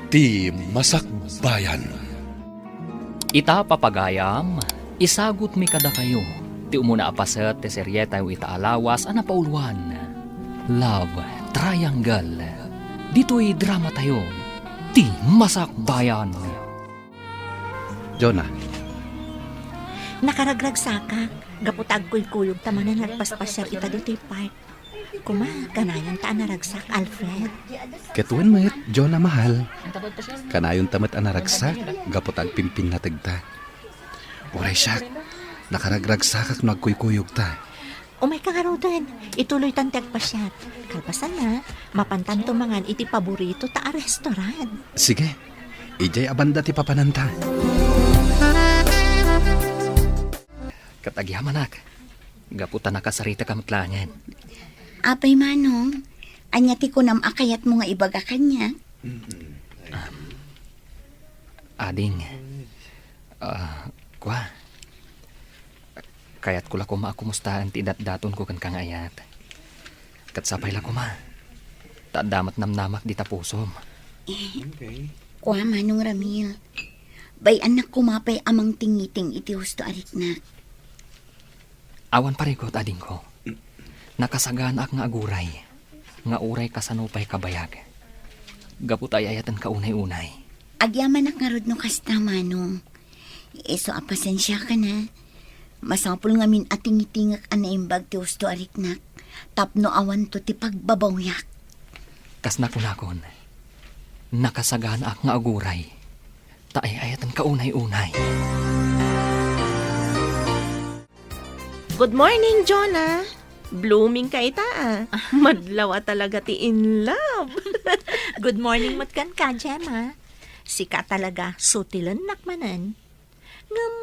Ti Masakbayan. Ita papagayam, isagot mi kada kayo. Ti umuna apaset ti serye tayo itaalawas ana pauluan. Love Triangle. Dito'y drama tayo. Ti Masakbayan. Jonah, Nakaragrag saka, gaputag kuyog tamanan nagpaspasyal ita dito'y park. Kuma, kanayan ta naragsak, Alfred. ketuan met, Jonah mahal. Kanayon tamat anaragsak, gapotag pimpin na tagta. Uray siya, nakaragragsakak no agkuykuyog ta. Umay ka nga raw din, ituloy tan tagpasyal. Kalpasan na, mapantan tumangan iti paborito ta a restaurant. Sige, ijay abanda ti papananta. Katagyaman nak. Gaputan nakasarita kamatlangan. Apay manong, anya ti kunam akayat mo nga ibaga kanya. Ading. Kwa. Kayat ko la kuma akumustahan ti daton ko kan kangayat. Katsapay la kuma. Tadamat namnamak di tapusom. Kwa manong Ramil, bay anak kumapay amang tingiting iti husto arit na. Awan parigot ading ko. Nakasagaan ak nga aguray. Nga uray kasanupay kabayag. Gaput ay ayatan kaunay-unay. Agyaman ak nga rod no kasta manong. Eso apasensya ka na. Masapul nga min ating-itingak anaimbag ti husto arit na. Tapno awan to ti pagbabawyak. Kas nakunakon. Nakasagaan ak nga aguray. Taay ayatan kaunay-unay. Good morning, Jonah. Blooming ka ita Madlaw talaga ti in love. Good morning, matkan ka, Gemma. Sika talaga, sutilan nakmanan. Ngam,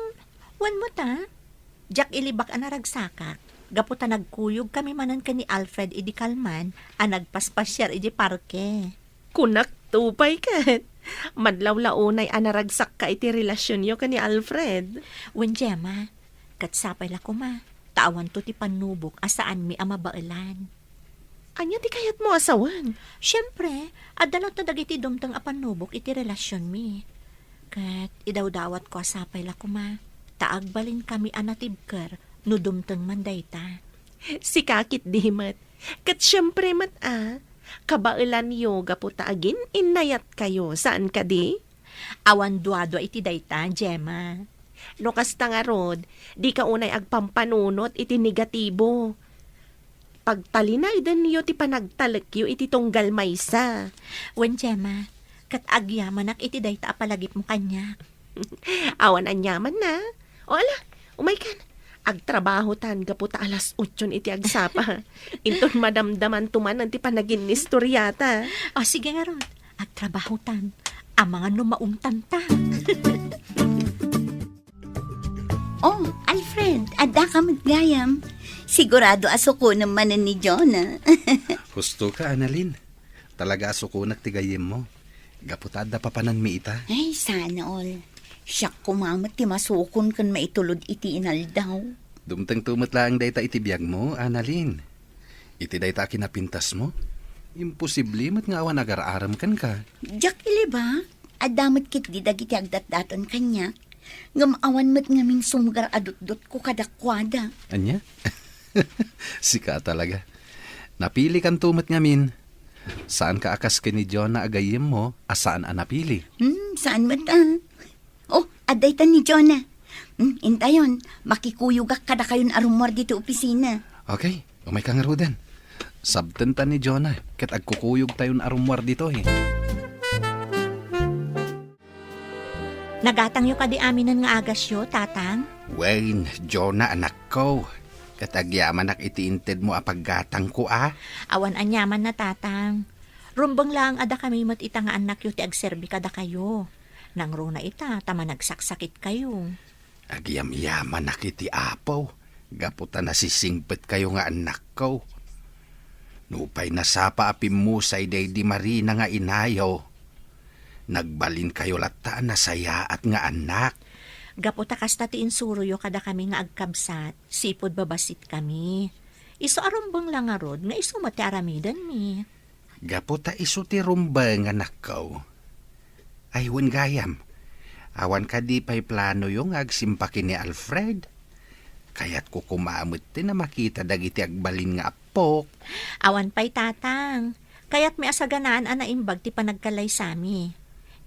wan mo ta? Jack ilibak ang naragsakak. Gaputa nagkuyog kami manan ka ni Alfred idi Kalman, nagpaspasyar idi parke. Kunak tupay ka. Madlaw launay anaragsak ka iti relasyon yo ka ni Alfred. Wen, Gemma, katsapay la kuma. Tawan to ti panubok asaan mi amabailan. Anya ti kayat mo asawan? Siyempre, adalot na dagiti dumtang apanubok iti relasyon mi. Kat idawdawat ko asapay la kuma. Taagbalin kami anatibker no dumtang mandayta. Si kakit di mat. Kat syempre mat kabailan yo gaputa agin inayat kayo. Saan ka di? Awan duado iti dayta, Gemma. No kasta nga rod, di ka unay agpampanunot iti negatibo. Pagtalinay din niyo ti panagtalekyo iti tunggal maysa. Wen, Gemma, kat agyaman ak iti dayta apalagip mo kanya. Awan anyaman na. O ala, umay kan. Agtrabaho tan gaputa alas 8 iti agsapa. Inton madamdaman tumanan ti panagin ni storyata. O sige nga rod, agtrabaho tan. Ang mga numaungtan ta. Oh, Alfred, adda ka matgayam. Sigurado asuko naman ni Jonah. Husto ka, Annalyn. Talaga asukunak tigayim mo. Gaputada papanan mi ita. Ay, sana all. Siyak kumamat ti masukon kan maitulod iti inaldaw. Dumtang tumat lang dayta itibiyag mo, Annalyn. Iti dayta kinapintas mo. Imposible mat nga awan agar-aram kan ka. Jack ili ba? Adamot kit di dagiti agdat-daton kanya. Ngamawan mat ngaming sumgar adot-dot ko kadakwada. Anya? Sika talaga. Napili kan tumat ngamin. Saan ka akas ni Jonah agayim mo, asaan napili? Saan mat Oh, aday ta ni Jonah. Intayon, makikuyugak kada kayon arumor dito opisina. Okay, umay kang rudan. Sabtan ta ni Jonah, kat agkukuyog tayon arumwar dito Nagatang yu ka di aminan nga agasyo, tatang? Wayne, Jonah anak ko. Katagyaman nak itiinted mo apaggatang ko Awan anyaman na, tatang. Rumbang lang ada kami mat ita nga anak yu ti agserbi kada kayo. Nang runa ita, tama nagsaksakit kayo. Agyam-yaman nak iti apaw. Gaputa nasisingpet kayo nga anak ko. Nupay nasapa apim mo sa iday di Marina nga inayaw. Nagbalin kayo lata na saya at nga anak. Gaputa kasta ti insuruyo kada kami nga agkabsat, sipod babasit kami. Iso arumbang lang arod nga iso mati aramidan mi. Gaputa iso ti rumbang anak ko. Ay, wan gayam. Awan ka di pa'y plano yung agsimpakin ni Alfred. Kaya't ko kumamot din na makita dagiti agbalin nga apok. Awan pa'y tatang. Kaya't may asaganaan anaimbag ti panagkalay sami.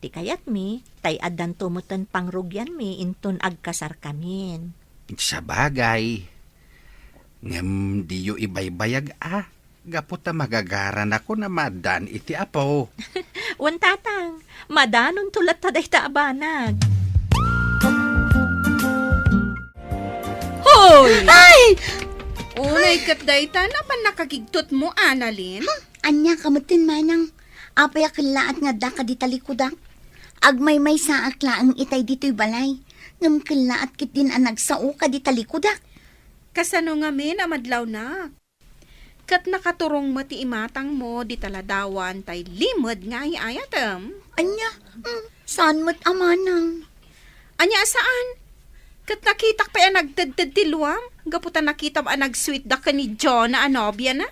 Ti kayat mi, tay adan tumutan pangrugyan mi inton agkasar kamin. Sa bagay. Ngem di yo ibaybayag Gaputa magagaran ako na madan iti apo. Wan tatang, madanon tulat taday taabanag. Hoy! Ay! Unay kat dayta naman nakagigtot mo, Annalyn. Anya kamutin manang. Apay akilaat nga da ka di talikudak. Agmay-may sa akla ang itay dito'y balay. Ngam kilaat kit din ang nagsao ka di talikudak. Kasano nga min amadlaw na. Kat nakaturong mati imatang mo di taladawan tay limod nga iayatem. Anya, saan mo't amanang? Anya saan? Kat nakitak pa yan nagtadtad ti luwam. Gaputan nakita ba nag-sweet da ka ni John na anobya na?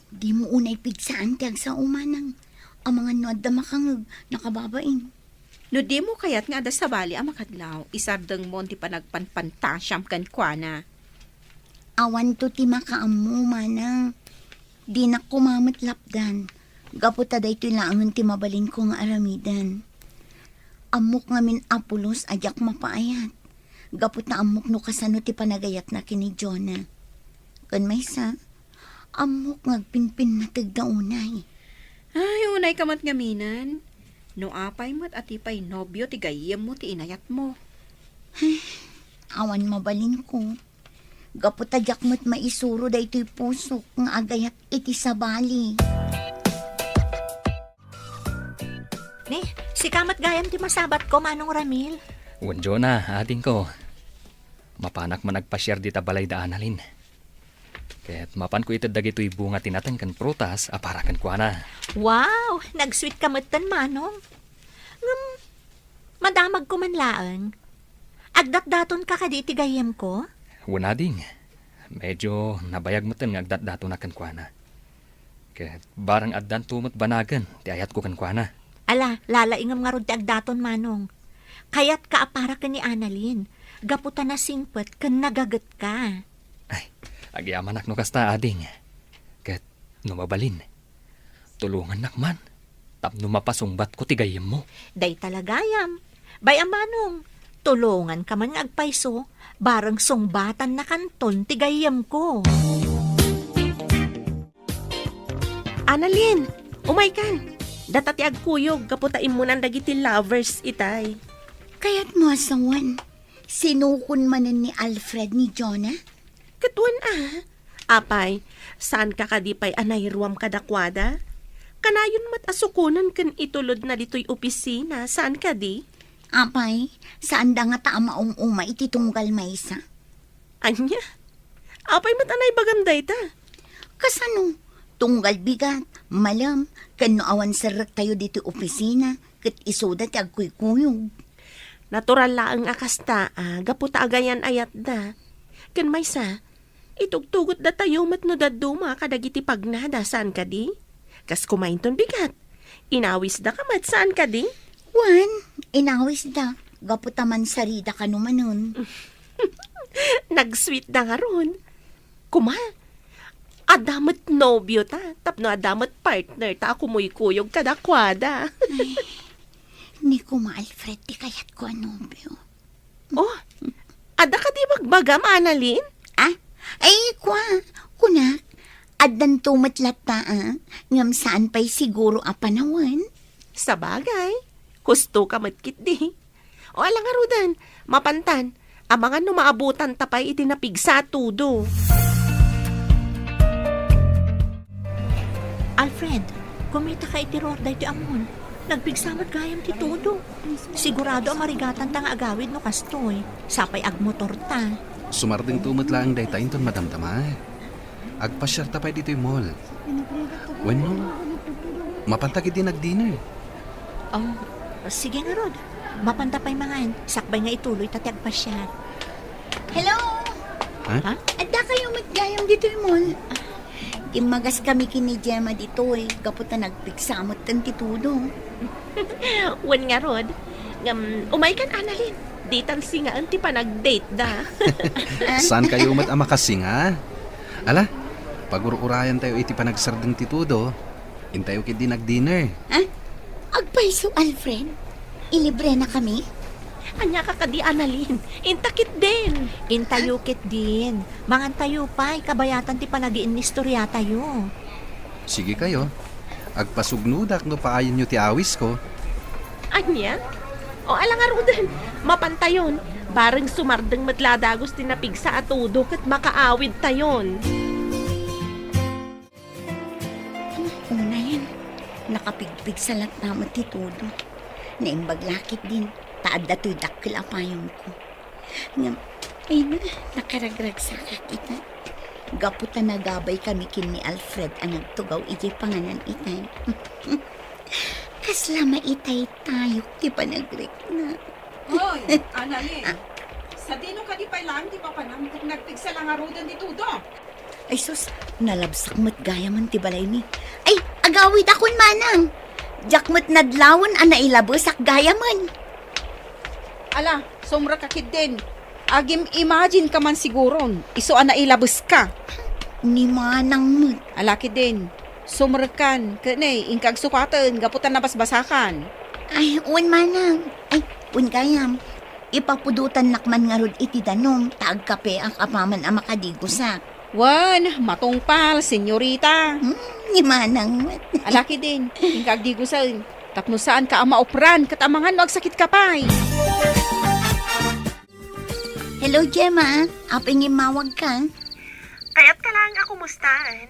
Di mo unay pigsaan tiyag sa umanang. Ang mga nuad da makangag nakababain. No di mo kayat nga da sa bali ang makadlaw. Isardeng mo ti panagpanpantasyam kan kwa na. Awan to ti makaamu manang. Di na kumamit lapdan. Gaputa day ito'y laangan ti mabalin ko nga aramidan. Amok ngamin apulos ajak mapaayat. Gaputa amok no kasano ti panagayat na kini Jonah. Kan may sa, amok ngagpinpin na tigdaunay. Ay, unay kamat ngaminan. No apay mo't atipay nobyo ti gayem mo ti inayat mo. Awan mabalin ko. Gaputa jak mo't maisuro da ito'y pusok nga agayat iti sabali. Ni, si kamat gayam ti masabat ko, Manong Ramil. Wanjo na, ating ko. Mapanak man nagpasyar di tabalay da Annalyn. Kaya't mapan ko ito dagito'y bunga tinatan kan prutas, aparakan ko na. Wow, nag-sweet kamutan, Manong. Madamag ko man laang. Agdat-daton ka kadi iti gayam ko? Wala ding. Medyo nabayag mo nga agdat-dato na kan kwa na. Kaya't barang addan tumot banagan, ti ayat ko kan kwa na. Ala, lalaingam nga rod ti agdaton, Manong. Kaya't kaapara ka ni Annalyn. Gaputa na singpet kan nagagat ka. Ay, agyaman no kasta ading. Kaya't numabalin. Tulungan nakman. Tapno mapasungbat ko ti gayem mo. Day talagayam. Bayam, Manong. Tulungan ka man nga agpaiso. Barang sungbatan na kanton ti gayam ko. Annalyn, umay kan. Datati agkuyog, kaputain mo ng dagiti lovers itay. Kaya't mo asawan, sinukon manan ni Alfred ni Jonah? Katuan Apay, saan ka kadipay anayruam kadakwada? Kanayon mat asukunan kan itulod na dito'y opisina, saan ka di? Apay, saan da nga taamaong uma ititunggal maysa? Anya? Apay mat anay baganday ta. Kasano? Tunggal bigat, malam, kano awan sarak tayo dito opisina, kat isoda ti agkuy-kuyog. Natural laang akasta, gaputa agayan ayat da. Kan maysa, itugtugot da tayo mat no daduma kadagiti pagnada, saan ka di? Kas kumain ton bigat. Inawis da ka mat, saan ka di? Wan, inawis da, gaputa man sarida ka numanon. Nag-sweet na nga ron. Kuma, adamat nobyo ta, tapno adamat partner ta, kumuy-kuyog kadakwada. Ni ko ma-Alfred, di kayat ko anobyo. Oh, ada ka di magbagam, Annalyn? Ay, kunak, adan tumatlat ta, ngam saan pa'y siguro apanawan. Sa bagay, husto ka matkit di. O alang nga rudan, mapantan, ang mga numaabutan tapay itinapig sa tudo. Alfred, kumita ka itiror day ti amon. Nagpigsamat gayam ti todo. Sigurado ang marigatan tang agawid no kastoy. Sapay agmotor ta. Sumarding tumot lang day tayo ton madamdama. Agpasyar tapay dito'y mall. Bueno, mapantagid din nag-dinner. Oh, sige nga rod. Mapantapay mangan. Sakbay nga ituloy tati agpasyar. Hello? Ha? Ada kayo maggayam dito mall. Imagas kami kini Gemma dito gaputa nagpigsamot tan titudo. Wan nga rod. Umay kan Annalyn. Di tansi nga ti pa nag-date da. Saan kayo mat amakasing, ha? Ala, pag-urayan tayo iti panagsardeng titudo. Intayo kid di nag-dinner. Agpaiso, Alfred. Ilibre na kami. Anya ka kadi Annalyn. Intakit din. Intayukit din. Mangantayo pa, kabayatan ti panagiin ni istorya tayo. Sige kayo. Agpasugnudak no paayon nyo ti awis ko. Anya? O alang arudan. Mapantayon. Bareng sumardeng matladagos tinapigsa at udo kat makaawid tayon. Una yan. Nakapigpig sa lat naman ti todo. Naimbaglakit din. Taad na to'y dakil apayon ko. Ngam, ay na, nakaragrag sa kakita. Gaputa na gabay kami kin ni Alfred ang nagtugaw iti panganan itay. Kaslama itay tayo, di pa nagrek na. Hoy, Annalyn. Sa dino ka di pa lang, di pa panang nagpigsa lang arudan di tudo. Ay sus, nalabsak mo't gaya man ti balay ni. Ay, agawid akon manang. Jakmat nadlawan ang nailabosak gaya man. Ala, sumra ka kid din. Agim imagine ka man siguron. Iso ana ilabos ka. Ni manang mo't. Ala kid din. Sumrakan. Kanay, ingkag sukatan. Gaputan na basbasakan. Ay, un manang. Ay, un gayam. Ipapudutan nakman nga rod iti danom. Taag kape ang kapaman ang makadigusak. Wan, matungpal, senyorita. Ni manang mo't. Ala kid din. Ingkag di gusan. Tapno saan ka ang maopran. Katamangan no agsakit ka pa'y. Hello, Gemma. Aping imawag ka. Kaya't ka lang ako mustaan.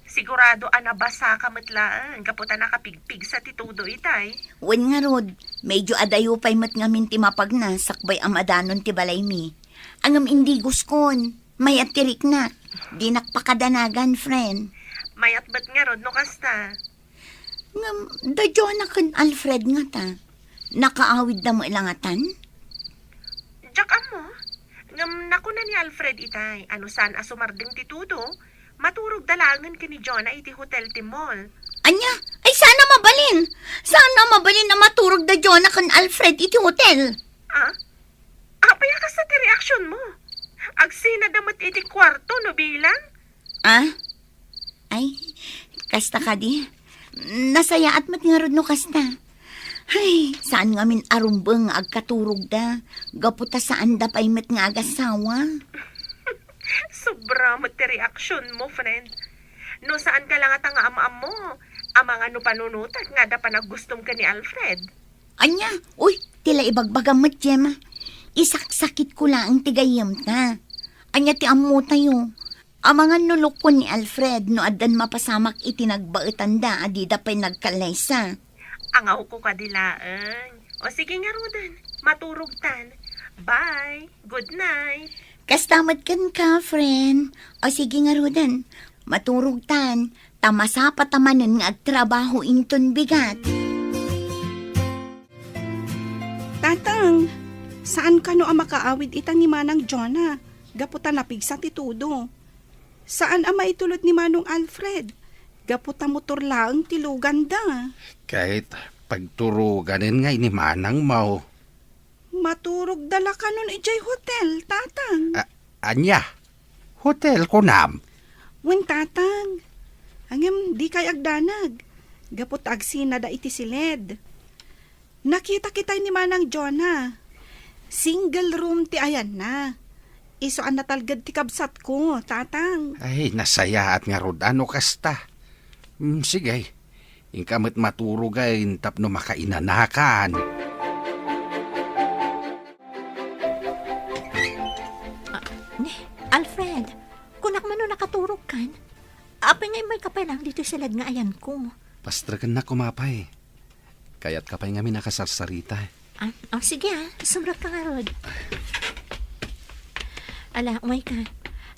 Sigurado anabasa ka matlaan. Kaputa nakapigpig sa titudo itay. Wen nga rod, medyo adayo pa'y mat ngamin ti mapagna, sakbay am adanon ti balay mi. Angam indi guskon, may atirik na. Di nakpakadanagan, friend. Mayat ba't nga rod no kasta? Ngam, da Jonakan Alfred nga ta. Nakaawid na mo ilangatan? Jack mo? Ngam nakuna ni Alfred itay. Ano saan asumardeng titudo? Maturog dalangan ka ni Jonah iti hotel ti mall. Anya, ay sana mabalin. Sana mabalin na maturog da Jonakan Alfred iti hotel. Apaya ka sa ti reaksyon mo. Agsina damat iti kwarto no bilang? Ay, kasta ka di. Nasaya at matingarod no kasta. Ay, saan nga min arumbeng agkaturog da. Gaputa saan da pa'y met nga agasawa. Sobra mo ti reaksyon mo, friend. No saan ka lang at ang amaam mo? Amang ano panunutat nga da pa naggustom ka ni Alfred. Anya, uy, tila ibagbagam mo, Gemma. Isaksakit ko lang ang tigayam ta. Anya ti amo tayo. Amangan nulok ko ni Alfred no adan mapasamak itinagbaitan da adi da pa'y nagkalaysa. Angaw ko kadilaan. O sige nga Rudan, maturog tan. Bye, good night. Kastamad kan ka, friend. O sige nga Rudan, maturog tan. Tamasa patamanan nga agtrabaho inton bigat. Tatang, saan ka no ang makaawid itang ni Manang Jonah? Gaputan napigsa ti tudo. Saan ang maitulot ni Manong Alfred? Gaputa motor lang ti lugan da. Kahit pagturuganin nga ini manang mau. Maturog dala ka nun ijay hotel, tatang. Anya, hotel ko nam. Wen tatang. Angem di kay agdanag. Gapot agsina da iti silid. Nakita kita ni Manang Jonah. Single room ti ayan na. Iso ang natalgad ti kabsat ko, tatang. Ay, nasaya at nga rod ano kasta. Sige, ingkamit maturugay tapno makainanakan. Alfred, kunak man no nakaturog kan? Apay ngay may kapay lang dito silad nga ayan ko. Pastragan na kumapay. Kaya't kapay nga minakasarsarita. Sige sumrak ka nga rod. Ala, umay ka.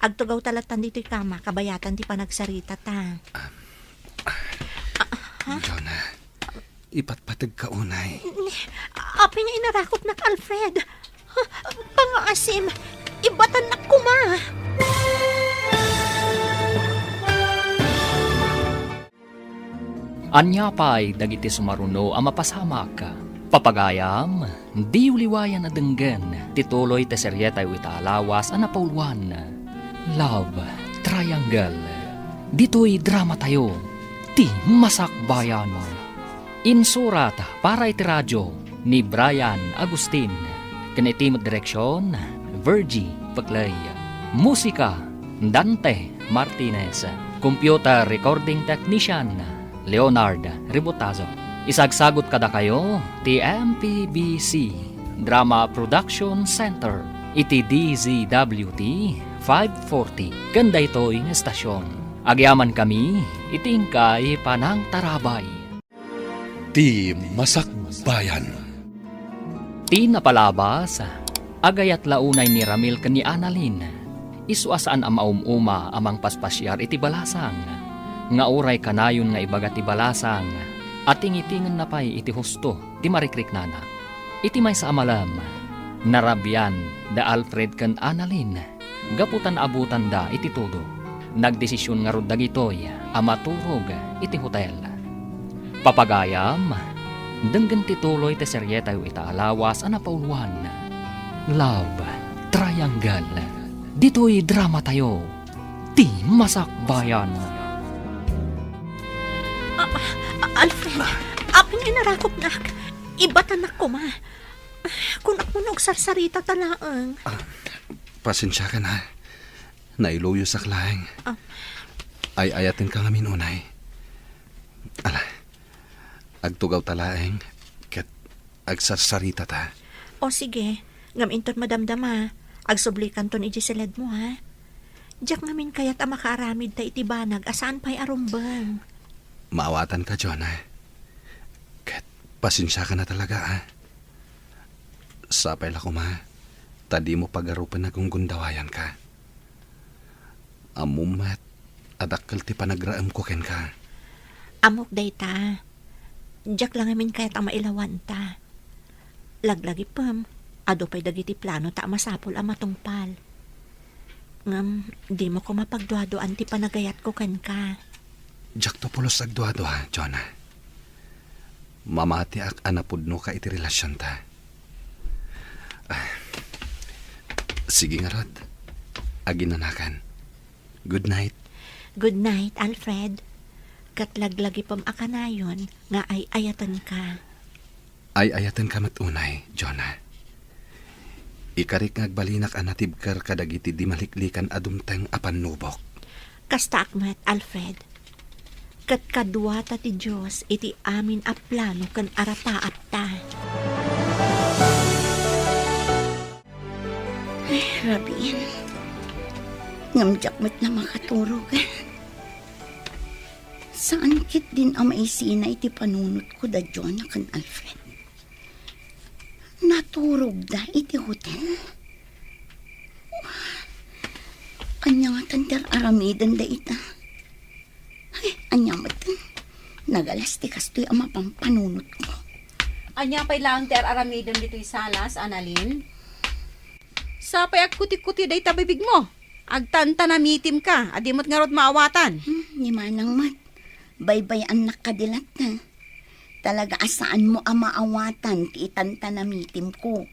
Agtugaw talatan dito'y kama, kabayatan ti panagsarita ta. Jonah, ipatpatag ka unay. Apay nga inarakot na Alfred. Pangaasim, ibatan na kuma. Anya pa'y dagiti sumaruno ang mapasamak ka. Papagayam, di uliwayan na denggan, tituloy te seryeta yu itaalawas ang napauluan. Love Triangle. Dito'y drama tayo, ti masakbayan. Insurat para iti radyo ni Brian Agustin. Kanitimot direksyon, Virgie Paclay. Musika, Dante Martinez. Computer recording technician, Leonard Ribotazo. Isagsagot kada kayo, ti MPBC Drama Production Center. Iti DZWT 540. Ganda ito'y estasyon. Agyaman kami, itingkay panang tarabay. Ti Masakbayan. Ti napalabas, agayat launay ni Ramil ken ni Annalyn. Isuasaan ang maumuma amang paspasyar iti balasang. Nga uray kanayon nga ibagat ti balasang. At tingitingan na pa'y iti husto, ti marikrik nana. Iti may sa amalam, narabyan da Alfred ken Annalyn. Gaputan abutan da iti todo. Nagdesisyon nga rod dagitoy amaturog iti hotel. Papagayam, denggan tituloy te seryeta yu itaalawas ang napauluan. Love Triangle. Dito'y drama tayo, ti masakbayan. Alfred, aping inarakop na. Ibatan ako, ma. Kung ako nung sarsarita talaang. Pasensya ka na. Nailuyo sa klaeng. Ah. Ay ayatin ka ngamin unay. Ala, agtugaw talaeng. Kat agsarsarita ta. O sige, ngaminton madamdama. Agsublikan ton ijiseled mo, ha? Diyak ngamin kaya't makaaramid ta itibanag asaan pa'y arumbang. Maawatan ka, Jonah. Kat pasensya ka na talaga, ha? Sapay la ko, ma. Tadi mo pagarupan na kung gundawayan ka. Amumat, adakkel ti panagraam ko ken ka. Amok day ta. Diyak lang ngamin kaya't mailawan ta. Laglagi pam. Ado pa'y dagiti plano ta masapol ang matungpal. Ngam, di mo ko mapagduadoan ti panagayat ko ken ka. Jak to pulos agduado, ha, Jonah. Mamati ak anapudno ka iti relasyon ta. Sige nga rod. Aginanakan. Good night. Good night, Alfred. Katlaglagi pam akanayon nga ay ayatan ka. Ay ayatan ka matunay, Jonah. Ikarik ngagbalinak anatibkar kadagiti di maliklikan adumteng apan nubok. Kasta akmet, Alfred. Kat kadwa ta ti Diyos iti amin a plano kan arapaap ta. Ay, Rabin. Ngamjak mo't na makaturog. Saan kit din ang maisina iti panunot ko da Jonah kan Alfred? Naturog da iti hotel? Anya nga tanter aramidan da ita. Ay, anya matan. Nagalas ti kastoy ang mapampanunot ko. Anya pa'y lang ter aramidon dito'y salas, Annalyn? Sapay ag kuti-kuti day tabibig mo. Agtanta na mitim ka, adimot nga rod maawatan. Ni manang mat. Baybay anak kadilat na. Talaga asaan mo ang maawatan ti itanta na mitim ko.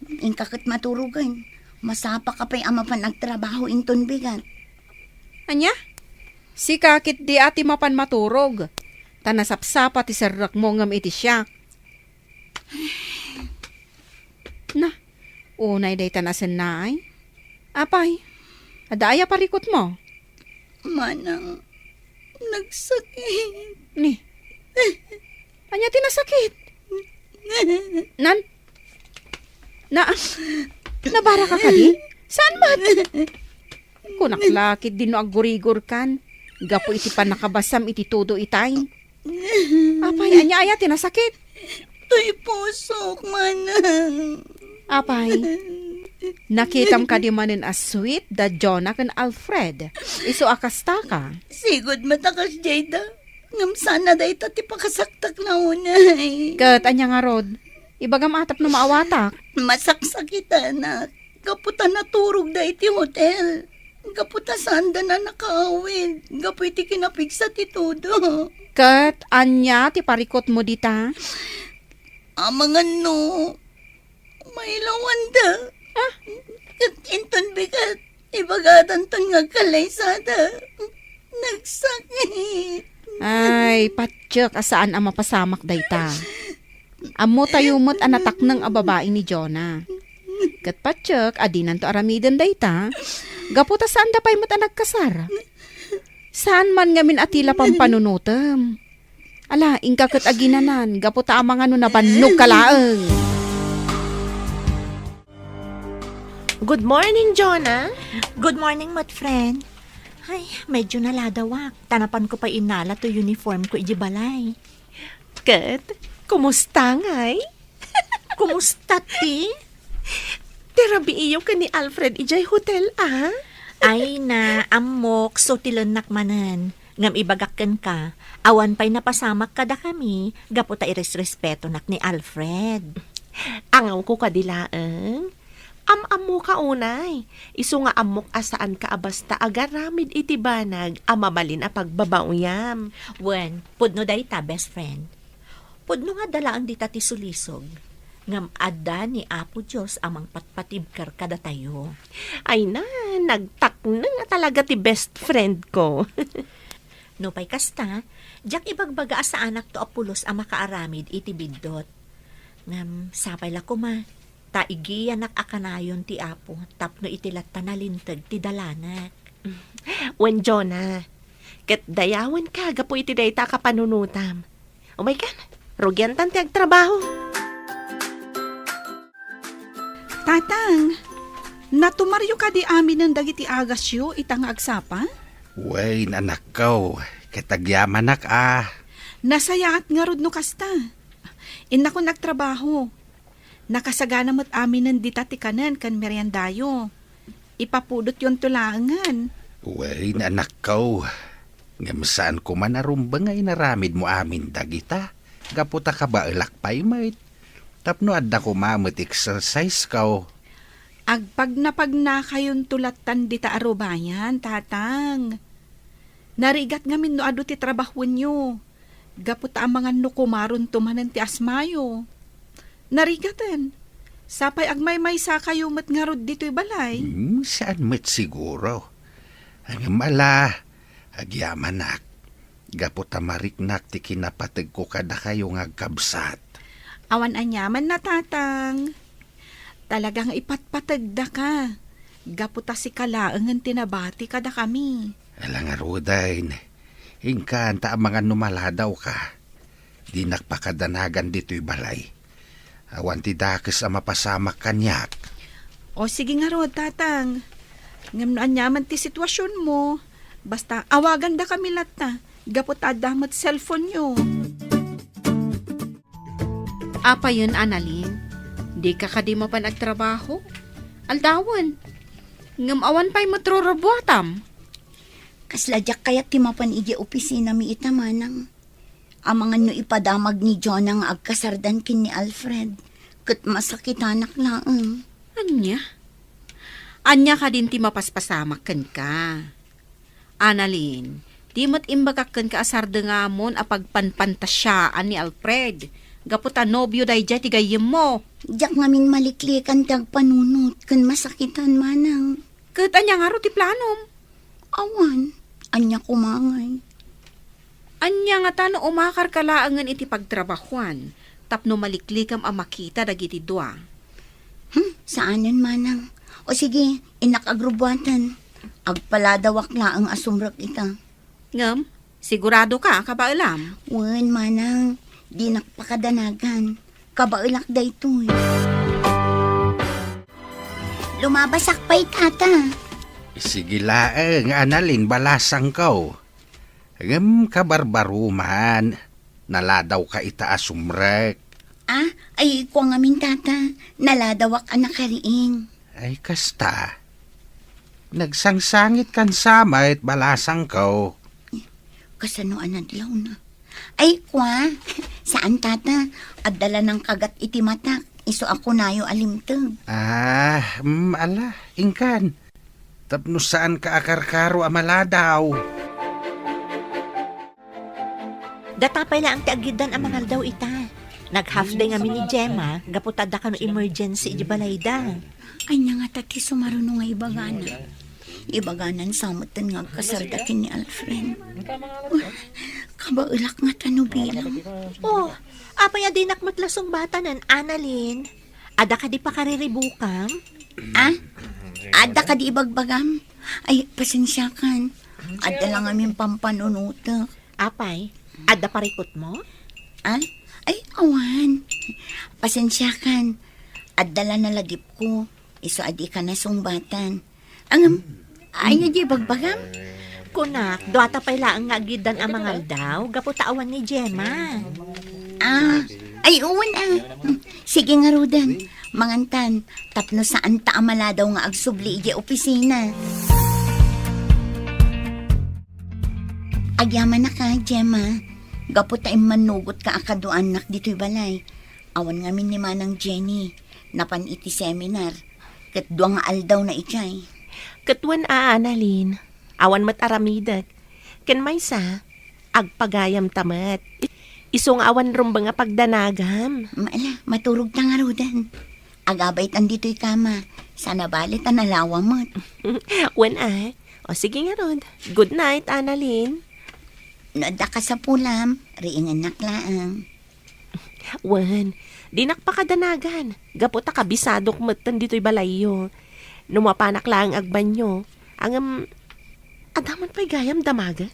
Ingkakit maturugan. Masapa ka pa'y ama pa nagtrabaho inton bigat. Anya? Si kakit di ati mapan maturog. Tanasapsapa ti serrak mo ngam iti siya. Na, unay day tanasan na ay. Apay, adaya parikot mo. Manang, nagsakit. Ni, anya tinasakit? Nabara ka di? Saan ba? Kunaklakit din no agurigor kan. Gapo iti pa nakabasam iti todo itay. Apay, anya tinasakit? Tuy pusok, manang. Apay, nakitam ka di manin as sweet da Jonah kan Alfred. Iso akasta ka. Sigod matakas, Jada. Ngam sana da ita ti pakasaktak na unay. Kat anya nga rod, ibagam atap no maawatak. Masaksakita na. Kaputa naturog da iti hotel. Kaputa sanda na nakaawid. Gapu iti kinapigsa ti todo. Kat anya ti parikot mo dita. Mga no, may lawanda. Kat inton bigat, ibagatan ton nga kalaysada. Nagsakit. Ay, patsyok, asaan ang mapasamak dayta. Amo tayumot ang natak ng ababae ni Jonah. Kat patsyok, adinan to aramiden dayta. Gaputa saan da pa'y mo't ang nagkasar? Saan man ngamin atila pang panunutem? Ala, ingka kat aginanan, gaputa ang mga nabannog kalaeng. Good morning, Jonah. Good morning, mat friend. Ay, medyo naladawak. Tanapan ko pa inala to uniform ko ijibalay. Kat, kumusta ngay? Kumusta, ti? Terabi iyo ka ni Alfred ijay hotel, ah? Ay na, amok, so tilanak manan. Ngam ibagakken ka, awan pa'y napasamak kada kami, gaputa iresrespeto nak ni Alfred. Angaw ko kadilaeng. Am-amo ka unay. Isu nga amok asaan ka abasta agaramid itibanag amamalin a pagbabauyam. Wen, pudno dayta, best friend. Pudno nga dalaan dita ti sulisog. Ngam adda ni Apo Diyos amang patpatibkar kada tayo. Ay na, nagtak na nga talaga ti best friend ko. No pa'y kasta, jak ibagbaga sa anak to apulos ang makaaramid iti bidot. Ngam, sapay la kuma, taigiyan nak akanayon ti Apo, tapno itilat tanalintag ti dalanak. Wen Jonah, ket dayawan ka gapo iti dayta ka panunutam. Oh my God, rugyan tan ti agtrabaho. Tatang, natumaryo ka di amin ng dagiti agasyo itang agsapa? Way, anak ko. Kitagyaman nak Nasayaat nga rod no kasta. Ina ko nagtrabaho. Nakasagana mo't amin ng ditatikanan kan meriendayo. Ipapudot yon tulangan. Way, anak ko. Ngam saan ko man arumbang ay naramid mo amin dagita. Gaputa ka ba ilakpay mait? Tapno adda ko mamit exercise ka. Agpag na kayon tulatan dita arubayan, tatang. Narigat ngamin no adu ti trabahon nyo. Gaputa ang mga nukumaron tumanan ti asmayo. Narigatan. Sapay agmay-may sa kayo mat nga rod dito'y balay. Saan met siguro? Ang mala, agyamanak. Gaputa mariknak ti kinapatag ko kada kayo nga kabsat. Awan anyaman na tatang. Talagang ipatpatagda ka. Gaputa si kalaangan tinabati kada kami. Alang arudain, ingkanta ang mga numaladaw ka. Di nakpakadanagan dito'y balay. Awan ti dakes ang mapasamak kanyak. O sige nga rod, tatang. Ngam no anyaman ti sitwasyon mo. Basta awagan da kami lata. Gaputa damat cellphone nyo. Apa yun, Annalyn? Di ka mo pa nagtrabaho? Aldawan. Ngam awan pa'y matrorobuatam. Kasladyak kaya timapan iji opisina mi itamanang. Amangan no ipadamag ni Jonah nga agkasardan kin ni Alfred. Kat masakitanak laeng. Anya? Anya ka din ti mapaspasamak kan ka. Annalyn, di mo't imbagak ka asarda nga mon apagpanpantasyaan ni Alfred. Gaputa nobyo day jay tigayim mo. Diyak ngamin maliklikan tag panunot kan masakitan manang. Kat anya nga ro ti planom. Awan, anya kumangay. Anya nga tano umakar kalaangan iti pagtrabahuan. Tapno maliklikam ang makita dagiti dua. Saanan manang? O sige, inakagrubwatan. Agpaladawak laang asumrak ita. Ngam, sigurado ka kabailam. Wen manang, di nakpakadanagan. Kabailak da ito eh. Lumabasak pa'y tata. Sige laeng, Annalyn, balasang ko. Ngam kabarbaruman, naladaw ka itaas umrek. Ah, ay ko nga min tata. Naladawak anak kariing. Ay kasta. Nagsangsangit kan samait balasang ko. Kasano anadlaw na. Ay kwa, saan tata? Adala ng kagat iti matak. Iso ako nayo alimtag. Ala, ingkan. Tapno saan ka akarkaro amaladaw? Datapay lang ang tiagidan ang mga daw ita. Nag-half day kami ni Gemma, gaputada ka no emergency di balayda. Ay nga tati sumarunong nga ibagana. Ibaganan samutan nga kasardakin ni Alfred. Kabaulak nga tanubilang. Oh, apa ya dinak matlasong bata nan, Annalyn? Ada ka di pa kariribukam? Ah? Ada ka di ibagbagam? Ay, pasensya kan. Ada lang aming pampanunutok. Apay, ada parikot mo? Ah? Ay, awan. Pasensya kan. Adala na ladip ko. Iso adi ka na sumbatan. Ang, ay nga di bagbagam? Kunak, duwata pa'y laang nga gidan ang mga daw, gaputawan ni Gemma. Ah, ay uwan Sige nga Rudan. Mangantan, tapno saan ta amala daw nga agsubli iji opisina. Agyaman na ka, Gemma. Gapot tayo manugot ka akaduan nak dito'y balay. Awan nga min ni Manang Jenny. Napan iti seminar. Kat duwang nga aldaw na ichay. Katuan Annalyn, awan mat aramidag. Ken maysa, agpagayam tamat. Isong awan rumba nga pagdanagam. Maala, maturog ta nga Rudan. Agabay tan dito'y kama. Sana balit ang nalawa mo. Wen O sige nga Rod. Good night, Annalyn. Noda ka sa pulam, riingan naklaang. Wen, di nakpakadanagan. Gaputa kabisadok matan dito'y balayo. Numapanak lang agbanyo. Ang adaman pa'y gayam damagag.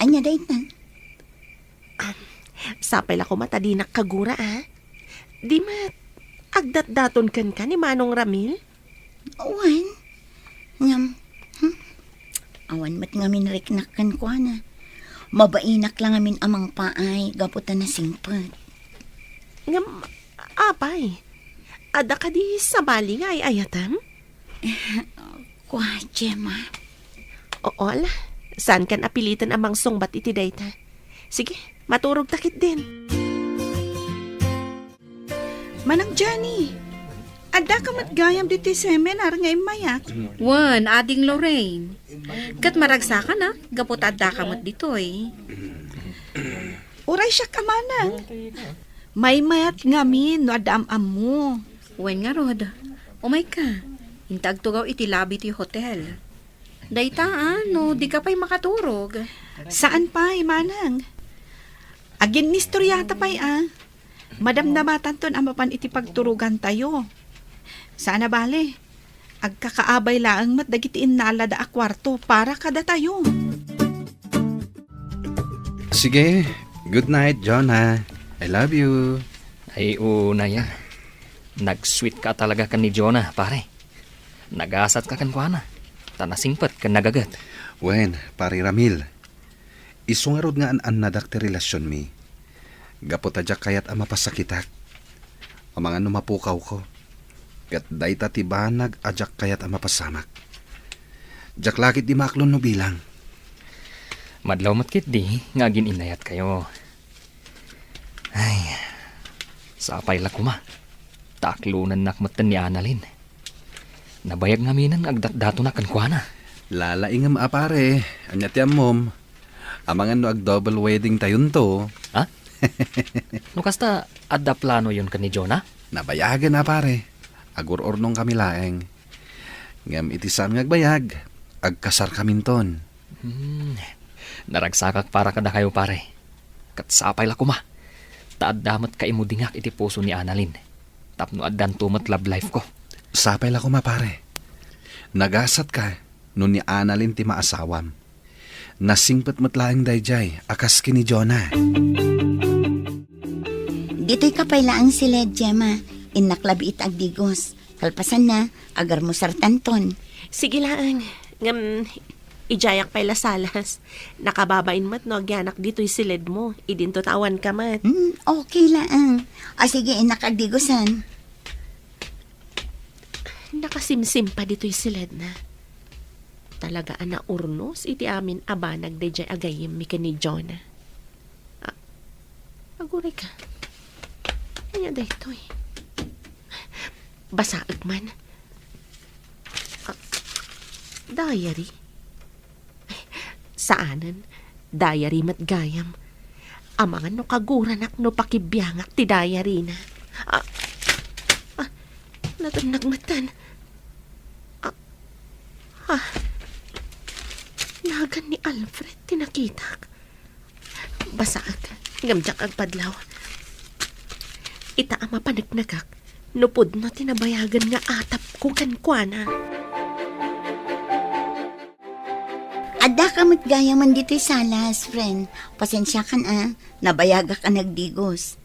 Anya day na. Sapay la ko mata di nakagura Di mat, agdat-daton kan ka ni Manong Ramil? Awan. Ngam. Awan mat ngamin riknakan ko na. Mabainak lang amin amang paay, gaputan na singpot. Ngam, apay. Ada ka di sa bali nga ay ayatam? Kwa, Gemma. Oo ala, saan kan apilitan amang songbat iti dayta? Sige, maturog takit din. Manang Johnny, ada ka matgayam dito seminar ngay mayak. Wan, ading Lorraine. Kat maragsakan na, gapot adda kamot dito eh. Uray siya kamanang. May mayat ngamin no adam-am mo. Wan nga Rod, umay ka. Intag tugaw iti labi ti hotel. Dayta no, di ka pa'y makaturog. Saan pa, manang? Agin ni storyata pa'y Madamdamatan ton ang mapan iti pagturugan tayo. Saan na bale? Agkakaabay laang mat dagitiin nalada a kwarto para kada tayo. Sige, good night, Jonah. I love you. Ay, una yan. Nag-sweet ka talaga kan ni Jonah, pare. Nagasat ka kan kuana. Tanasingpat kan nagagat. Wen, pare Ramil. Isungarod nga an nadakti relasyon mi. Gapot adyak kayat ang mapasakitak. Ang mga numapukaw ko. Kat dayta tibanag adyak kayat ang mapasamak. Jak lakit di maklon no bilang. Madlaw matkit di, nga gininayat kayo. Ay, sapay la kuma. Taklunan nakmatan ni Annalyn. Nabayag nga minan agdat-dato na kan kuana. Lalaingam apare. Anyat yan mom. Amangan no ag double wedding tayon to. Ha? No kasta adda plano yun kan ni Jonah? Nabayagan na pare. Agur-ornong kami laeng. Ngam itisam ngagbayag. Agkasar kaminton. Naragsakak para kada kayo pare. Kat sapay la kuma. Taaddamat ka imudingak iti puso ni Annalyn. Tapno addan tumat love life ko. Sapay la kuma pare. Nagasat ka no ni Annalyn ti maasawam. Nasingpet matlaeng dayjay akas kini Jonah. Dito'y kapaylaan sila, Gemma. Inaklabi it agdigos. Kalpasan na, agar mo sartanton. Sige lang. Ngam, ijayak pa'y lasalas. Nakababain mat no agyanak dito'y silid mo. Idinto tawan ka mat. Okay lang. Sige, inakagdigosan. Nakasimsim pa dito'y silid na. Talaga ana urnos iti amin abanag dayjay agayim mi ni Jonah. Aguray ka. Kanya daytoy. Basaag man. Diary. Saanan? Diary mat gayam. Amangan no kaguranak no pakibiyangak ti daya rina. Nagmatan. Nagan ni Alfred tinakitak. Basaag, gamjak ag padlaw. Ita ama panagnagak, nupod na tinabayagan nga atap ko kankwana. Ada ka gaya man dito'y salas, friend. Pasensya ka na, nabayaga ka nagdigos.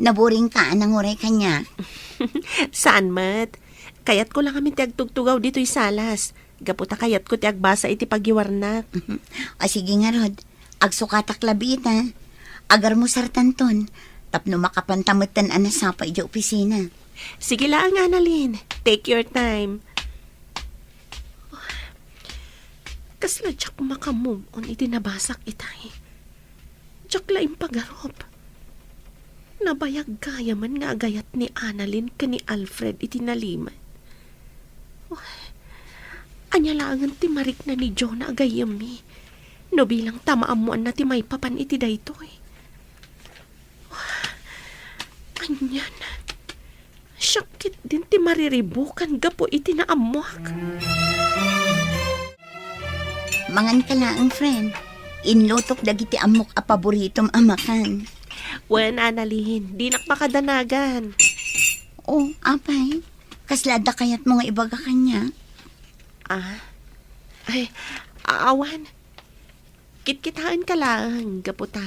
Naburing ka anang uray kanya. Saan mat? Kayat ko lang kami tiagtugtugaw dito'y salas. Gaputa kayat ko tiagbasa iti pagiwarnak. O sige nga, Rod. Agsukatak labit, ha? Agar mo sartanton. Tapno makapantamutan anasapa iti opisina. Sige lang, Annalyn. Take your time. Kasla jak makamove on iti nabasak itay. Jak laing pagarop. Nabayag gaya man nga agayat ni Annalyn ka ni Alfred iti naliman. Anya langan ti marik na ni Jonah agayam mi. No bilang tamaamuan na ti may papan iti daytoy. Anyan. Syakit din ti mariribukan gapo iti naamuak. Mangan ka lang, friend. Inlutok dagiti amok a paboritom amakan. Wen, Annalyn, di nakmakadanagan. Oh, apay. Kaslada kayat mga ibaga kanya. Ay, awan. Kitkitaan ka lang, gaputa.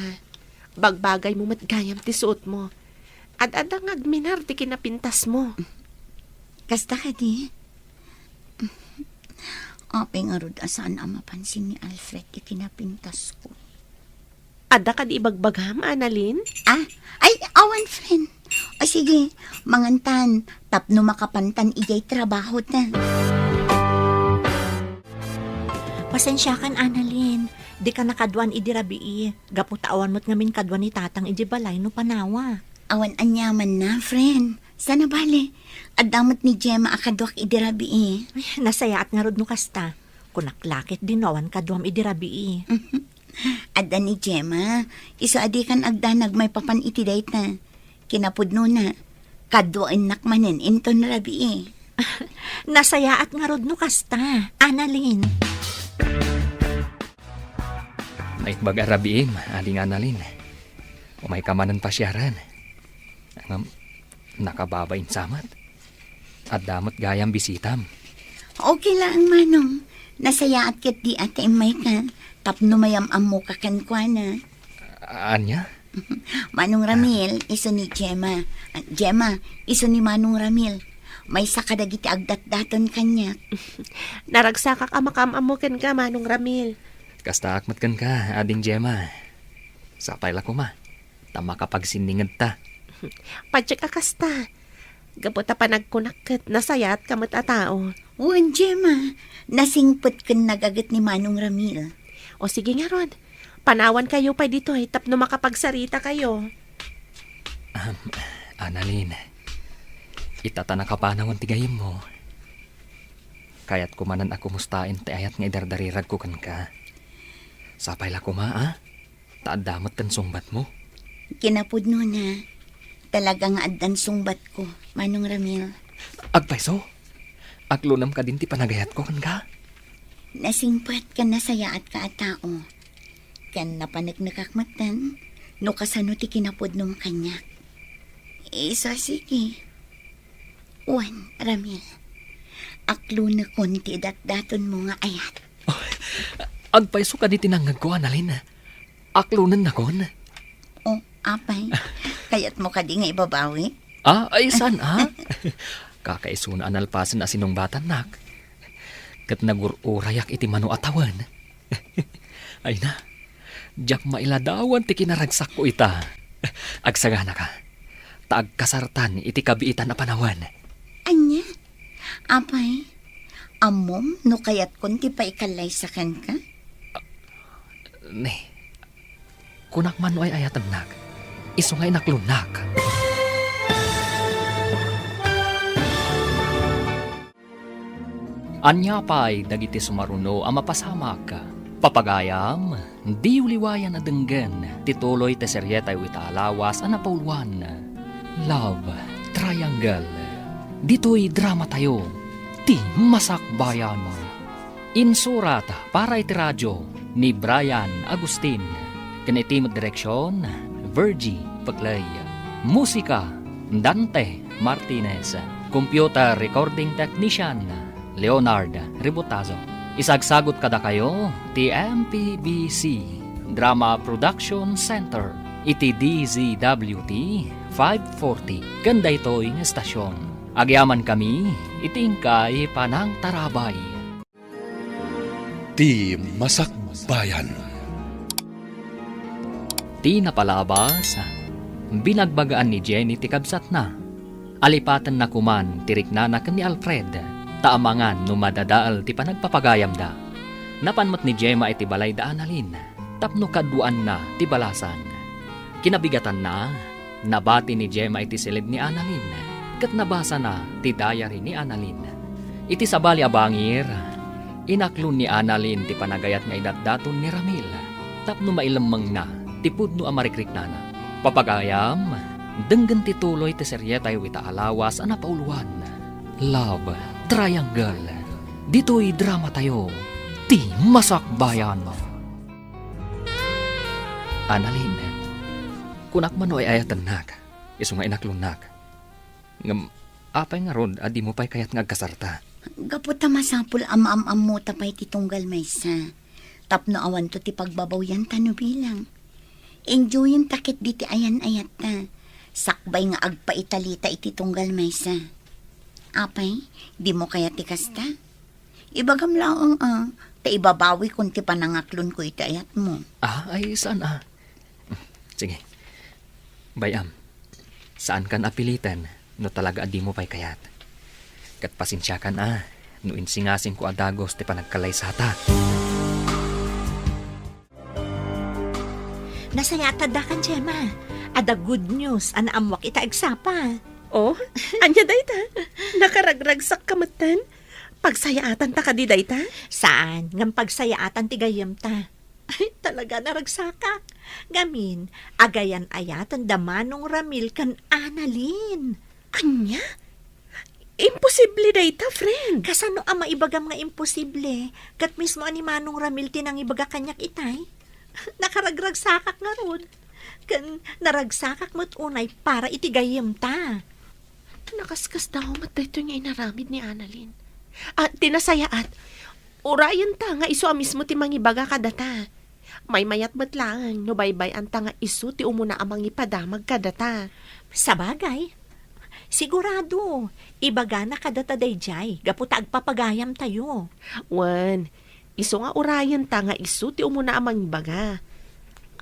Bagbagay mo matgayam ti suot mo. At adang agminar ti kinapintas mo. Kasta ka di. Apay nga rod asaan ang mapansin ni Alfred ikinapintas ko. Ada ka di ibagbagam, Annalyn? Ay, awan, friend. O sige, mangantan, tapno makapantan ijay trabaho na. Pasensya kan, Annalyn. Di ka nakadwan idirabii. Gaputawan mo't ngamin kadwan ni tatang iji balay no panawa. Awan anyaman na, friend. Sana bale. Adamot ni Gemma akadwak idirabi Ay, nasayaat nga rod no kasta. Kunaklakit din awan kadwam idirabii. Adda ni Gemma, iso adikan agdanag may papan itiday na. Kinapudno na. Kadwain nakmanen inton rabi Nasayaat nga rod no kasta, Annalyn. May bag-arabiim, aling Annalyn. Umay kamanan pasyaran. Nakababain samat. At damot gayang bisitam. Okay lang, Manong. Nasaya at kit di ate may ka. Tapno mayam amo kakankwana. Anya? Manong Ramil, iso ni Gemma. Gemma, iso ni Manong Ramil. May sakadagiti agdat-daton kanya. Naragsakak amakamamukan ka, Manong Ramil. Kasta akmatkan ka, ading Gemma. Sapay la ko ma. Tama kapag siningad ta. Padyak akasta. Gaputa pa nagkunakit, nasayat kamat a tao. Uwan, Gemma. Nasingpot kan nagagat ni Manong Ramil. O sige nga, Rod. Panawan kayo pa dito tapno makapagsarita kayo. Annalyn, itatana ka pa naman tigayim mo. Kaya't kumanan ako mustain ti ayat nga idardarirag ko kan ka. Sapay la kuma, taadamot tan sungbat mo. Kinapudno na. Talaga nga addan sungbat ko, Manong Ramil. Agpaiso, aglunam ka din ti panagayat ko kan ka. Nasingpot ka na saya at ka at tao. Kan napanagnakakmatan, no kasano ti kinapudnom kanya. Isa sige. Uwan, Ramil. Aklo na konti dat-daton mo nga ayat. Agpaiso ka di tinangag ko, Annalyn. Aklunan na kon. O, apay. Kaya't mo ka di nga ibabawi? Ay saan Kakaisuna analpasan na sinong batan nak. Kat nagururayak iti mano atawan. Ay na, jak mailadawan ti kinaragsak ko ita. Agsagana ka. Taag kasartan iti kabiitan na panawan. Anya? Apay? Amom no kayat kunti pa ikalay sa kan ka? Ne, kunak man ay ayatan nak. Isungay naklunak. Anya pa'y dagiti sumaruno ang mapasamak. Papagayam, di uliwayan na denggen, tituloy te seryeta yu itaalawas ana pauluan. Love Triangle. Dito'y drama tayo, ti masakbayan. Insurat para iti radyo ni Brian Agustin. Kanitimot direksyon, Virgie Paglay. Musika, Dante Martinez. Computer recording technician, Leonard Ributazo. Isagsagot kada kayo, ti MPBC Drama Production Center. Iti DZWT 540. Ganda ito'y estasyon. Agyaman kami, itingkay panang tarabay. Di Masakbayan. Ti napalabas, binagbagaan ni Jenny ti kabsat na. Alipatan na kuman tirik na ni Alfred, taamangan no madadaal ti panagpapagayam da. Napanmat ni Gemma iti balay da analin, tapno kaduan na ti balasan. Kinabigatan na, nabati ni Gemma iti silid ni Annalyn, kat nabasa na ti diary ni Annalyn. Iti sabali abangir, inaklon ni Annalyn ti panagayat nga idatdaton ni Ramil, tapno mailamang na ti pudno amarikrik na na. Papagayam, denggan tituloy ti seryeta yu itaalawas ana pauluan. Love Triangle. Dito'y drama tayo, ti masakbayan. Annalyn, kunak man ay ayatan nak, iso nga inaklon nak. Ngam, apay nga rod, adi mo pa'y kayat nga kasarta. Gaputa masapul am mo tapay ti tunggal maysa. Tapno awan to ti pagbabaw yan tano bilang. Enjoyin takit di ti ayan-ayat ta. Sakbay nga agpaitalita iti tunggal maysa. Apay, di mo kaya ti kasta? Ibagam laong ta ibabawi kung ti panangaklon ko iti ayat mo. Ay saan Sige, bayam, saan kan apilitan no talaga adi mo pa'y kayat? Kat pasensya kan no insingasin ko adagos ti panagkalaysata. Nasayatad da kan, Gemma. Ada good news, anaamwak ita agsapa. Oh, anya dayta? Nakaragragsak kamatan? Pagsayaatan ta kadi dayta? Saan? Ngam pagsayaatan ti gayam ta. Ay, talaga naragsaka. Gamin, agayan ayatan damanong Ramil kan Annalyn. Anya? Imposible dayta, friend. Kasano ang maibagam nga imposible? Kat mismo ani Manong Ramil tinang ibaga kanyak itay. Nakaragragsakak nga ron. Kan naragsakak mo't unay para itigayam ta. Nakaskas daw matay ito niya inaramid ni Annalyn. At tinasayaat, urayan ta nga iso mismo ti mangibaga kadata. May mayat batlaan, no baybay ang ta nga iso ti umuna amang ipadamag kadata. Sabagay, sigurado, ibaga na kadata dayjay, gaputa agpapagayam tayo. Wan, iso nga urayan ta nga iso ti umuna amang ibaga.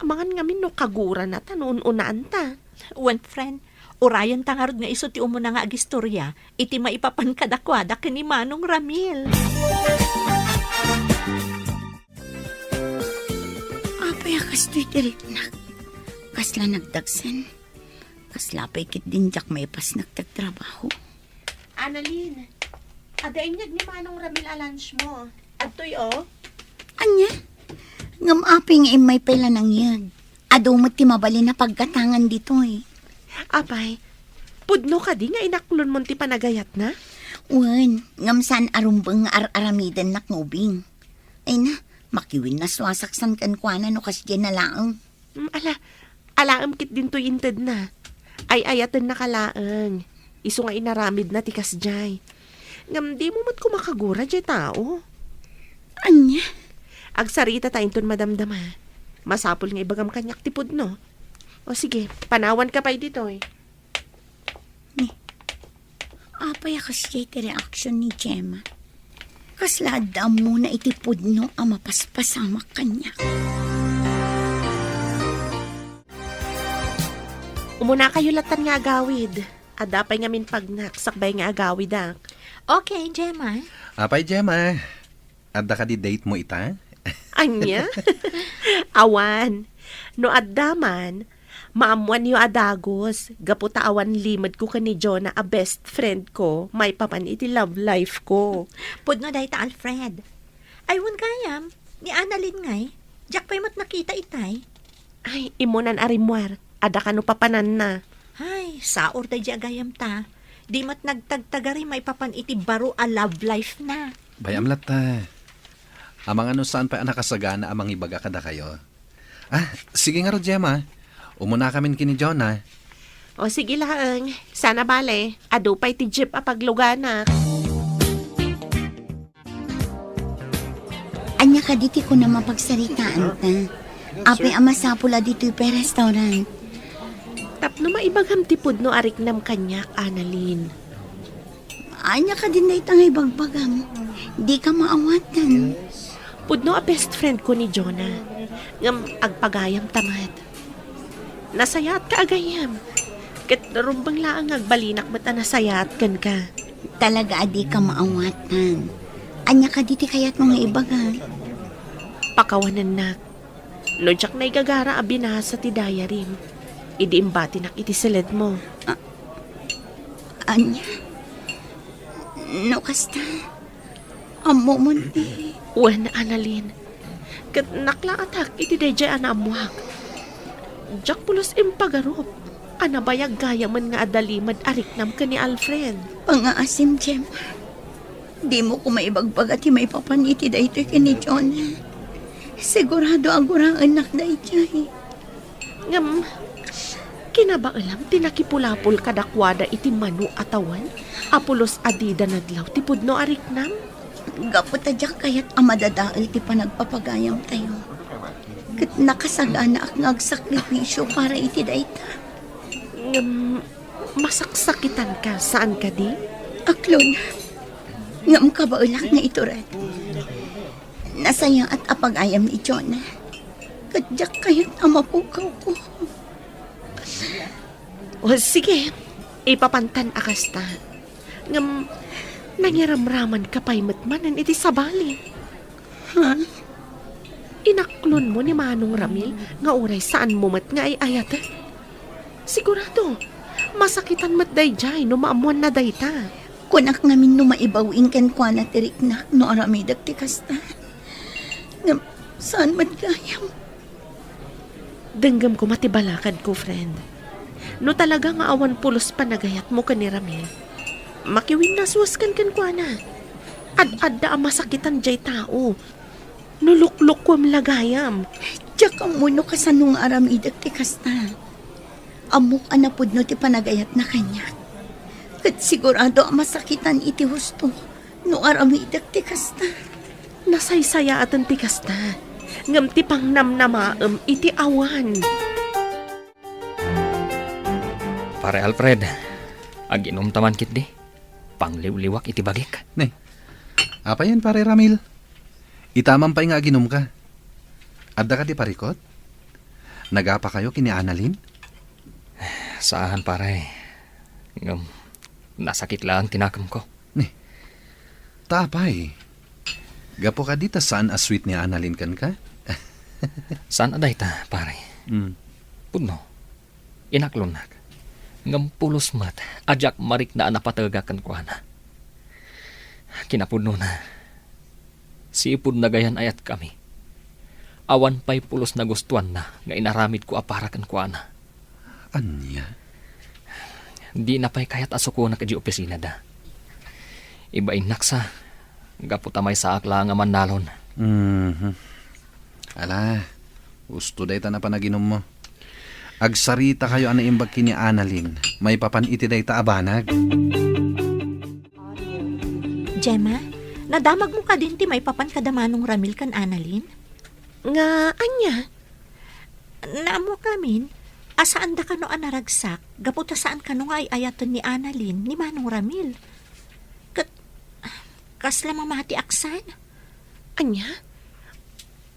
Amangan ngamin no kagura na ta noon unaan ta. One friend, urayan tangarod nga iso ti umuna nga agistorya, iti maipapankadakwada ni Manong Ramil. Apay akas to'y diriknak. Kasla nagdagsan. Kasla pa'y kit din jak may pas nagtagtrabaho. Annalyn, adainyag ni Manong Ramil a lunch mo. Atoy Anya? Ngam aping imay pala nang yag. Ado mo ti mabali na pagkatangan dito eh. Apay, pudno ka di nga inaklon mo ti panagayat na? Wan, ngam saan arumbang aramidan nak ngubing. Ay na, makiwin na swasaksan kan kwa na no kasya na laang. Alaam kit din to inted na. Ay ayatan na kalaang. Iso nga inaramid na tikas jay. Ngam di mo mat kumakagura jay tao. Anya? Agsarita tayo ton madamdama. Masapol nga ibagam kanyak tipod no. O sige, panawan ka pa dito eh. Apay kasya iti reaksyon ni Gemma. Kasladam mo na itipod no ang mapaspasamak kanya. Umuna kayo latan nga agawid. Adapay nga min pagnak, sakbay nga agawid ak. Okay, Gemma. Apay, Gemma. Adda ka di date mo ita? Anya? Awan. No addaman, maamuan niyo adagos. Gaputa awan limad ko ka ni Jonah a best friend ko. May papan iti love life ko. Pudno dahi ta Alfred. Aywan kayam, Ni Annalyn ngay, jak pa'y mat nakita itay. Ay, imunan arimwar. Ada ka no papanan na. Ay, saor da di agayam ta. Di mat nagtagtagari may papan iti baro a love life na. Bayamlat ta. Amang ano saan pa nakasagana amang ibaga kada kayo. Sige nga ro, Gemma. Umuna kamin kini Jonah. O sige lang, sana bale. Ado pa'y ti jeep a paglugana. Anya ka diti ko na mapagsaritaan ta. Apay amasapula dito yung restaurant. Tapno maibagam tipod no arik nam kanyak, Annalyn. Anya ka din na itangay bagbagam. Di ka maawatan. Pudno a best friend ko ni Jonah. Ngam agpagayam tamad. Nasayat ka agayam. Kat rumbang laang agbalinak mata nasayat kan ka. Talaga adi ka maawatan. Anya ka diti kaya't mga ibaga. Pakawanan nak. No jak na igagara a binasa ti diary. Idi imbati nak iti silid mo. Anya? No kasta. Amo mo di. Wen, Annalyn. Kat naklaatak iti dayjay anamuak. Jak pulos impagarop. Anabayag gaya man nga adalimad ariknam ka ni Alfred. Pangaasim, Jem. Di mo ko maibagbag at may papaniti da ito kini Jonah. Sigurado agurang anak da ito. Ngam, kinabaalam tinakipulapol kadakwada iti manu atawan. Apulos adida nadlaw ti pudno ariknam. Gaputadyak kayat amadadaal ti panagpapagayam tayo. Kat nakasagana ak ngagsakripisyo para iti da ita. Ngam, masaksakitan ka saan ka di? Aklon, ngam kabaulak nga ito rin. Nasaya at apagayam ni Jonah. Kadyak kayat amapukaw ko. O sige, ipapantan akasta. Ngam, nangiramraman ka pa'y matmanan iti sabali. Ha? Inaklon mo ni Manong Ramil nga uray saan mo mat nga ay ayat. Sigurado, masakitan mat dayjay no maamuan na dayta. Kunak ngamin no maibawing ken kwa na tirik na no aramidag ti kasta. Ngam, saan madgayam? Denggam ko matibalakad ko, friend. No talaga nga awan pulos panagayat mo ka ni Ramil. Makiwin na suwaskan kan kwa na. Ad-adda ang masakitan jay tao. Nuluklok ko am lagayam. Diyak ang muno ka sa nung aramidag ti kasta. Amok anapod no ti panagayat na kanya. Kat sigurado ang masakitan iti husto no aramidag ti kasta. Nasaysaya atan ti kasta. Ngam ti pang namnamaam iti awan. Pare Alfred, aginom taman kit di. Pangliw-liwak iti bagik. Apa yan, pare Ramil? Itamang pa nga ginom ka. Adda ka di parikot? Nagapa kayo kini Annalyn? Saan pare? Ngam, nasakit lang tinakam ko. Tapay. Gapo ka dita saan asweet ni Annalyn kan ka? Saan aday ta pare? Puno, inaklonak. Ngam pulos mat, ajak marik na napatagakan ko na. Kinapudno na. Si ipud na gayan ayat kami. Awan pa'y pulos na gustuan na, nga inaramid ko aparakan ko na. Anya? Di na pa'y kayat asuko na kadi opisina da. Iba inaksa, gaputa may saak lang nga manalon. Ala, gusto day ta na panaginom mo. Agsarita kayo ana imbag kini Annalyn. May papan iti day ta abanag. Gemma, nadamag mo ka din ti may papan kadamanong Ramil kan Annalyn? Nga, anya? Naamo kamin, asaan da ka no anaragsak, gaputa saan ka no nga ay ayaton ni Annalyn ni Manong Ramil. Kasla mamati aksan? Anya?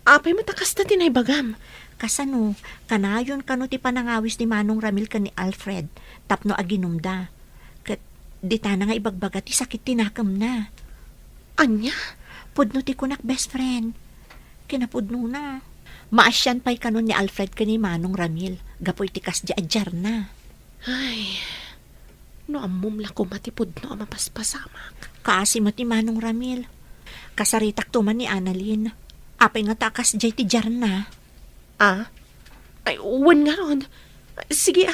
Apay matakas na tinaybagam. Kasano, kanayon kano ti panangawis ni Manong Ramil ka ni Alfred, tapno aginumda. Kat di ta na nga ibagbaga ti sakit tinakam na. Anya? Pudno ti kunak best friend. Kinapudno na. Maasyan pa'y kanon ni Alfred ka ni Manong Ramil. Gapoy ti kas di adjar na. Ay, no amumla ko matipod no mapaspasamak. Kaasi mo ti Manong Ramil. Kasaritak tuman ni Annalyn. Apay nga takas jay ti Jarna. Ah? Ay, uwan nga ron. Sige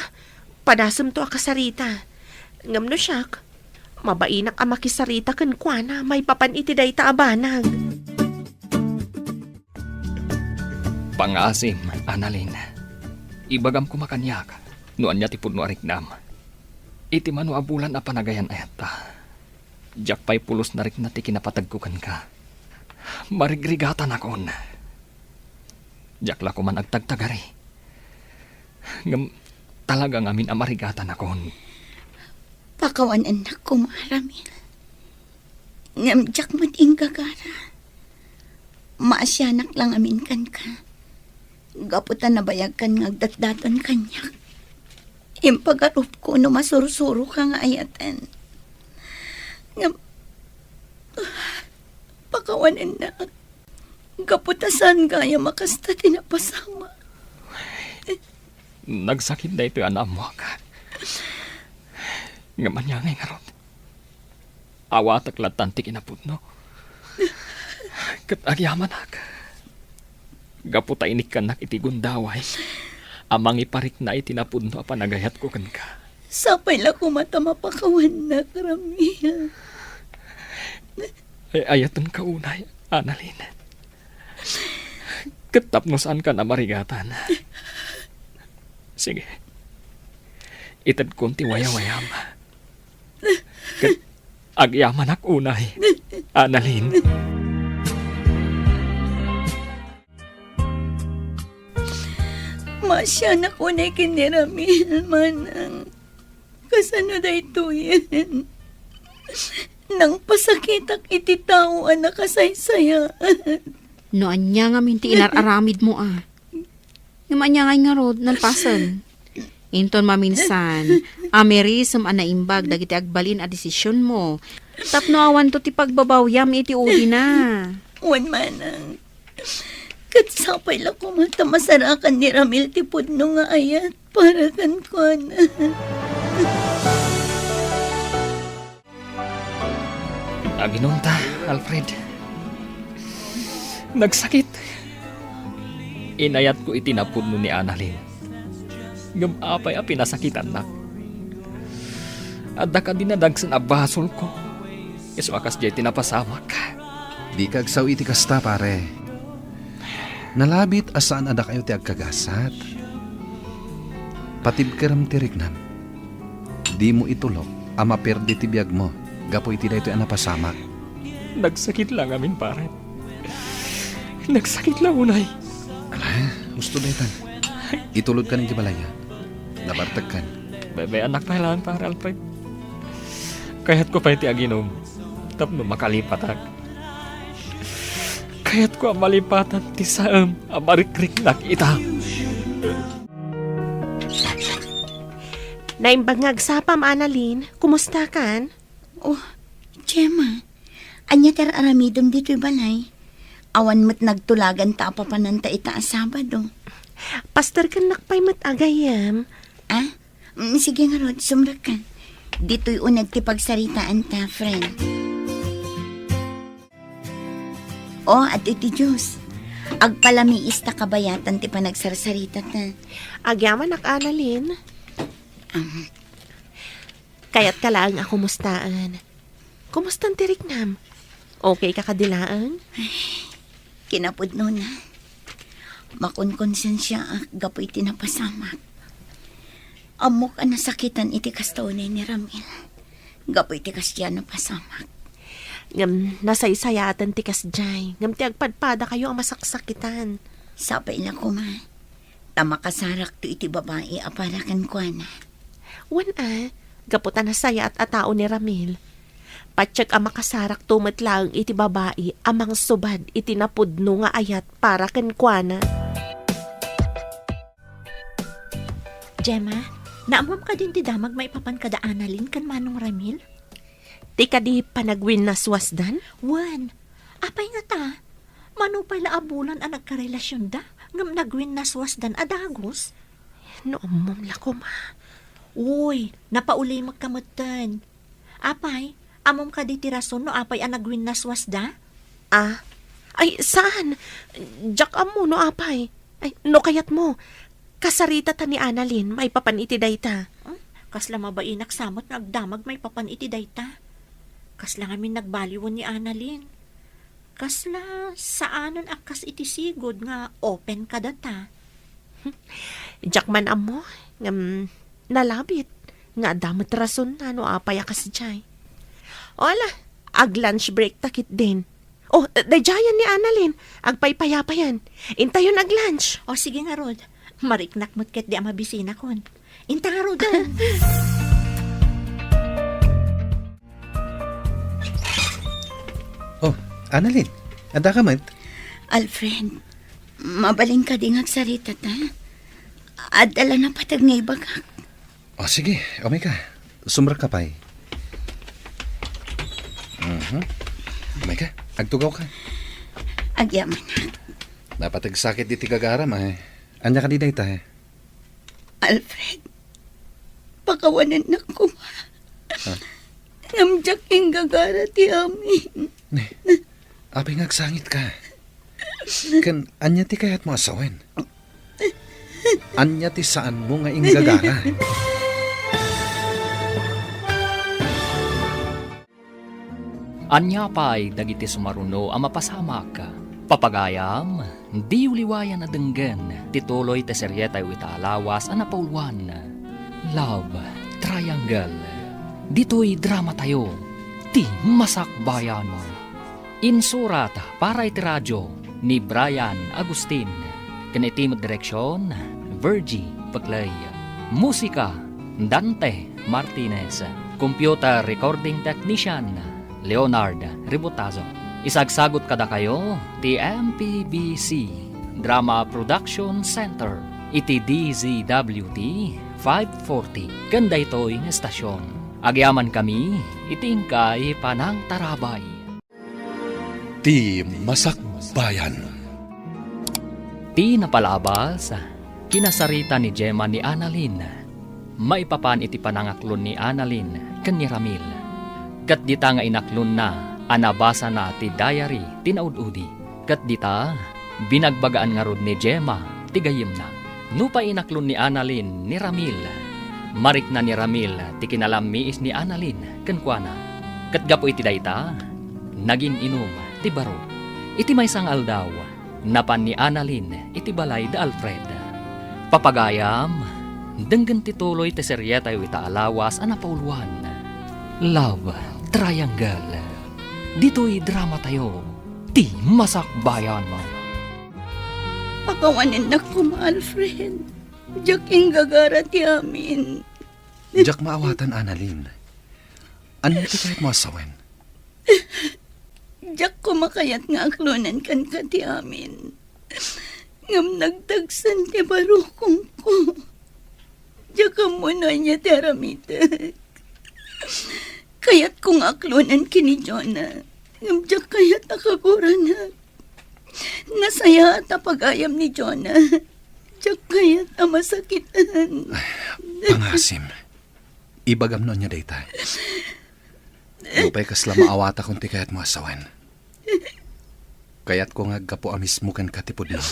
padasam to akasarita. Ngam no siyak. Mabainak ang makisarita kan kuana, may papan iti day taabanag. Pangasim, Annalyn. Ibagam ko makanyak. Nuan niya tipod no ariknam. Iti mano abulan a panagayan ayata. Jak pa'y pulos na rin na ti kinapatagkukan ka. Marigrigatan akon. Jak la ko man agtagtagari. Ngam talagang amin amarigatan akon. Pakawan anak ko, Maramil. Ngamjak mo't inggagara. Maasyanak lang amin kan ka. Gaputan na bayag kan ngagdatdaton kanyak. Impagarup ko no masurusuro ka nga ayatan. Pakawan anak. Gaputasan kaya makasta tinapasama. Nagsakit na ito yung anak mo ka. Nga manyangay nga ron. Awatak latantik inapod no. Kat agyaman ak. Gaputa inik ka nak iti gundaway. Amang iparik na itinapod no apanagayat ko kan ka. Sapay la ko mata mapakawan na Ramil. Ay ayatan ka unay, Annalyn. Katapnosan ka na marigatan. Sige. Itad konti waya-wayam. Agyaman ak unay, Annalyn. Masya na ko na kiniramil manang. Kasano da ito yan? Nang pasakitak iti tao anak kasaysaya. No anya nga minti inararamid mo Yung anya nga rod nalpasan. Inton maminsan, amerisam anaimbag dagiti agbalin a desisyon mo. Tapno awan to ti pagbabawyam iti uli na. Wan manang. Katsapay lang ko mata masarakan ni Ramil ti pudno nga ayat para kan ko na. Aginunta, Alfred. Nagsakit. Inayat ko itinapod mo ni Annalyn. Gamapay a pinasakitan na. Adda ka dinadagsan a basol ko. Iso akas jay tinapasamak. Di kagsaw iti kasta, pare. Nalabit asaan ada kayo ti agkagasat. Patibkaram ti rignam. Di mo itulok, ama perdi ti biyag mo. Gapo iti dayto ang napasamak. Nagsakit lang amin, pare. Nagsakit lang, unay. Ala, gusto daytan. Itulod ka ng balaya. Nabartag kan. Bebe, anak pa lang, pare, Alfred. Kaya't ko pa iti aginom. Tapno makalipatak. Kaya't ko ang malipatan ti saam amarikrik nakita. Naimbangag sapam, Annalyn. Kumusta kan? Oh, Gemma. Anya ter aramidom dito'y balay. Awan mo't nagtulagan ta papananta ita Sabado. Pastor kan nakpay agayam. Ah? Sige nga Rod, sumra ka. Dito'y unag ti pagsaritaan ta, friend. Oh, at iti Diyos. Agpalamiis ta kabayatan ti panagsarsarita ta. Agyaman ak, Annalyn. Kaya't kalaang ako mustaan. Kumustan ti Rignam? Okay ka kadilaan? Kinapudno na. Makunkonsensya ak gapoy tinapasamak. Amok ang nasakitan iti kastonay ni Ramil. Gapoy ti kasya na pasamak. Ngam nasaysayatan ti kasjay. Ngam ti agpadpada kayo ang masaksakitan. Sapay na ko ma. Tamakasarak to iti babae aparakan ko na. Gaputan na saya at atao ni Ramil. Patsyak ang makasarak tumatlaang iti babae amang subad iti napudno nga ayat para kenkwana. Gemma, naamam ka din ti damag maipapan kada Annalyn kan manong Ramil? Ti kadi panagwin na swasdan? Wan, apay nga ta. Manupay la abulan ang nagkarelasyon da, ngam nagwin na swasdan adagos. No, mumla ko ma. Uy, napauli magkamutan. Apay, amom ka di ti rason no apay ang nagwin na swasda? Ay, saan? Jack amo no apay. Ay, no kayat mo. Kasarita ta ni Annalyn, may papaniti dayta. Kasla mabainak samot nga agdamag may papaniti dayta. Kasla ngamin nagbaliwan ni Annalyn. Kasla saanon akas iti sigod nga open ka data. Jack man amo, nalabit. Nga damot rason na no apay akas jay. Ola, ag lunch break takit din. Oh, dajayan ni Annalyn. Agpaypayapayan. Intayon ag lunch. O sige nga Rod, mariknak mo't ket di amabisina kon. Inta nga Rod. Oh, Annalyn, ada ka man? Alfred, mabaling ka ding agsarita ta. Adala na patag nga ibagak. Oh, sige, ka. Sumra ka pa'y. Ka, agtugaw ka. Agyaman na. Dapat agsakit di tigagaram ay. Anya ka di dayta eh. Alfred, pakawanan na ko. Namjak yung gagara ti amin. Apay ngagsangit ka. Kan, anya ti kayat mo asawen. Anya ti saan mo nga inggagara. Anya pa'y dagiti sumaruno ang mapasamak. Papagayam, di uliwayan na denggen, tituloy te seryeta yu itaalawas ang napauluan. Love Triangle. Dito'y drama tayo, ti masakbayan. Insurat para iti radyo ni Brian Agustin. Kanitimod direksyon, Virgie Paclay. Musika, Dante Martinez. Computer recording technician, Leonard Ributazo. Isagsagot kada kayo, TMPBC Drama Production Center, iti DZWT 540. Ganda ito'y estasyon. Agyaman kami, itingkay panang tarabay. Ti Masakbayan. Ti napalabas, kinasarita ni Gemma ni Annalyn. Maipapan iti panangaklon ni Annalyn ken ni Ramil. Kat dita nga inaklon na, anabasa na ti diary tinaududi. Kat dita, binagbagaan nga rod ni Gemma, tigayim na. Nupa inaklon ni Annalyn ni Ramil. Marik na ni Ramil, ti kinalamiis ni Annalyn, kenkwana. Kat gapo iti dayta, naging inom, ti baro. Iti may sang aldaw, napan ni Annalyn, iti balay da Alfred. Papagayam, denggan tituloy ti seryeta yu itaalawas ang napauluan. Love Triangle. Dito'y drama tayo, ti masakbayan mo. Pakawanan na ko, Alfred. Diyak yung gagara ti amin. Diyak maawatan, Annalyn. Anya ti kayat mo asawen? Diyak kumakayat nga aklunan kan ka ti amin. Ngam nagtagsan ti barukong ko. Diyak muna niya ti aramitek. Kayat kong aklunan kini Jonah. Ngam diyak kayat nakagura na. Nasaya at pagayam ni Jonah. Diyak kayat na masakitan. Pangasim. Ibagam no niya dayta. Lupay kasla maawata kung ti kayat mo asawen. Kayat ko nga gapo amis mo kan katipod mo.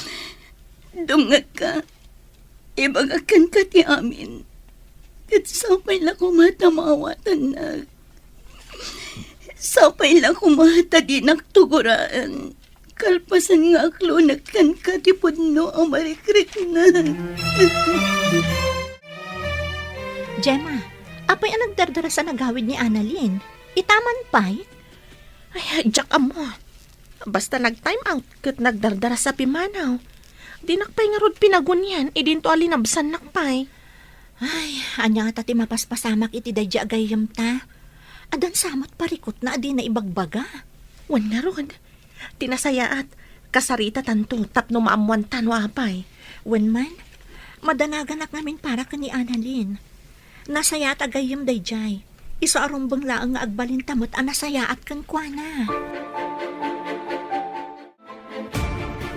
Dungag ka. Ibagakan ka ti amin. Kat sapay lang kumata maawatan na. Sapay lang kumata di nagtuguraan. Kalpasan nga aklunak kan katipod no ang marikrik na. Gemma, apay ang nagdardara sa nagawid ni Annalyn? Itaman pa'y? Ay, Jack amo. Basta nag-time out kat nagdardara sa pimanaw. Di nakpay nga rod pinagunyan, idinto alinabsan nakpay. Ay, anya nga tati mapaspasamak iti dadya agayam ta. Adan samot parikot na adi na ibagbaga. Wan na rod. Tinasayaat, kasarita tanto, tapno maamuan tano apay. Wen man, madanaganak namin para ka ni Annalyn. Nasayaat agayam dayjay. Iso arumbang laang nga agbalintamot ang nasayaat kang kwana.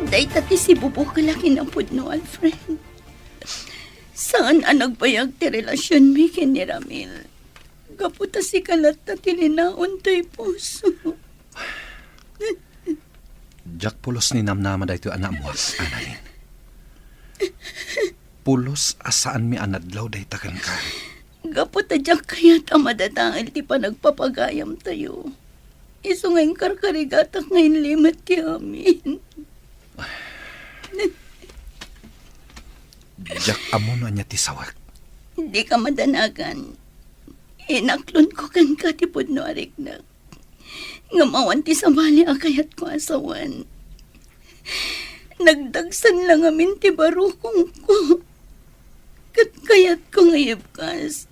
Day tati si Bubo kalaki ng pudno, Alfred. Saan ang nagbayag ti relasyon mi ken ni Ramil? Kaputa si kalat tati linaon to'y puso. Jack pulos ni namnama da ito anak mo, Annalyn. Pulos asaan mi anadlaw da itakan ka. Gapot adyak kaya't amadataal ti pa nagpapagayam tayo. Iso ngayong karkarigatak ngayon limat ki amin. Jack amuno niya ti sawak. Hindi ka madanagan. Inaklon ko kan katipod no arik na. Ngamawan ti sabali akayat ko asawan. Nagdagsan lang amin ti barukong ko. Kayat ko ngayibkas.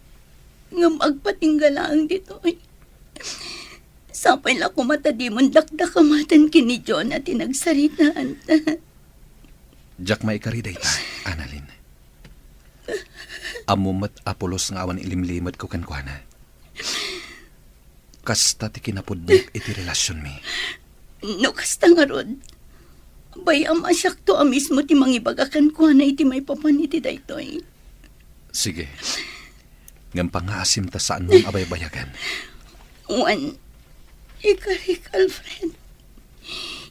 Ngam agpatinggalang dito. Sapay la ko matadimon dakdakamatan kini John at tinagsaritaan ta. Jack maikari ita, Annalyn. Amumat apulos nga awan ilimlimad ko kan kuana. Kasta ti kinapudyak iti relasyon mi. No kasta nga rod. Bayam asyak to mismo ti mangibagakan kuana iti may papaniti daytoy. Sige. Ngam pangaasim ta saan mong abay-bayagan. Juan, ikarik Alfred.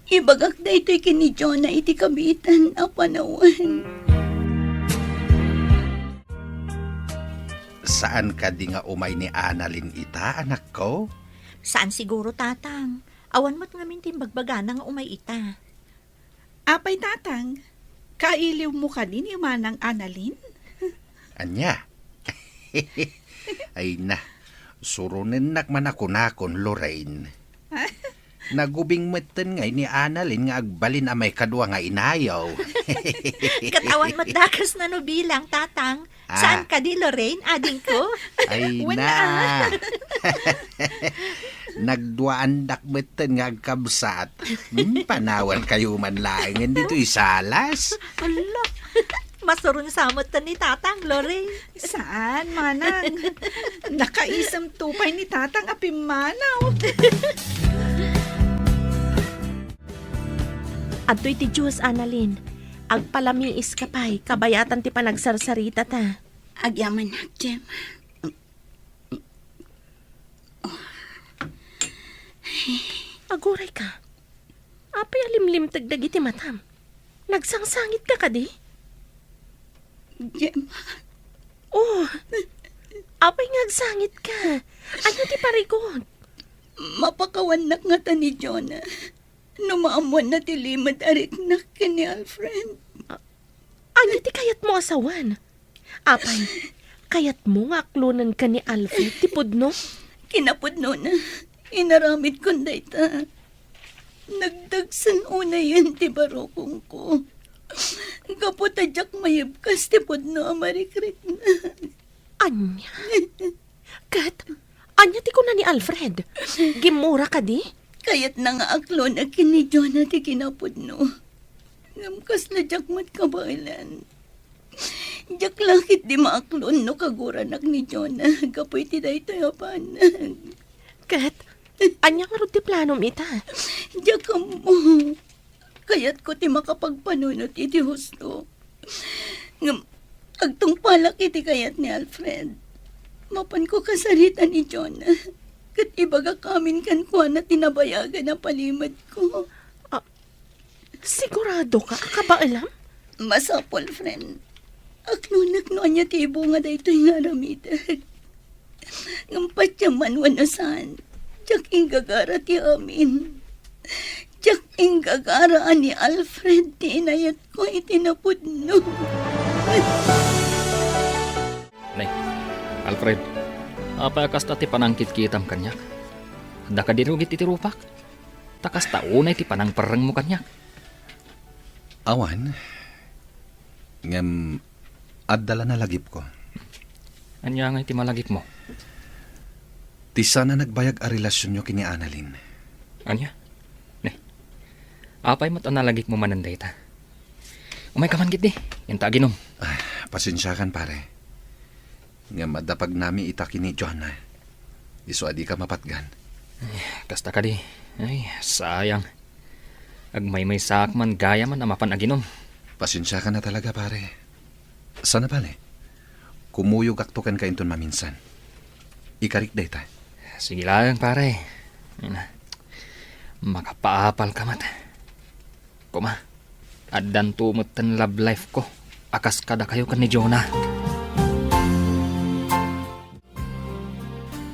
Ibagak daytoy kini John na iti kabitan a panawan. Saan ka di nga umay ni Annalyn ita, anak ko? Saan siguro, tatang? Awan mo't ngamin timbagbaga nga umay ita. Apay tatang, kailiw mo ka din yung manang Annalyn? Anya? Ay na, surunin nakman ako nakon, Lorraine. Nagubing meten ngay ni Annalyn nga agbalin amay kadwa nga inayaw. Katawan mo't dakas na no bilang, tatang. Saan ka di, Lorraine, ading ko? Ay na. Nagduaan dakmeten nga agkabsat. Panawan kayo man laingin dito isalas. Hala, masurun samot ta ni tatang, Lorraine. Saan, manang? Nakaisam tupay ni tatang apimanaw. Adto'y ti Diyos, Annalyn. Agpalamiis ka pa'y, kabayatan ti panagsarsarita ta. Agyaman na, Jem. Aguray ka. Apay alimlim tagdagi ti matam. Nagsangsangit ka kadi? Jem, Oh, apay ngagsangit ka. Ano ti parikot? mapakawanak nga ta ni Jonah. Numaamuan na ti limad arik na kini Alfred. Ano ti kayat mo asawan? Apay, kayat mo nga aklunan ka ni Alfred ti pudno? Kinapudno na. Inaramid ko dayta. Nagdagsan una yan ti barokong ko. Kaputadyak mayibkas ti pudno amarikrik na. Anya? Kat, anya ti ko na ni Alfred? Gimura ka di? Kayat na nga aklo na kini Jonah ti kinapudno. Ngamkas na jak mat kabailan. Jak langit di maaklon no kaguranak ni Jonah. Kapoy ti daytoy apanag. Kat, anya nga ro ti plano ita? Jak mo. Kayat ko ti makapagpanunot iti husto. Ngam, agtong palak iti kayat ni Alfred. Mapan ko kasarita ni Jonah. Kat ibaga kamin kan kuha na tinabayagan na palimad ko. Sigurado ka? Ka ba alam? Masapol, friend. Aklunak no anya ti bunga dayto nga ramidag. Ngampat yaman wanasan. Tsak inggagara ti amin. Tsak inggagara ni Alfred ti inayat ko itinapudno. Nay, Alfred, apa kasta ti panangkit kitam kanyak? Handa ka dirugit iti rupak? Takas taunay ti panang pereng mo kanyak. Awan, ngam adala na lagip ko. Anya nga iti malagip mo? Ti sana nagbayag a relasyon nyo kini Annalyn. Anya? Ne, apay mo't analagip mo mananday ta. Umay ka man gid di, yung taginom. Pasensya kan pare. Ngam adapag nami ita kini Joanna. Iso adi ka mapatgan. Kasta ka di. Ay, sayang. Agmay sak man gaya man na mapanaginom. Pasensya ka na talaga pare. Sana pale. Kumuyog aktukan ka inton maminsan. Ikarik dayta. Sige lang pare. Ay na. Makapaapal ka mat. Kuma, addan tumot tan love life ko. Akas kada kayo kan ni Jonah.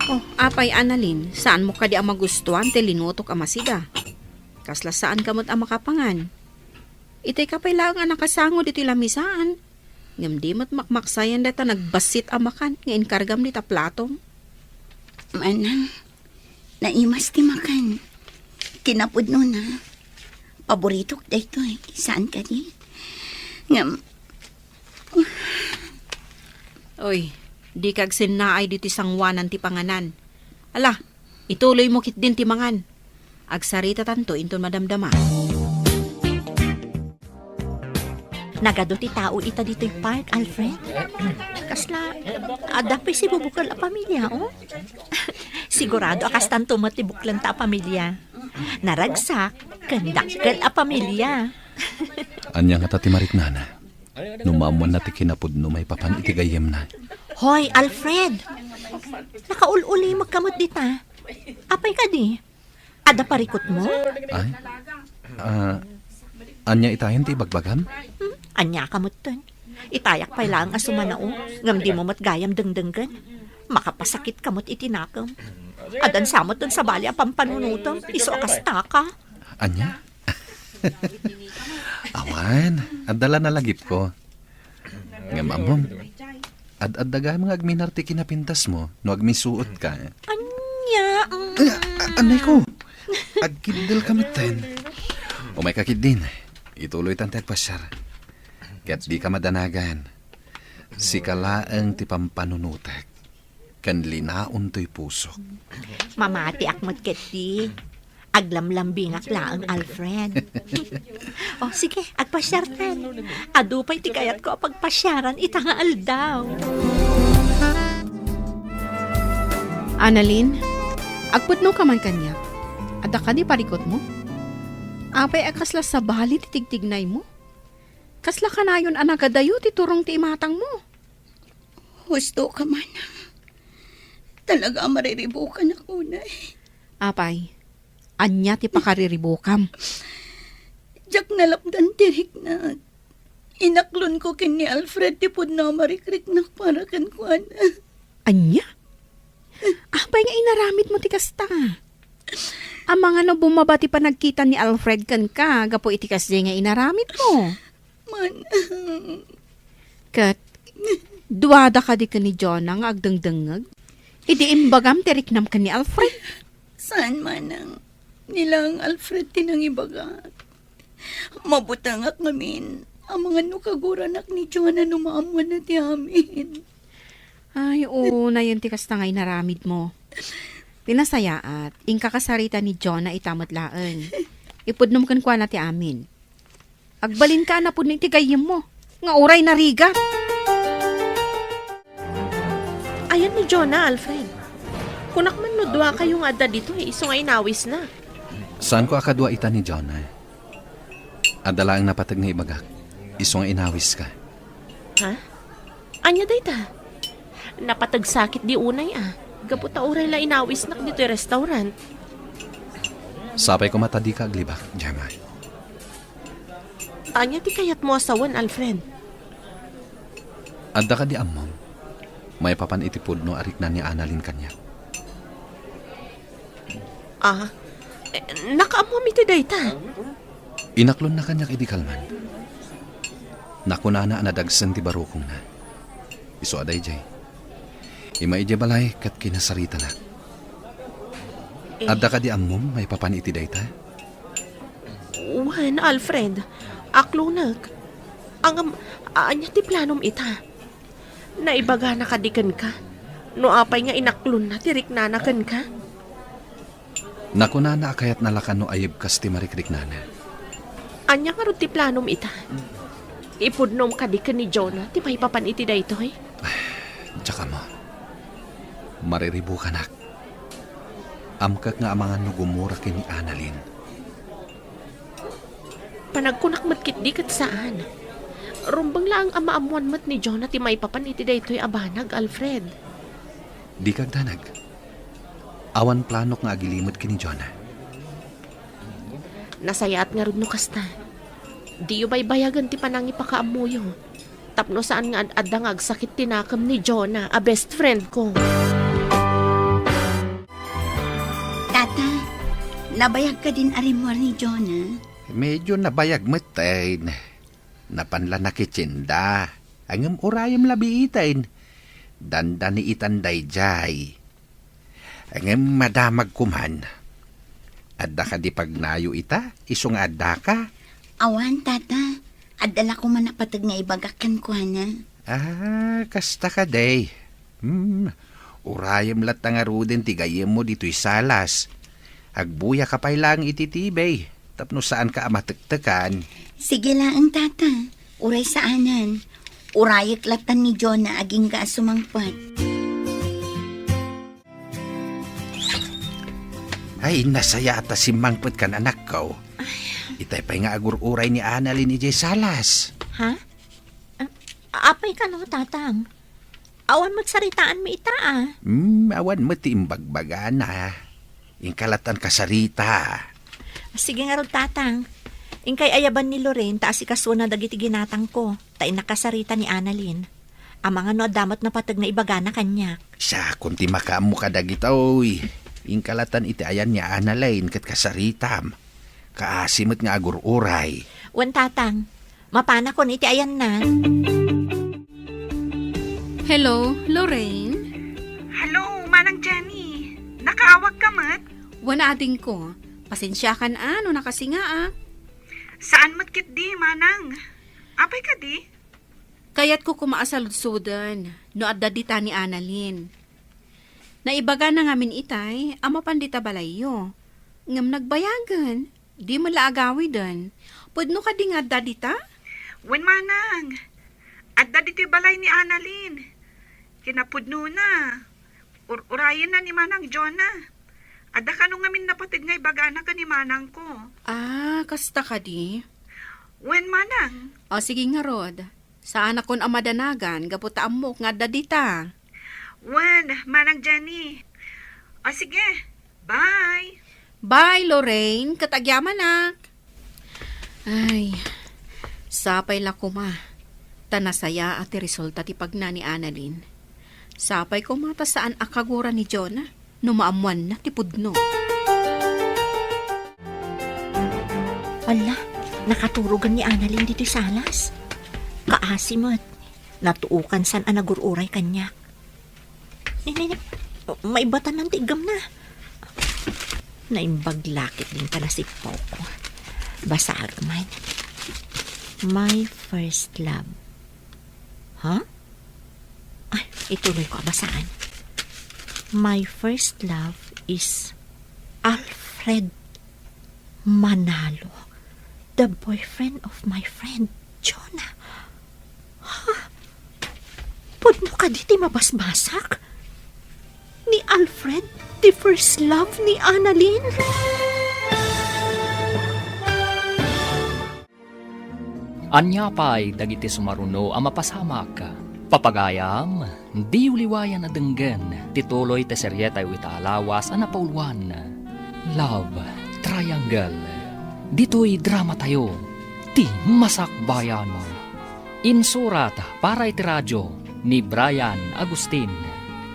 Oh, apay Annalyn, saan mo ka di ang magustuhan te linutok ang masida? Kasla saan kamot ang makapangan? Itay ka pala nga nakasango dito lamisaan. Ngam di mat makmaksayan data nagbasit ang makan nga inkargam dita platong. Manang, naimas ti makan. Kinapod no na. Paborito ko dito eh. Saan ka di? Ngam, Oy, di kag sinaay dito sangwanan ti panganan. Ala, ituloy mo kit din ti mangan. Agsarita tanto inton madamdama. Nagado ti tao ita dito'y park, Alfred. Kasla, adapay si bubukal a pamilya, oh. Sigurado akas tanto matibuklan ta a pamilya. Naragsak, kandakkel a pamilya. Anya nga tati mariknana. Numamuan na ti kinapod no may papan itigayem na. Hoy, Alfred! Nakaululi magkamot dita. Apay ka di? Ada parikot mo? Ay? Anya itayan ti bagbagam? Anya kamot ton. Itayak pa lang asumanao. Ngam di mo matgayam dengdenggan. Makapasakit kamot itinakam. Adan samot ton sa bali ang pampanunutom. Iso akas taka. Anya? Awan, adala na lagip ko. Nga mamom, ad-daga mga agminar ti kinapintas mo, no agmisuot ka. Anya? Anay ko, agkidil kami ten. O may kakid din, ituloy tan pasyar. Kaya't di ka madanagan. Si kalaang ti pampanunutek, kan linaon to'y puso. Mamati akmot keti. Aglamlambing laang Alfred. O sige, agpasyartan. Adupay ti kayat ko pagpasyaran itangaal daw. Annalyn, agputno ka man kanya. Ada ka di parikot mo? Apay kasla sa bali ti tigtignay mo? Kasla ka na yun anagadayo ti turong ti imatang mo. husto ka man. Talaga mariribukan ako na eh. Apay, anya ti pakariribukam. Diyak nalapdan tirik na. Inaklon ko kin ni Alfred ti pud na marikrik na para kan kuan. Anya? Apay nga inaramid mo ti kasta. Ang mga no bumabati pa nagkita ni Alfred kan ka, gapo iti kasi nga inaramid mo. Man, Kat, duwada ka di ka ni Jonah nga agdengdengag. Idi imbagam teriknam ka ni Alfred. saan man ang nilang Alfred tinang ibagat. Mabutangak ngamin ang mga nukaguranak ni Jonah numaamuan na ti amin. Ay, oo, na yun ti kasta nga inaramid mo. Pinasaya at ingkakasarita ni Jonah itamot laeng. Ipudnom kan kwa na ti amin. Agbalin ka na pud ning tigayem mo. Nga oray na riga. Ayan ni Jonah, Alfred. Kunak man no dua kayong adda dito eh, iso nga inawis na. Saan ko akadwa ita ni Jonah? Adala ang napatag nga ibagak. Isong inawis ka. Ha? Anya dayta? Napatagsakit di unay ah. Gaputa oray la inawis nak dito yung restaurant. Sapay ko matadi ka aglibak, Gemma. Anya ti kayat mo asawan, Alfred. Adda ka di amom. May papan itipod no arik na ni Annalyn kanya. Ah, nakaamom iti dayta. Inaklon na kanya idikalman. Nakunana anadagsan ti barukong na. Iso aday jay. Ima ije balay kat kinasarita na. Adda ka di amom may papan iti dayta? Wan, Alfred. Aklunag. Anya ti planom ita. Naibaga na kadikan ka. No apay nga inaklon na tirik nanakan ka. Nakunana kayat nalakan no ayib kas ti marikrik nana. Anya nga ron ti planom ita. Ipudnom kadikan ni Jonah ti may papan iti daytoy. Tsaka mo. Mariribu ka nak. Amkak nga amangan no gumura kini Annalyn. Panagkunak matkit di kat saan. Rumbang lang ang maamuan mat ni Jonah ti may papan iti daytoy abanag, Alfred. Di kag danag. Awan planok nga agilimod kini Jonah. Nasayat nga rin no kasta. Di yu baybayagan ti panang ipakaamuyo. Tapno saan nga ad-adangag sakit tinakam ni Jonah, a best friend ko. Tata, nabayag ka din arimor ni Jonah. Medyo nabayag matain. Napanla na kitsinda. Ang urayam labi itain. Danda ni itanday jay. Ang madamag kuman. Adda ka di pagnayo ita, isong adda ka. Awan, tata. Adala ko man napatag nga ibagakan ko, na. Kasta ka day. Urayam lat nga ruden tigayem mo dito'y salas. Agbuya ka pa'y lang ititibay. Tapno saan ka amatektekan. Sige lang, tata. Uray saanan. Urayak latan ni Jonah aging ka sumangpot. Ay, nasaya ata si mangpet kan anak ko. Itay pa'y nga agur-uray ni Annalyn ni Jay Salas. Ha? Apay ka no, tatang? Awan mo't saritaan mo ita, Awan mo ti imbagbaga na. Ingkalatan ka sarita. Sige nga ron, tatang. Ingkay ayaban ni Loren, taas ikaswa na dagiti ginatang ko. Tay nakasarita ni Annalyn. Ang mga no damat na patag na ibaga na kanya. Siya, kunti makamu ka dagitoy. Ingkalatan iti ayan ni Annalyn kat kasaritam. Kaasimot nga agur-uray. Wan, tatang. Mapana ko iti ayan na. Hello, Lorraine? Hello, Manang Jenny. Nakaawag ka mat? Wana ading ko. Pasensya kan ano nakasinga Saan matkit di, Manang? Apay ka di? Kayat ko kumaasaludsudan, no adda dita ni Annalyn. Naibaga na ngamin itay, ama pandita balayo. Ngam nagbayagan, di mo laagawi dan. Pudno ka di nga adda dita? Wen, Manang. Adda diti balay ni Annalyn. Kinapudno na. Urayan na ni Manang Jonah. Adda ka nung ngamin napatid nga ibagana ka ni Manang ko. Kasta ka di. Wen, Manang? O sige nga Rod, saan akon amadanagan, gaputa amok nga adda dita. Wen, Manang Jenny. O sige, bye. Bye, Lorraine. Katagyaman, nak. Ay, sapay la kuma. Tanasaya at resulta ti pagna ni Annalyn. Sapay ko mata saan akagura ni Jonah. Numaamuan na ti pudno. Ala, nakaturugan ni Annalyn dito salas. Kaasimot. Natuukan san anagururay kanya. Nini, may batan ng tigam na. Naimbaglakit din pala si Poco. Basag man. My first love. Ha? Ay, ituloy ko basaan. My first love is Alfred Manalo, the boyfriend of my friend Jonah. Ha? Pudno ka diti mabasbasak? Ni Alfred, the first love ni Annalyn? Anya pa'y dagiti sumaruno ang mapasamak. Papagayam, di uliwayan na denggen, tituloy te seryeta yu itaalawas ang napauluan. Love Triangle. Dito'y drama tayo, ti masakbayan mo. Insurat para iti radyo ni Brian Agustin.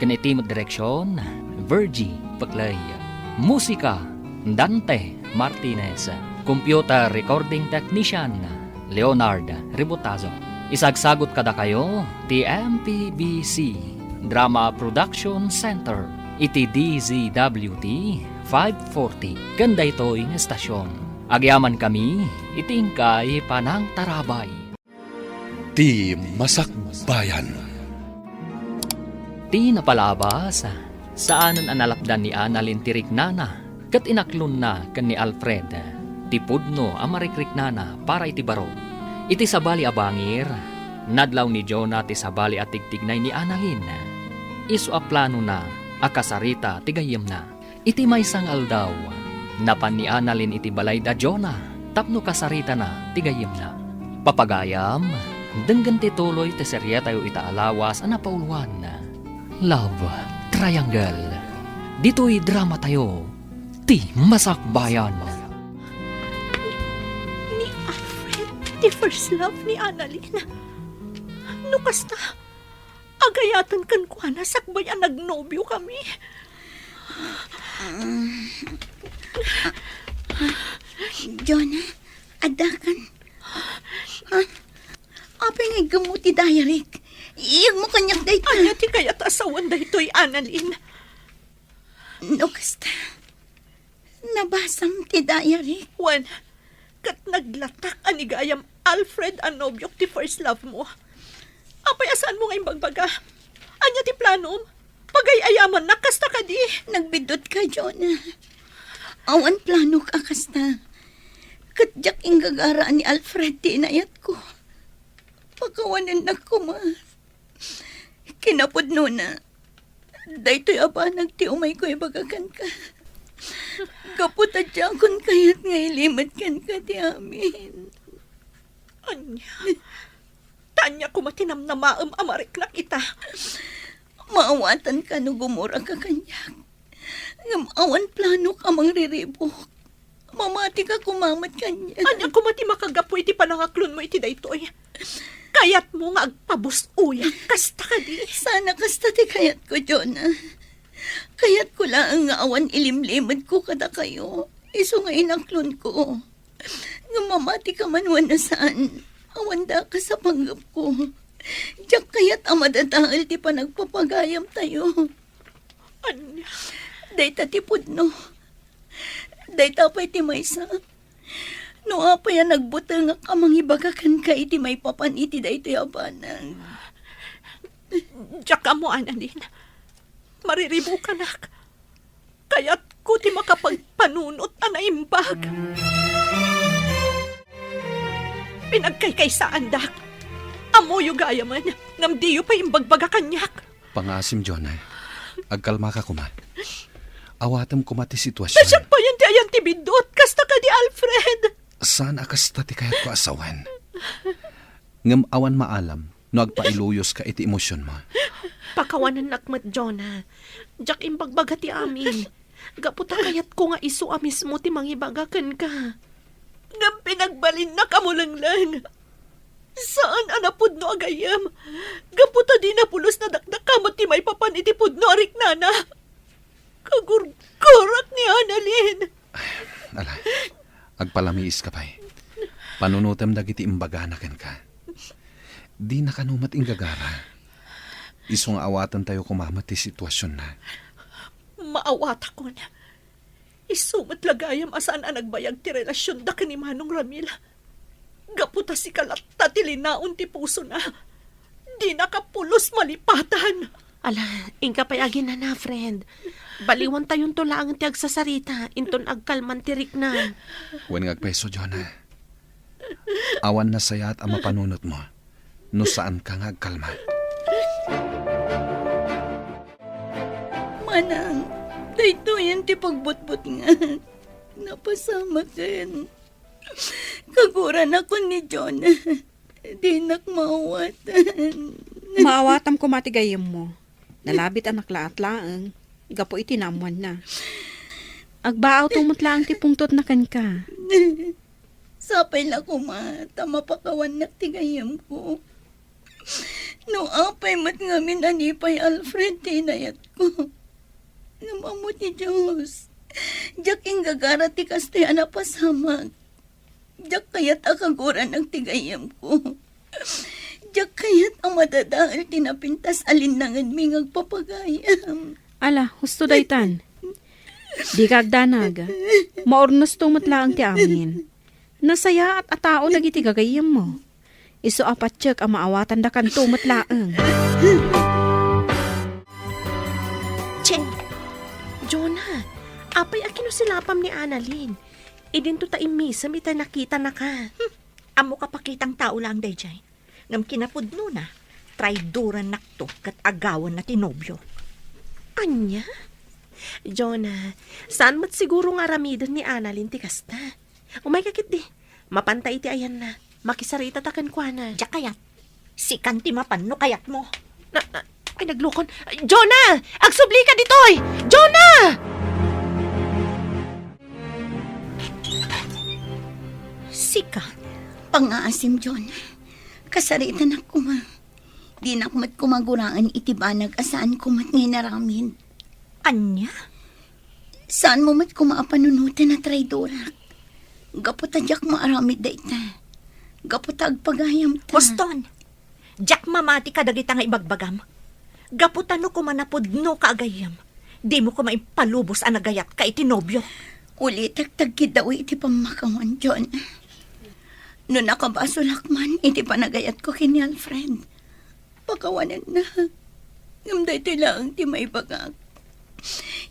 Kanitimod direksyon, Virgie Paclay. Musika, Dante Martinez. Computer recording technician, Leonard Ributazo. Isagsagot kada kayo, TMPBC Drama Production Center, iti DZWT 540. Ganda ito yung estasyon. Agyaman kami, itingkay panang tarabay. Ti Masakbayan. Ti napalabas, saanan analapdan ni Annalyn tiriknana, kat inaklon na kan ni Alfred. Ti pudno amarikriknana para iti baro. Iti sabali abangir, nadlaw ni Jonah ti sabali at tigtignay ni Annalyn. Isu a plano na, akasarita tigayem na. Iti may sangal daw, napan ni Annalyn iti balay da Jonah, tapno kasarita na tigayem na. Papagayam, denggan ti tuloy ti seryeta yu itaalawas ang napauluan. Love Triangle. Dito'y drama tayo, ti masakbayan. Ni Alfred, ti first love ni Annalyn. Nukas na, agayatan kan kwa na sakbay ang nagnobyo kami. Jonah, adakan. Ha? Apay nga gamuti dayarik. Iyag mo kanyak day ta. Anya ti kayat asawan da ito'y Annalyn. No, kasta. Nabasam ti dayarik. Juan, kat naglatak anigayam Alfred ang nobyok ti first love mo. Apay asaan mo ngayong bagbaga? Anya ti planom? Pagayayaman na kasta ka di. Nagbidot ka, Jonah. Awan plano ka, kasta. Katjak ing gagaraan ni Alfred ti inayat ko. Pagkawanan na ko, ma. Kinapod no na. Daytoy aba nagti umay ko ibagakan ka. Kapot at jakon kayat nga ilimat kan ka ti amin. Anya, tanya ko matinam na maam amarik na kita. Maawatan ka no gumura ka kanyak. Ngamawan plano ka mang riribok. Mamati ka kumamat kanya. Anya ko mati makagapoy ti panangaklon mo iti daytoy. Kayat mo nga agpabus uyak kasta ka di. Sana kasta ti kayat ko, Jonah. Kayat ko lang nga awan ilimlimad ko kada kayo. Iso nga inaklon ko. Nga mamati ka man na saan. Awan da ka sa panggap ko. Diyak kayat amadadahal ti panagpapagayam tayo. Anya, Dayta ti pudno. Dayta pa'y ti maysa. No apay ang nagbutang nga kamangibagakan ka iti may papan iti daytoy abanang. diyak ka mo Annalyn. Mariribo ka nak. Kayat ko ti makapagpanunot anaimbag. Pinagkaykaysaan dak. Amo yu gayaman. Namdiyo pa imbagbaga kanyak. Pangasim, Jonah. Agkalma ka kuma. Awatam kuma ti sitwasyon. Nasyak pa yan ti ayan ti bidot. Kasta ka di Alfred. Saan akas tati kayat ko asawan? Ngam awan maalam, no agpailuyos ka iti emosyon mo. Pakawanan nakmat, Jonah. Jak imbagbaga ti amin. Gaputa kayat ko nga isu amis mo ti mangibagakan ka. Ngam pinagbalin na kamulanglang. Saan anapod no agayam? Gaputa di na pulos na dakdakamot ti may papan iti pudno arik nana. Kagurgurat ni Annalyn. Ala, agpalamiis ka pa'y. Panunutem dagiti imbaganakan ka. Di nakanumat ing gagara. Isong awatan tayo kumamat ti sitwasyon na. Maawat ako na. Isumat lagayam asaan ang nagbayag ti relasyon da ni Manong Ramil. Gaputa si kalata ti linaon ti puso na. Di nakapulos malipatan. Ala, ingka payagin na, friend. Baliwan tayon to lang ti agsasarita. Inton agkalman ti riknan. Huwag ngagpeso, Jonah. Awan na sayat ang mapanunot mo. No saan ka nga agkalma. Manang, dayto yan ti pagbutbut nga. Napasama kan. Kaguran ako ni Jonah. Di nakmawatan. Maawatam ko matigayam mo. Nalabit ang naklaat-laang. Gapo itinamuan na. Agbaaw tumutlaang ti pungtot na kan ka. Sapay la ko mata, mapakawan na tigayam ko. No apay mat ngamin anipay Alfred tinayat ko. Ngamamo ti Diyos. Diyak ing gagara ti kastoy anapasamag. Diyak kayat akaguran ang tigayam ko. Diyak kayat ang madadahal tinapintas alinangan mi ngagpapagayam. Ala, husto daytan. Di kagdanag. Maornos tumutlaang ti amin. Nasaya at atao dagiti gagayam mo. Isu apatsyak ang maawatan da kan tumutlaang. Che, Jonah, apay akino silapam ni Annalyn. Idin to taimisam ita nakita na ka. amo kapakitang tao lang dayjay. Ngam kinapudno na. Traidoran nakto kat agawan na tinobyo. Anya? Jonah, saan mat siguro nga ramidan ni Annalyn ti kasta? Umay kakit di. Mapantay ti ayan na. Makisarita takan kwa na. Diyak kayat. Si kanti mapanno kayat mo. Ay, naglukon. Jonah! Agsubli ka ditoy! Jonah! Sika, Pangaasim, John. Kasaritan ako ma. Di na kumat kumaguraan itibanag asaan kumat ngay naramin. Anya? Saan mo mat kumaapanunutan na traidorak? Gaputadyak maaramid da ita. Gaputag pagayam ta. Boston, Jack mamati ka dagita nga ibagbagam. Gaputano ko manapudno ka agayam. Di mo ko maipalubos ang nagayat ka itinobyo. Ulit tagtagkid daw iti pamakawan, John. No nakabasulak man, iti panagayat ko kini Alfred. Pakawanan na. Ngamday lang ti may bagag.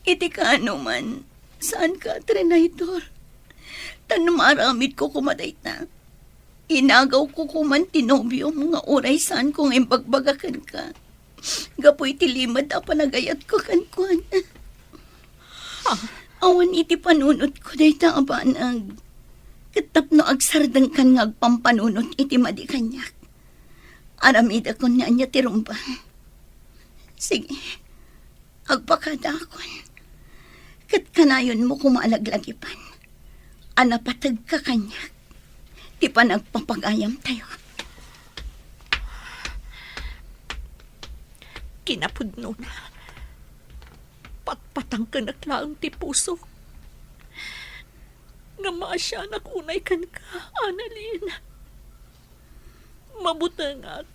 Iti ka ano man, saan ka, Trinaitor? Tanong maramid ko kumaday na. Inagaw ko kuman tinobyo mga oray saan kong imbagbagakan ka. Gapoy tilimad a panagayat ko kankuan. Awan iti panunot ko day ta abanag. Katap no agsardang kan nga agpampanunot iti madi kanyak. Aramid ako niya niya tirumba. Sige, agpakada akon. Kat kanayon mo kumalaglagipan. Anapatag ka kanyak. Di pa nagpapagayam tayo. Kinapudno na. Patpatang ka naklaang ti puso. Nga maasya nakunay kan ka, Annalyn. Mabutangat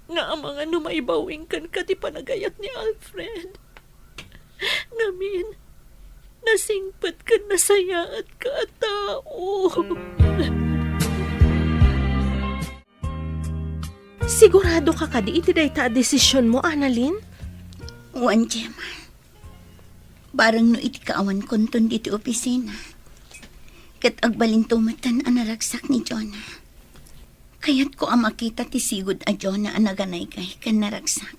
nga ang mga numaibawing kan ka ti panagayat ni Alfred. Ngamin, nasingpat ka nasayaat ka at tao. Sigurado ka kadi iti dayta desisyon mo, Annalyn? Uwan, Gemma. Barang no iti kaawan konton diti opisina. Kat agbalin tumatan ang naragsak ni Jonah. Kaya't ko ang makita ti sigod a Jonah ang naganay kay kan naragsak.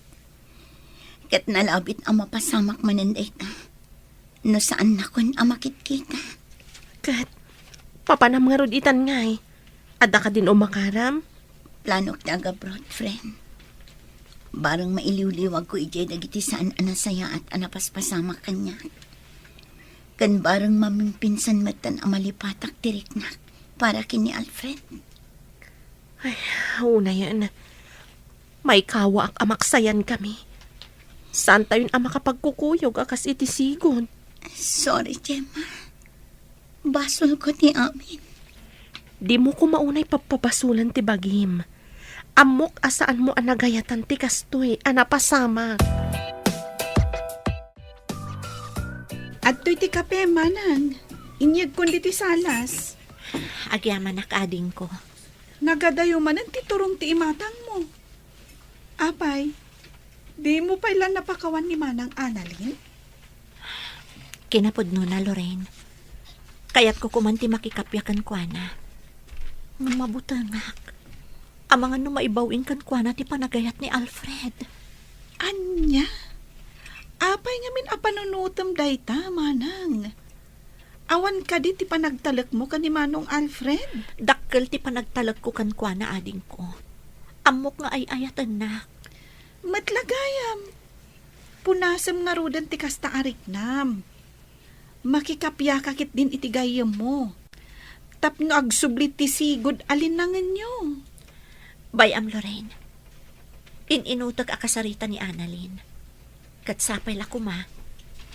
Kat nalabit ang mapasamak mananday ta. No saan na kun ang makit-kita. Kat, papanam nga rod itan ngay. Ada ka din umakaram? Planok taga abroad, friend. Barang mailiw-liwag ko ijay dagiti saan anasaya at anapaspasamak kanya. Kan barang mamimpinsan matan ang malipatak tiriknak para kini Alfred. Ay, una yan. May kawa ak amaksayan kami. Saan tayo ang makapagkukuyog akas iti sigon? Sorry, Gemma. Basol ko ni amin. Di mo ko maunay papabasulan ti bagim. Amok asaan mo anagayatan ti kastoy, anapasamak. At to'y ti kape, manang. Inyag kundi ti salas. Agyaman akading ko. Nagadayo manan ti turong ti imatang mo. Apay, di mo pa ilan napakawan ni manang Annalyn? Kinapudno na, Lorraine. Kaya't ko kumanti makikapyakan kwa na. Nga mabutangak. Ang mga numaibawing kan kwa na ti panagayat ni Alfred. Anya? Apay ngamin apanunutom dayta, manang. Awan ka di ti panagtalak mo ka ni Manong Alfred? Dakkel ti panagtalag ko kan kwa na ading ko. Amok nga ay ayatan na. Matlagayam. Punasam nga rudan ti kasta ariknam. Makikapya kakit din itigayam mo. Tapno agsublit ti sigod alinangan nyo. Bayam, Lorraine. Inutag akasarita ni Annalyn. Katsapay lakuma,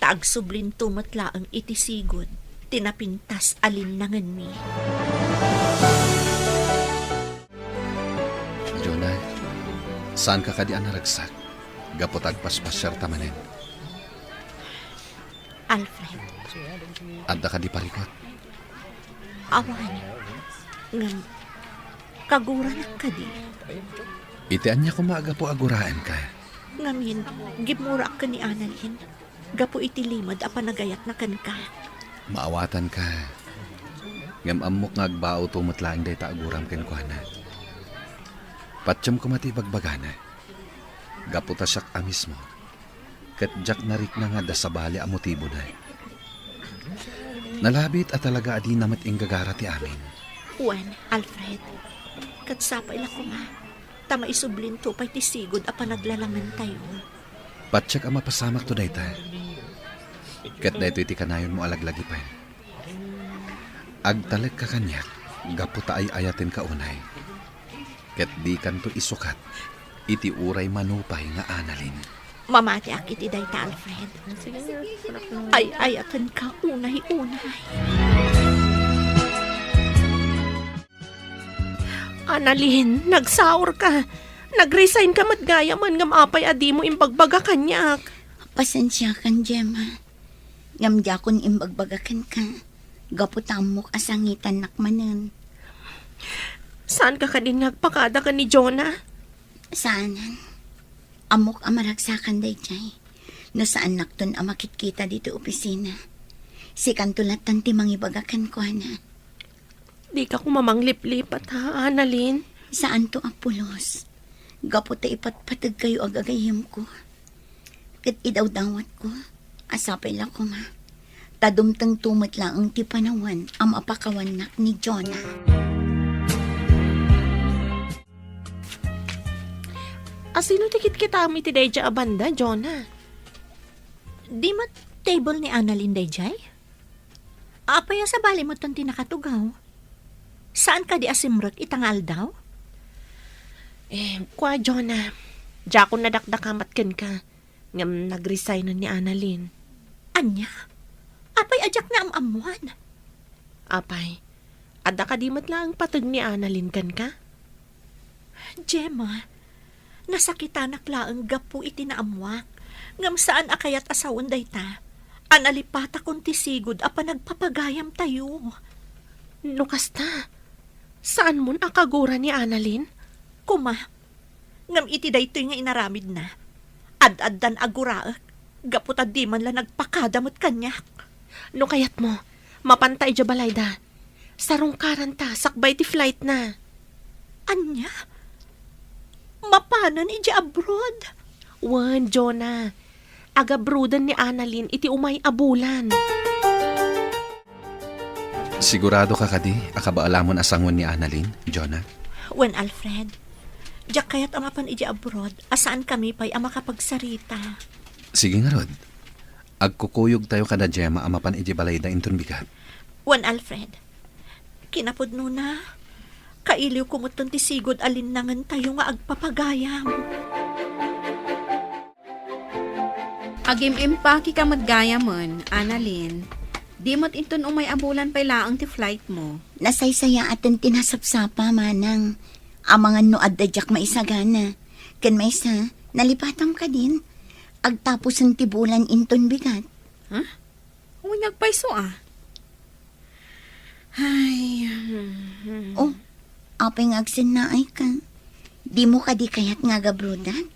taag sublin tumatla ang itisigod, tinapintas alinangan mi. Jonah, saan ka kadi naragsak? Gapotag paspasyar tamanen. Alfred, Adda ka di parikot. awan. Ngam, kaguran ka di. Itian niya kumaga po aguraan ka. Ngamin, gimura ka ni Annalyn. Gapo itilimad a panagayat na kan ka. Maawatan ka. Ngam amok nga agbao tumatlaang day taaguram ken kuana. Patsyam ko mati bagbagana. Gaputa siyak amis mo. Kat jak narik na nga da sa bali ang motibo na. Nalabit at talaga adi namat inggagara ti amin. Uwan, Alfred. Katsapay lakuma. Tama isublin to pa'y tisigod a panaglalaman tayo. Patsak ang mapasamak to dayta. Kat dayto iti kanayon mo alaglagi pa. Agtalag ka kanyak. gaputa ay ayatin ka unay. Ket di kanto isukat, iti uray manupay nga analin. Mamati akit dayta, Alfred. Ay ayatan ka unay-unay. Annalyn, nagsaur ka. Nag-resign ka matgaya man ngam apay adi mo imbagbaga kanyak. Pasensya kan, Gemma. Ngamdya kon imbagbagakan ka. Gaputam mo kasangitan nakmanan. Saan ka din nagpakada ka ni Jonah? Saanan? Amok amaragsakan day jay. No saan nakton amakitkita dito opisina. Si kantulatan ti mangibagakan ko na. Di ka kumamanglip-lipat ha, Annalyn? Saan to apulos? Gaputa ipatpatag kayo agagayim ko. Kat idawdawat ko. Asapay lang ko ma. Tadumtang tumat lang ang tipanawan ang apakawanak ni Jonah. Asino tikit kita mi ti Deja abanda, Jonah? Di mat table ni Annalyn dayjay? Apaya sa bali mo ton tinakatugaw? Saan ka di asimrot itangal daw? Kwa, Jonah. Diya ko nadakdakamatkan ka. Ngam nag-resign na ni Annalyn. Anya? Apay ajak na amamuan. Apay, ada ka di matlaang patag ni Annalyn kan ka? Gemma, nasakitanak laang gapu iti naamwak. Ngam saan akayat asawan dayta? Analipata kon ti sigud apa nagpapagayam tayo. Nukasta, saan mon akagura ni Annalyn? Kuma, ngam iti daytoy nga inaramid na. Ad-addan aguraak, gaputad di man la nagpakadamot kanyak. No kayat mo, mapantay dya balayda. Sarong karanta, sakbay ti flight na. Anya? Mapanan iti abroad? Wan, Jonah. Agabrudan ni Annalyn iti umay abulan. Sigurado ka kadi, akabaalamon asangon ni Annalyn, Jonah? Wen Alfred, diyak kayat amapan iti abroad, asaan kami pa'y amakapagsarita. Sige nga rod. Agkukuyog tayo kada Gemma amapan iti balay da inton bigat. Wen Alfred, kinapudno na, kailiw kumuton ti sigod alinangan tayo nga agpapagayam. Agim impaki ka maggaya mon, Annalyn. Di mo't inton umay abulan pa'y laang ti flight mo. Nasaysaya atin tinasapsapa manang. Amangan no adadyak maisagana. Kan maysa, nalipatam ka din. Agtapos ang tibulan inton bigat. Ha? Unyag paiso ah. Ay, Oh, apay ngagsin na ay ka. Di mo ka di kayat nga gabrudan?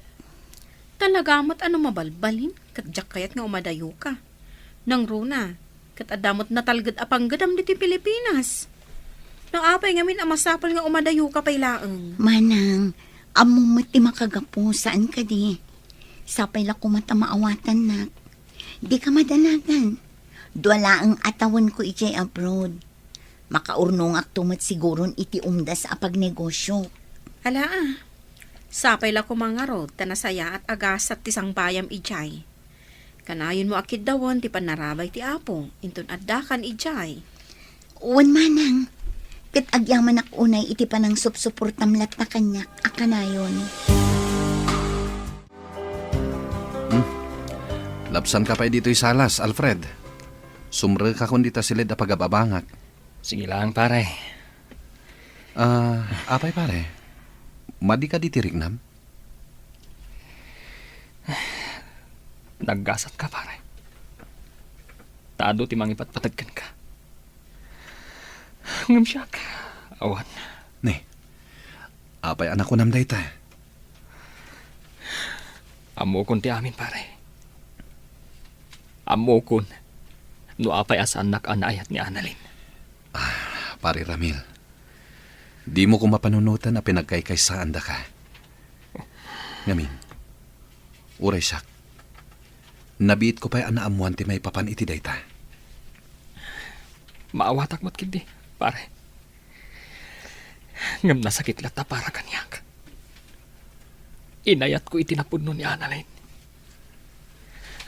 talagamot ano mabalbalin, katjak kayat nga umadayo ka. Nang runa, kat adamot na talgad apang gadam diti Pilipinas. Nang apay ngamin amasapal nga umadayo ka pay laeng. Manang, amumot ti makagapo, saan ka di? Sapay la kumata maawatan na. Di ka madalagan. Duwala ang atawan ko ijay abroad. Makaurnong aktumat siguron iti umdas apag negosyo. Hala ah, sapay la kumangarod, tanasaya at agasat ti sangbayam ijay. Kanayon mo akid dawon ti panarabay ti apo, inton addakan ijay. Uwan manang, kat agyaman ak unay iti panang supsuportamlat na kanyak akanayon. Lapsan ka pa dito'y salas, Alfred. Sumre ka kung dita silid apagababangak. Sige lang, pare. Apay pare, madi ka ditirik nam? Naggasat ka, pare. Taado ti mangipatpatagkan ka. Ngamsyak. Awan. Ne, apay anak ko nam dayta. Amo kon ti amin, pare. Amo kon. No apay as anak anayat ni Annalyn. Pare Ramil, di mo ko mapanunutan na pinagkaykaysaan da ka. Ngamin, uray siyak. Nabiit ko pa'y anaamuan ti may papan iti dayta. Maawatak mo't kindi, pare. Ngam nasakit lata para kanyak. Inayat ko itinapudno ni Annalyn.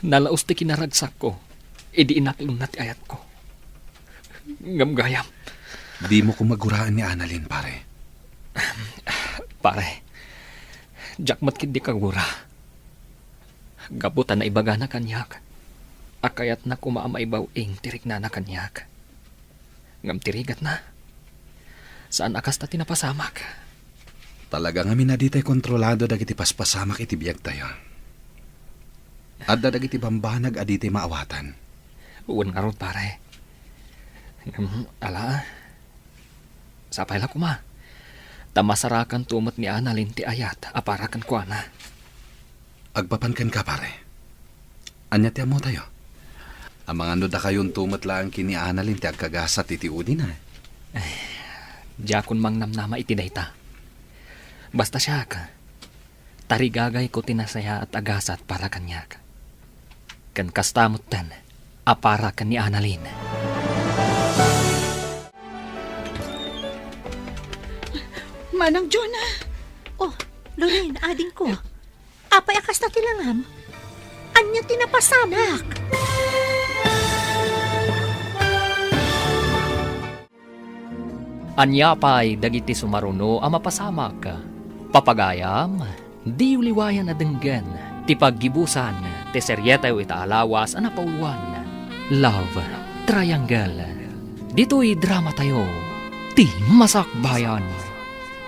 Nalaos ti kinaragsak ko, idi inaklon na ti ayat ko. Ngam gayam, Di mo ko maguraan ni Annalyn, pare. Pare, jakmat kid di kagura. Gabutan na ibaga na kanyak. Akayat na kumaamaibaw tirik na kanyak. Ngam tirigat na. Saan akas na tinapasamak? Talaga nga minaditay kontrolado dagiti paspasamak iti biyag tayo. Adda dagiti bambanag aditi maawatan. Uwan nga ron, pare. Ala, sapay la kuma. Tamasarakan tumot ni Annalyn ti ayat, aparakan ko na. Agpapankan ka, pare. Anya ti amo tayo. Ang mga nuda kayon tumot lang kini Annalyn ti agkagasat iti udi na. Diyakon mang namnama iti dayta. Basta siya ka. Tarigagay ko tinasaya at agasat para kanyak. Kan kastamot tan, apara kan ni Annalyn. Manang Jonah, Oh, Lorraine, ading ko. Apay akas na tilangam. Anya tinapasamak. Anya pa'y dagiti sumaruno ang mapasamak. Papagayam, di uliwayan na denggan. Ti paggibusan, ti seryetayo itaalawas ang napauluan. Love Triangle. Dito'y drama tayo. Ti Masakbayan.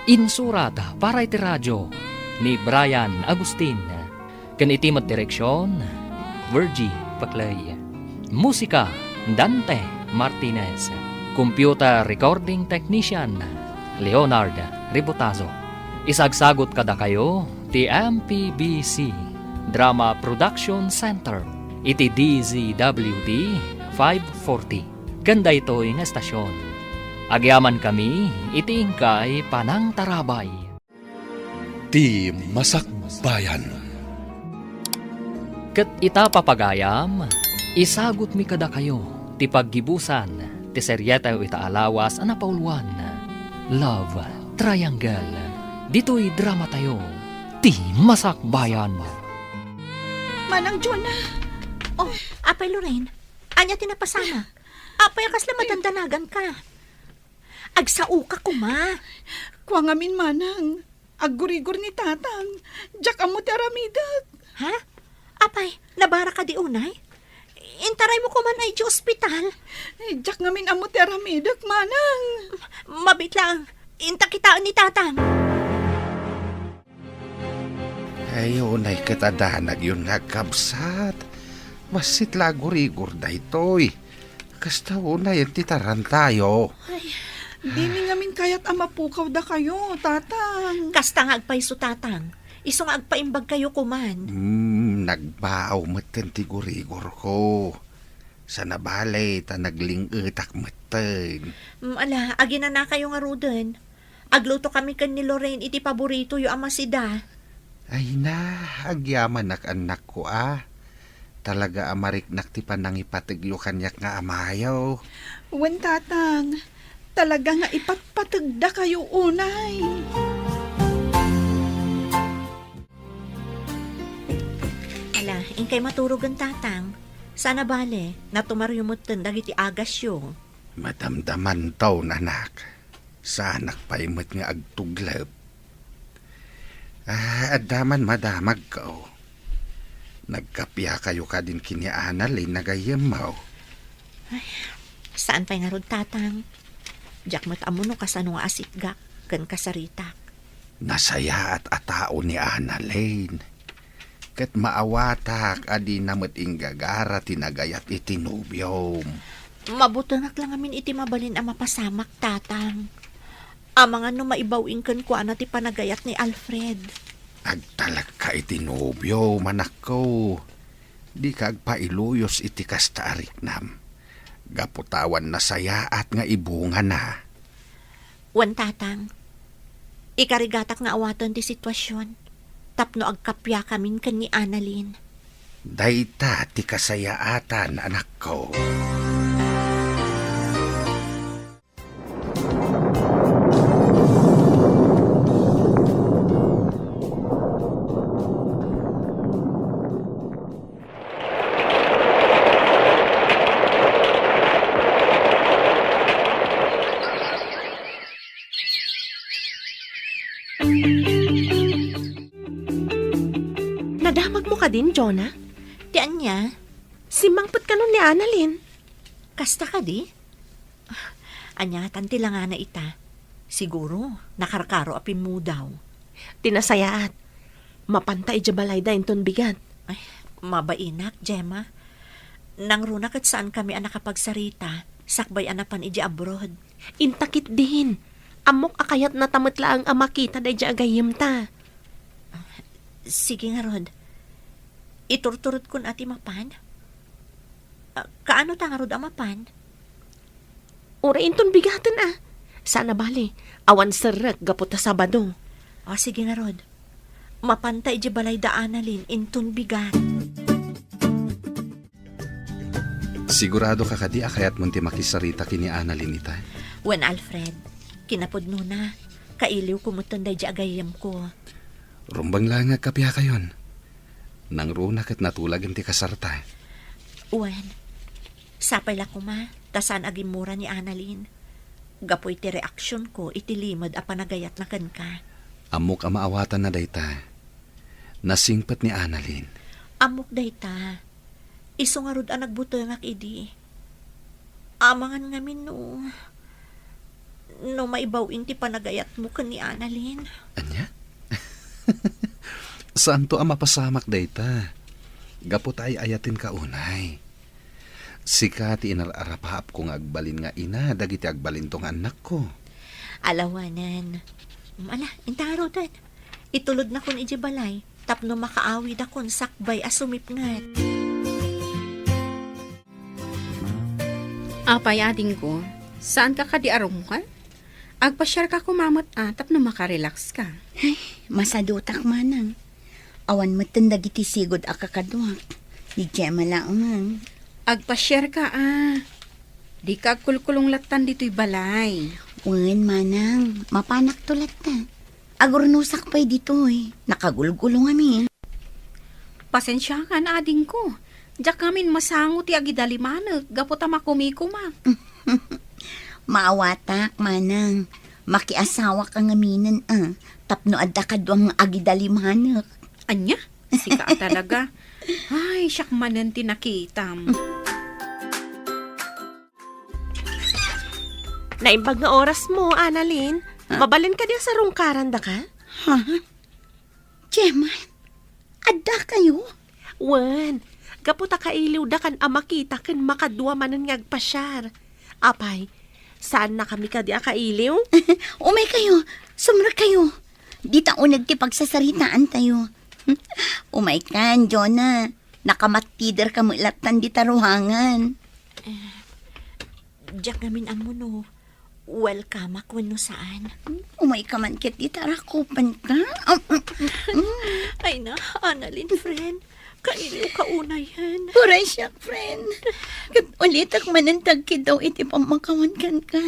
Insurat para iti radyo ni Brian Agustin. Kan iti direksyon, Virgie Paclay. Musika, Dante Martinez. Computer Recording Technician, Leonard Ribotazo. Isagsagot kada kayo, ti MPBC Drama Production Center, iti DZWD 540. Ganda ito'y nga estasyon. Agyaman kami, iti ingkay Panang Tarabay. Ti Masakbayan. Ket ita papagayam, isagot mi kada kayo, ti paggibusan, ti seryetayo itaalawas ang napauluan. Love Triangle. Dito'y drama tayo, ti Masakbayan. Manang Jonah, Oh, apay Lorraine, anya tinapasamak. Apay akas na matandanagan ka. Agsao ka kuma. kuha ngamin manang. Aggurigor ni tatang. Diyak amo ti aramidak. Ha? Apay, nabara ka di unay? Intaray mo kuman ay di ospital. Diyak ngamin amo ti aramidak, manang. Mabit lang, inta kitaan ni tatang. Ayun ay katadanag yun nga kabsat. Masit lagurigor da ito'y. Kasta unay ang titaran tayo. Dini ngamin kayat amapukaw da kayo, tatang. Kasta nga agpaiso tatang. Iso nga agpaimbag kayo kuman. Nagbaaw maten ti gurigor ko. Sa nabalay ta naglingetak maten. Ala, agina na kayo nga ruden. Agluto kami kan ni Lorraine iti paborito yu amasida. Ay na, agyaman anak ko Talaga amariknak ti panang ipatiglo kanyak nga amayaw. Wen tatang, talaga nga ipatpatagda kayo unay. Ala, ingkay maturog ang tatang. Sana bale, natumaryumutan dagiti agasyo. Madamdaman taw nanak. Sanak paimot nga agtuglab. Adaman madamag ko. Nagkapya kayo ka din kini Annalyn nagayamaw. Saan pa'y nga rod tatang? Diyak matamuno kasano nga asitgak, kan kasaritak. Nasaya at atao ni Annalyn. Kat maawatak adi namat inggagara tinagayat itinubyom. Mabutanag lang amin iti mabalin ang mapasamak tatang. Amang ano maibawing kan ko ti panagayat ni Alfred. Agtalag ka itinubyo, manak ko. Di ka agpailuyos iti kasta ariknam. Gaputawan na saya at nga ibunga na. Wan tatang, ikarigatak nga awatan ti sitwasyon. Tapno agkapya kamin kan ni Annalyn. Dayta ti kasayaatan, anak ko. ka din, Jonah? Tiyan niya, Si Mangput ka nun ni Annalyn. kasta ka di? Anya, tanti lang nga na ita. Siguro, nakarkaro apin mo daw. Tinasayaat. Mapantay jabalay da inton bigat. Ay, mabainak, Gemma. Nang runa kat saan kami ang nakapagsarita, sakbay anapan iji abroad. Intakit din. Amok akayat na tamatla ang amakita da ija agayim ta. Sige nga, Rod. Iturturot kun ati mapan. Kaano ta nga, Rod, ang mapan? Ura inton bigaten ah. Sana bali, awan serak gaputa Sabado. O, sige nga, Rod. Mapantay iji balay da Annalyn, intun bigat. Sigurado ka kadi akayat munti makisarita kini Annalyn ita. Wen Alfred, kinapudno na. Kailiw kumutan da iji agayam ko. Rumbang lang nga kapya kayon. Nang runak at natulag ti kasarta. Wen, sapay la kuma, tasan agimura ni Annalyn. Gapoy ti reaksyon ko, itilimod a panagayat na kan ka. Amok ang maawatan na dayta. Nasingpat ni Annalyn. Amok dayta. Iso nga rod ang nagbutangak idi. Amangan ngamin no. No maibawin ti panagayat mo kan ni Annalyn. Anya? Saan to ang mapasamak dayta? Gapot ay ayatin ka unay. Sika ti inararapahap kong agbalin nga ina, dagiti agbalin tong anak ko. Alawanan. Ala, intarotan. Itulod na kun iji balay. Tapno makaawid akon sakbay asumip ngat. Apay ading ko, saan ka kadiarom ka? Agpasyar ka kumamat tapno makarelax ka. Masadutak manang. Awan matendag iti sigod akakaduak. Di Gemma lang. Agpasyar ka Di ka kulkulong latan dito'y balay. Wen manang, mapanak tulat ta. Agurnusak pa'y dito Nakagulgulong amin. Pasensya ka na ading ko. Diyak kamin masangot ti agidalimanag, gapota makumikumak. Maawatak manang. Makiasawa ka ngaminan Tapno adda ka duang agidalimanak. Anya? Sika talaga. Ay, siyak manan tinakitam. Naimbag nga oras mo, Annalyn. Mabalin ka din sa rungkaran da ka? Ha? Gemma, adda kayo? Wen, gaputa kailiw da kan amakita kan makadwa manan ngagpasyar. Apay, saan na kami ka di kailiw? Umay kayo, sumra kayo. Di taunag ti pagsasaritaan tayo. Umay kan, Jonah. Nakamatider ka mo ilatan di taruhangan. Diyak namin amo no. Welcome ako no saan. Umay ka man kit di tarakupan ka. Ay na, Annalyn, friend. Kailiw ka una yan. Puray siya, friend. Kat ulit ak manantag daw iti pamakawan kan ka.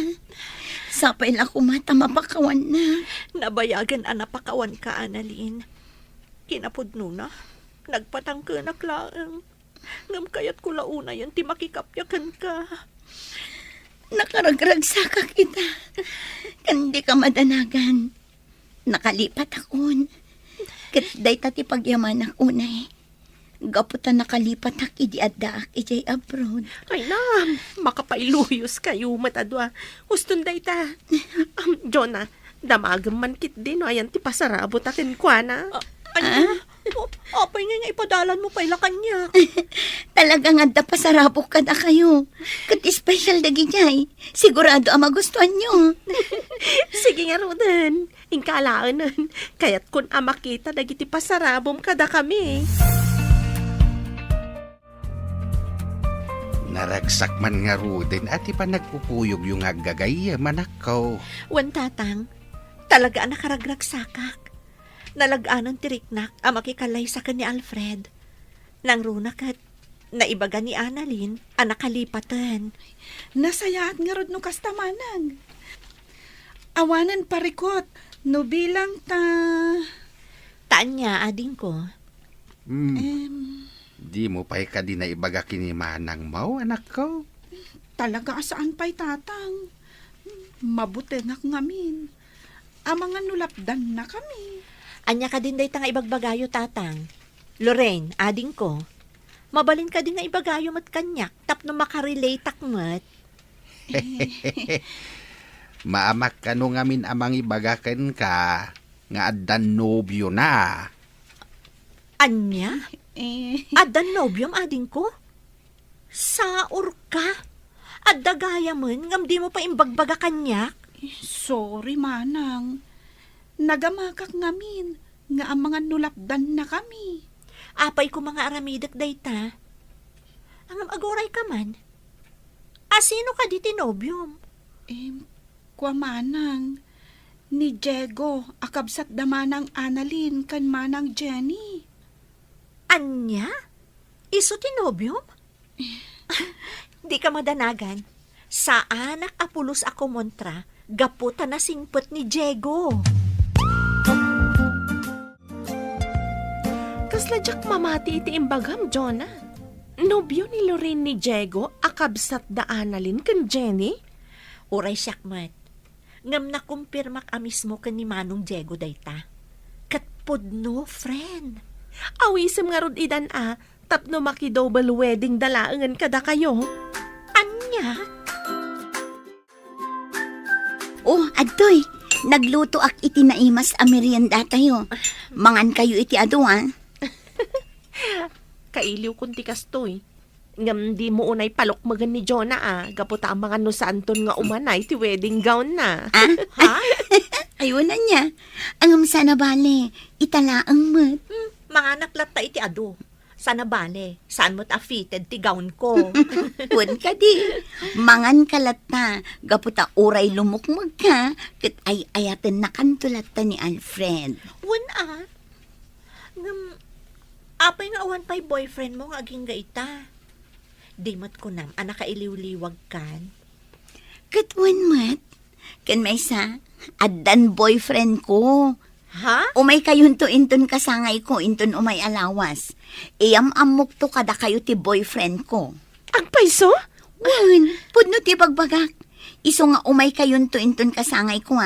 Sapay la kumata mapakawan na. Nabayagan anapakawan ka, Annalyn. Kinapudno na. Nagpatangkanak laang. Ngam kayat ko launa yan, ti makikapyakan ka. Nakaragragsa ka kita. Kandi ka madanagan. Nakalipat akon. Kat day tati pagyaman ako na Gaputan nakalipat ak idi adda ak ijay abroad. Ay na, makapailuyos kayo matadwa. Huston day ta. Jonah, damagam man kit din. Ayan ti pasarabot akin kwa na. Ano? Apay nga ipadalan mo pala kanya. Talagang adda pasarabok ka na kayo. Kat special dagi jay. Sigurado ang magustuhan nyo. Sige nga Rodan. Ingkalaan nun. Kaya't kun amakita dagiti pasarabom kada kami. Naragsak man nga ruden at ipa nagpupuyog yung agagay manakaw. Wan tatang, talaga ang nakaragragsakak. Nalaganon tiriknak ang makikalay sa ni Alfred. Nang runak at naibaga ni Annalyn ang nakalipatan. Nasayaat nga rod no kastamanang. Awanan parikot, no bilang ta... Taan niya, ading ko. Di mo pa'y ka di na ibaga kinimanang mau, anak ko. Talaga saan pa'y tatang. Mabuti na ngamin. Ang mga nulapdan na kami. Anya ka din day tanga ibagbagayo tatang. Lorraine, ading ko, mabalin ka din nga ibagayo mat kanyak, tapno makarelate akmat. Maamak ka no ngamin amang ibagakan ka, nga addan nobyo na. Anya? Addan nobyom ading ko? Saor ka? Adda gaya man, ngam di mo pa imbagbaga kanyak? Sorry, manang. Nagamakak ngamin nga ang mga nulapdan na kami. Apay ko mga aramidak dayta. Angam agoray ka man. Asino ka di tinobyom? Kwa manang, ni Diego, akabsat da manang Annalyn, kan manang Jenny. Anya? Iso tinobyom? Di ka madanagan. Sa anak apulos ako montra, gaputa na singpot ni Diego. Kasla jak mamati iti imbagam, Jonah. Nobyo ni Lorraine ni Diego, akabsat da Annalyn kan Jenny? Uray siyakmat. Ngam na kumpirmak amismo kan ni Manong Diego dayta. Katpod no, friend. Awisem nga rod idan tapno maki-double wedding dalaangan kada kayo. Anya? Oh, adtoy, nagluto ak iti naimas a merienda tayo. Mangan kayo iti ado, Kailiw kunti kastoy. Ngam di mo unay palokmagan ni Jonah gaputa ang mga nusanton nga umanay ti wedding gown na. Ha? Ayun na niya. Angam sana bale, italaang mat. Mga naklat ta iti ado. Sana bale, saan mo't fitted ti gown ko? Pun ka di. Mangan kalata, gaputa uray lumukmag ka, kat ay ayaten na kantulata ni Alfred. Ngam, apay nga awan pa'y boyfriend mo nga aging gaita. Di mat ko nam, anak kailiw-liwag kan. Katwan mat, kan may sa, addan boyfriend ko. Ha? Umay kayun to inton kasangay ko, inton umay alawas. Iyam amok to kada kayo ti boyfriend ko. Ang paiso? Wan, pudno ti bagbagak. Iso nga umay kayun to inton kasangay ko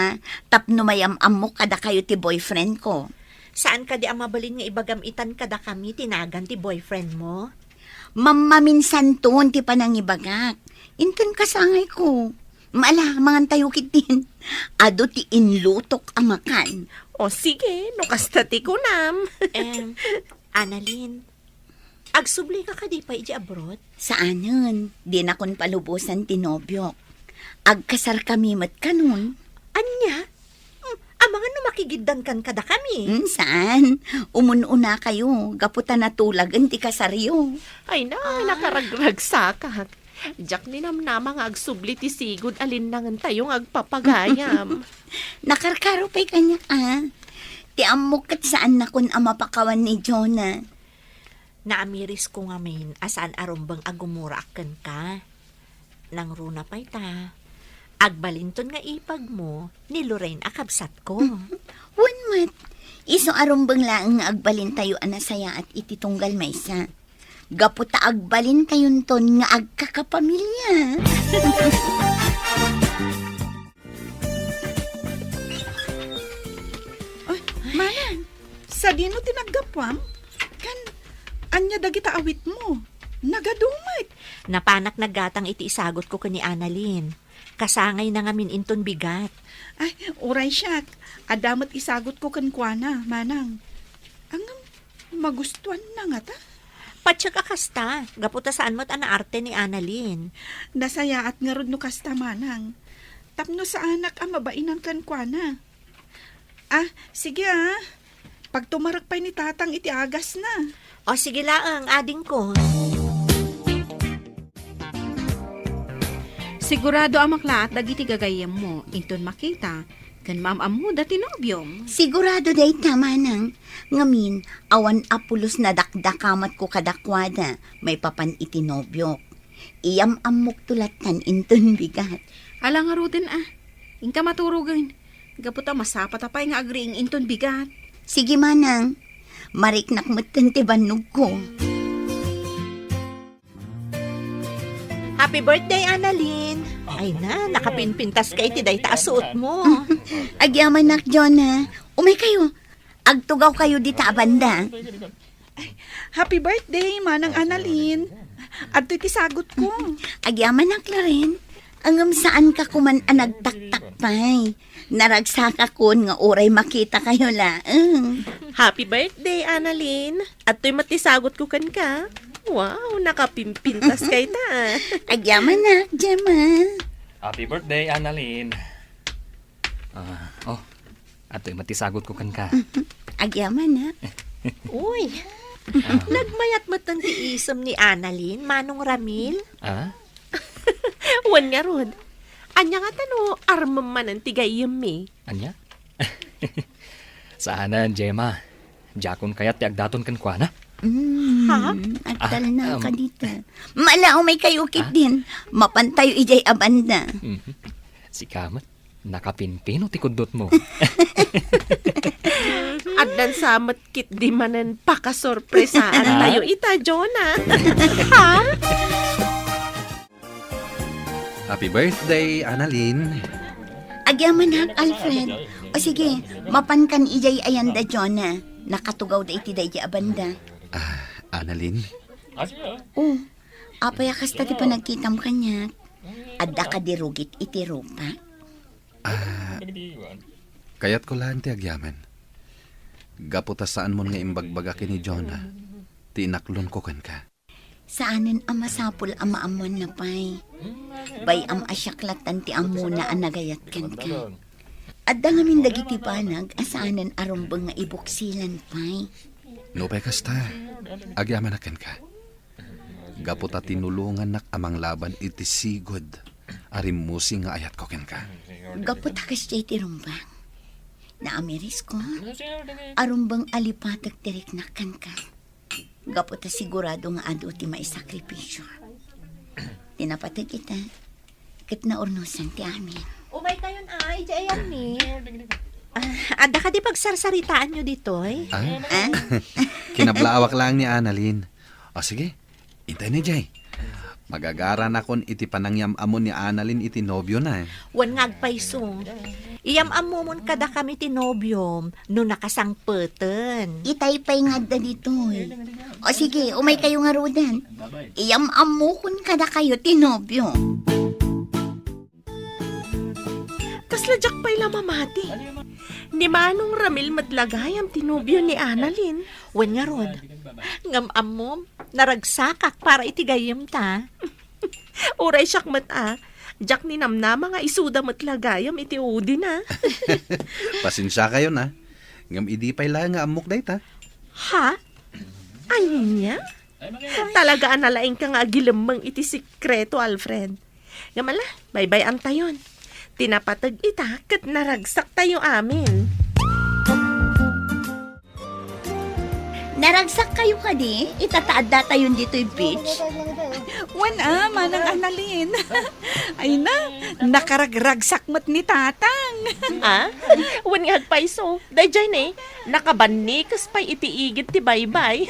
tapno mayam amok kada kayo ti boyfriend ko. Saan ka di ang mabalin nga ibagamitan kada kami tinagan ti boyfriend mo? Mamaminsan ton ti panangibagak. Inton kasangay ko. Maala, mangan tayo kitin. Ado ti inlutok amakan. O sige, no kastati ko nam. Annalyn, agsubli ka di pa iji abroad? Saanan? Di na kon palubusan ti nobyok. Agkasar kami mat kanon. Anya? Ang mga makigiddan kan kada kami. Saan? Umununa kayo. Gaputa na tulagan ti kasaryo. Ay na, nakaragrag sakak. Jack ni namnama nga agsubli ti sigod alinangan tayong agpapagayam. Nakarkaro pa'y kanya Ti amok kat saan na kun amapakawan ni Jonah. Naamiris ko nga main asaan arumbang agumura akan ka. Nang runa pa'y ta. Agbalinton nga ipag mo ni Lorraine akabsat ko. Wan mat. Iso arumbang laang nga agbalin tayo anasaya at ititunggal maysa. Gaputa agbalin tayon ton nga agkakapamilya. Manang, sa dino tinaggapwam? Kan, anya dagita awit mo. Nagadumay. Napanak nagatang iti isagot ko kani Annalyn. Kasangay na nga inton bigat. Ay, uray siyak. Adamat isagot ko kankwana, manang. Ang magustuhan na nga ta. Patsyak akasta, gaputa saan mo't anaarte ni Annalyn. Nasaya at nga rod no kasta, manang. Tapno sa anak ang mabainan kankwana. Sige Pag tumarak pa ni tatang iti agas na. O sige laang, ading ko. Sigurado amakla at dagiti gagayam mo, inton makita, kan maam-amu dati nobyom. Sigurado day tama nang. Ngamin, awan apulos na dakdakamat ko kadakwada, may papan itinobyok. Iyam amok tulatan inton bigat. Alang nga rutin ingka maturugan. Gaputa masapat apay nga agriing inton bigat. Sige manang, mariknak matan ti banog ko. Happy birthday, Annalyn! Ay na, nakapinpintas ka iti day taasuot mo. Agyaman nak, Jonah. Umay kayo. Agtugaw kayo di ta banda. Happy birthday, Manang Annalyn. At iti sagot ko. Agyaman na, Claren. Angam saan ka kuman nagtaktak pa'y. Naragsak ako nga oray makita kayo laang. Happy birthday, Annalyn. At to'y matisagot ko kan ka. Wow, nakapimpintas kay ta. Agyaman na, Gemma. Happy birthday, Annalyn. Ato'y matisagot ko kan ka. Agyaman na. Uy, nagmayat mo tang tiisom ni Annalyn, Manong Ramil? Ah? Wan nga rod. Anya nga tano, armam man ang tigayam eh. Anya? Saanan, Gemma. Jakon kayat ti agdaton kan kwa na? Ha? Agtal na ka dito. Malao may kayukit din. Mapantayo ijay abanda. Si Kamat, nakapinpino ti kudot mo. At dan samat kit di manan pakasorpresaan tayo ita, Jonah. Ha? Happy birthday, Annalyn. Agyaman hak, Alfred. O sige, mapankan ijay ayanda, Jonah. Nakatugaw da iti day abanda. Annalyn, Oh, apaya kasta ti panagkitam kanya. Adda ka dirugit iti rupa. kayat ko lang ti agyaman. Gaputa saan mo nga imbagbaga kini Jonah. Tinaklon ko kan ka. Saanan ang masapul ang maamon na pay. Bay am asyaklatan ti amuna ang nagayat kan ka. Adda nga min dagiti panag asaanan arumbang nga ibuksilan pay. No pa'y kasta. Agyaman akan ka. Gaputa tinulungan nak amang laban iti sigod. Arimusi nga ayat ko ken ka. Gapot hakas jay ti rumbang. Naamiris ko. Arumbang alipatag tirik na kan ka. Gapot sigurado nga adu ti maisakripisyo. Tinapatag kita. Kat na urnusan ti amin. Umay kayon ay, jayan mi. Ada ka di pagsarsaritaan nyo dito eh. Kinablawak lang ni Annalyn. O sige, intay ni Jay. Magagaran akon iti panangyam amon ni Annalyn iti nobyo na. Wan ngagpaysong. Iyam amumon kada kami tinobyom no nakasangpeten. Itay pa'y nga da dito eh. O sige, umay kayo nga rodan. Iyam amukon kada kayo tinobyo. Kasladyak pa'y lamamati. Ni Manong Ramil madlagayam tinubyo ni Annalyn. Wan nga rod. Ngam amom, naragsakak para itigayim ta. Uray siyak mata. Jak ni namnama nga isuda matlagayam iti udi na. Pasensya kayo na. Ngam idi pa'y lang nga amok day ta. Ha? Anya? Talaga analaing ka nga agilamang iti sikreto, Alfred. Ngamala, bye-bye ang tayon. Tinapatag ita kat naragsak tayo amin. Naragsak kayo ka di? Itataada tayo dito'y beach. Wana, Manang Annalyn. Ay na, nakaragragsak mat ni Tatang. Wan nga agpaiso. Dayjay na nakabanikas pa'y itiigit ti bye-bye.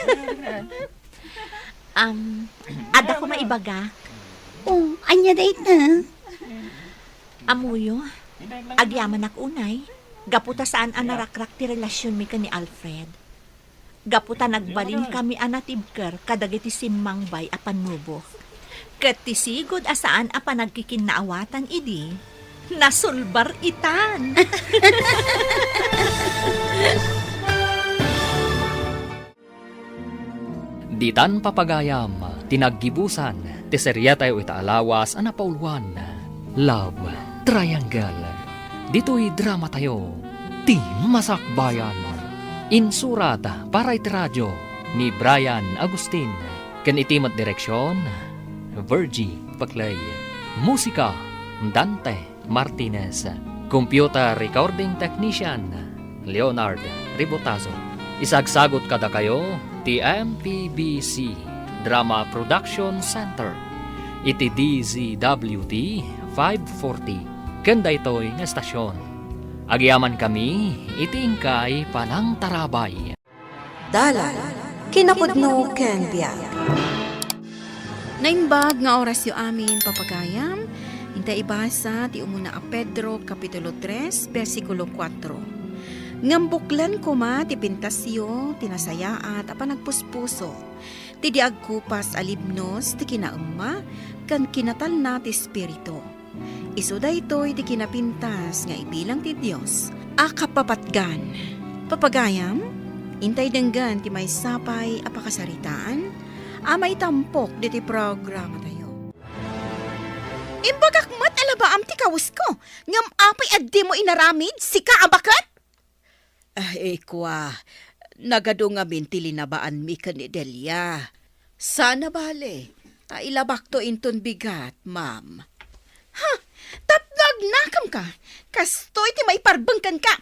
Ada ko maibaga. Oh, anya date na. Amuyo, agyaman ak unay. Gaputa saan ang narakrak ti relasyon mi ka ni Alfred. Gaputa nagbalin kami anatibker kadagiti simmang bay apan nubo. Kat tisigod asaan apan nagkikinnaawatan idi. Nasulbar itan. Ditan papagayam, tinaggibusan, ti serya tayo itaalawas, anapauluan, Love Triangle. Dito'y drama tayo, ti Masakbayan. Insurat para iti radyo ni Brian Agustin. Ken itimat direksyon, Virgie Paclay. Musika, Dante Martinez. Computer recording technician, Leonard Ribotazo. Isagsagot kada kayo, TMPBC Drama Production Center. Iti DZWT 540. Kanda ito'y nga estasyon. Agyaman kami, itingkay panang tarabay. Dalan, kinapudno ken biyak. Naimbag nga oras yu amin papagayam. Hintay ibasa ti umuna a Pedro Kapitulo 3, versikulo 4. Ngambuklan ko ma, ti pintasyo, tinasayaat, apa nagpuspuso. Ti diagkupas alibnos, ti kinaumma, kan kinatal na ti spirito. Iso daytoy ti kinapintas nga ibilang ti Diyos. Akapapatgan. Papagayam, intay denggan ti may sapay apakasaritaan, amay tampok di ti programa tayo. Imbagak mat alabaam ti kawis ko, ngam apay addi mo inaramid, sika abakat? Kwa, nagado nga bintilinabaan mi ka ni Delia. Sana bale, tailabak to inton bigat, ma'am. Ha? Tapnog nakam ka? Kastoy ti may parbangkan ka.